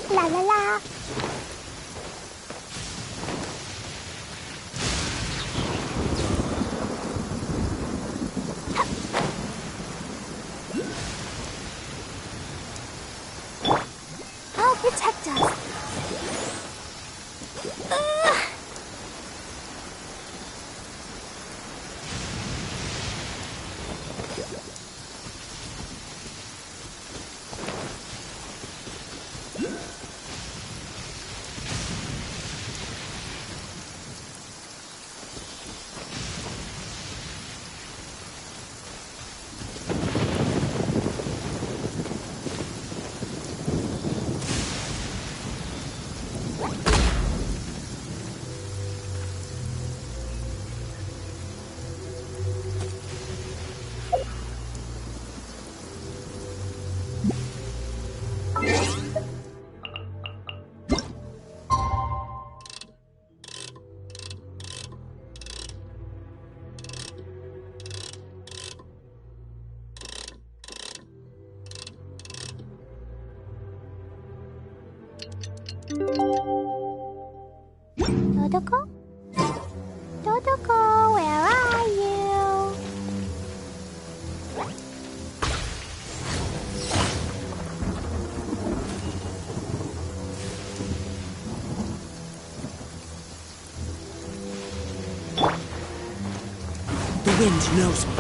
La la la. I'll protect us. Dodoko? Dodoko, where are you? The wind knows me.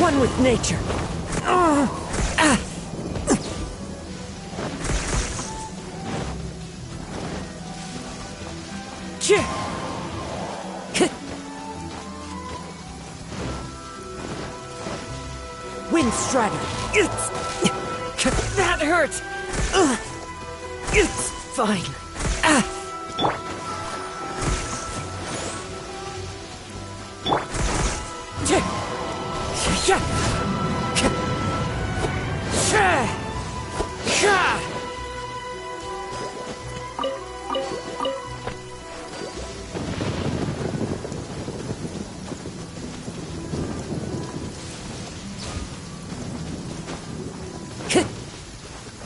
One with nature. Wind Strider. That hurt. It's fine.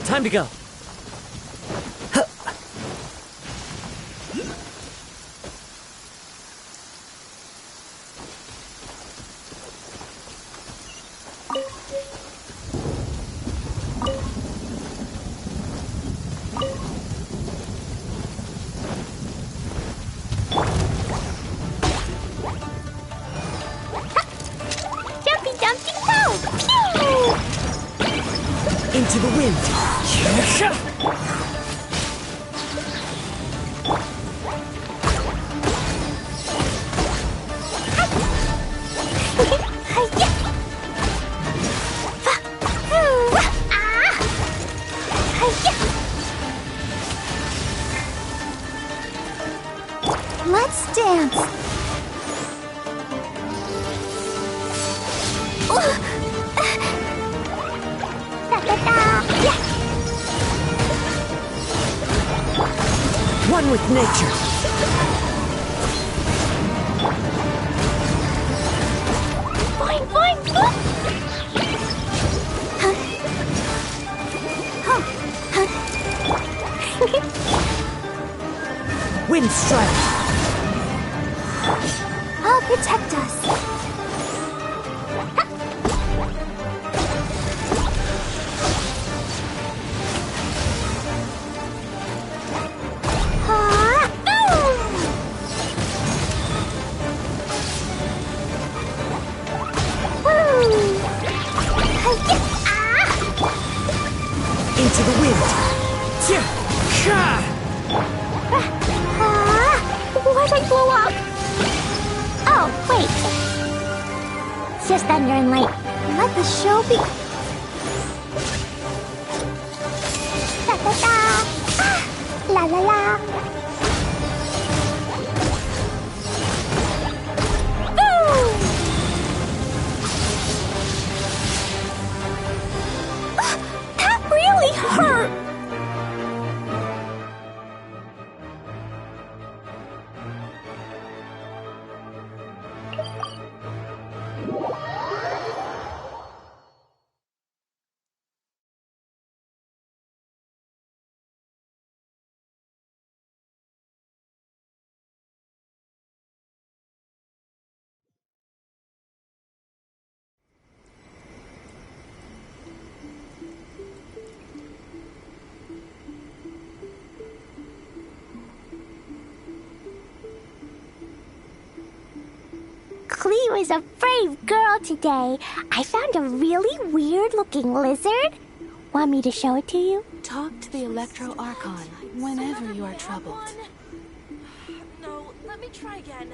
Time to go. Jumpy, jumpy, go! Pew! Into the wind. Let's dance. One with nature. Boing, boing, boing. Wind strike. I'll protect us. Into the wind. Why'd I blow up? Oh, wait. It's just thunder and light. Let the show be. Da da da. Ah, la la la. That really hurt! Clee was a brave girl today. I found a really weird-looking lizard. Want me to show it to you? Talk to the Electro Archon whenever you are troubled. No, let me try again.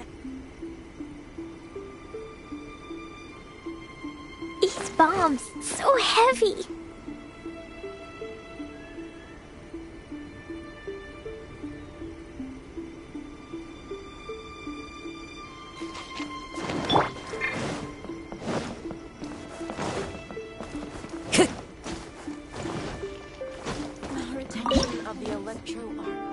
These bombs, so heavy. Protection of the Electro Arc.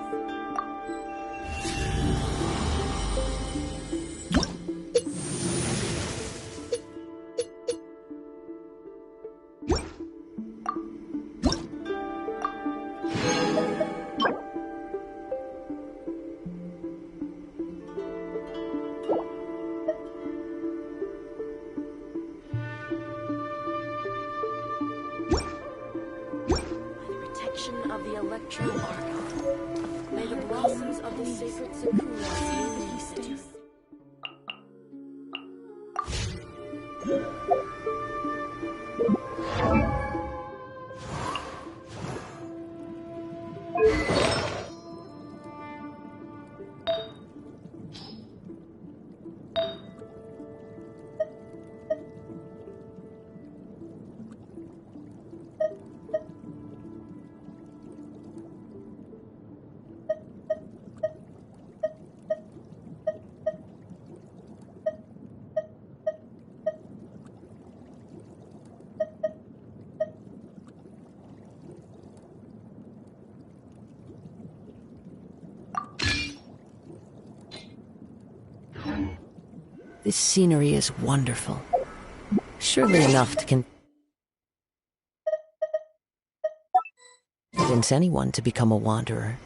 Of the Electro Arc. May the blossoms of the sacred Sakura be released. This scenery is wonderful. Surely enough to convince anyone to become a wanderer.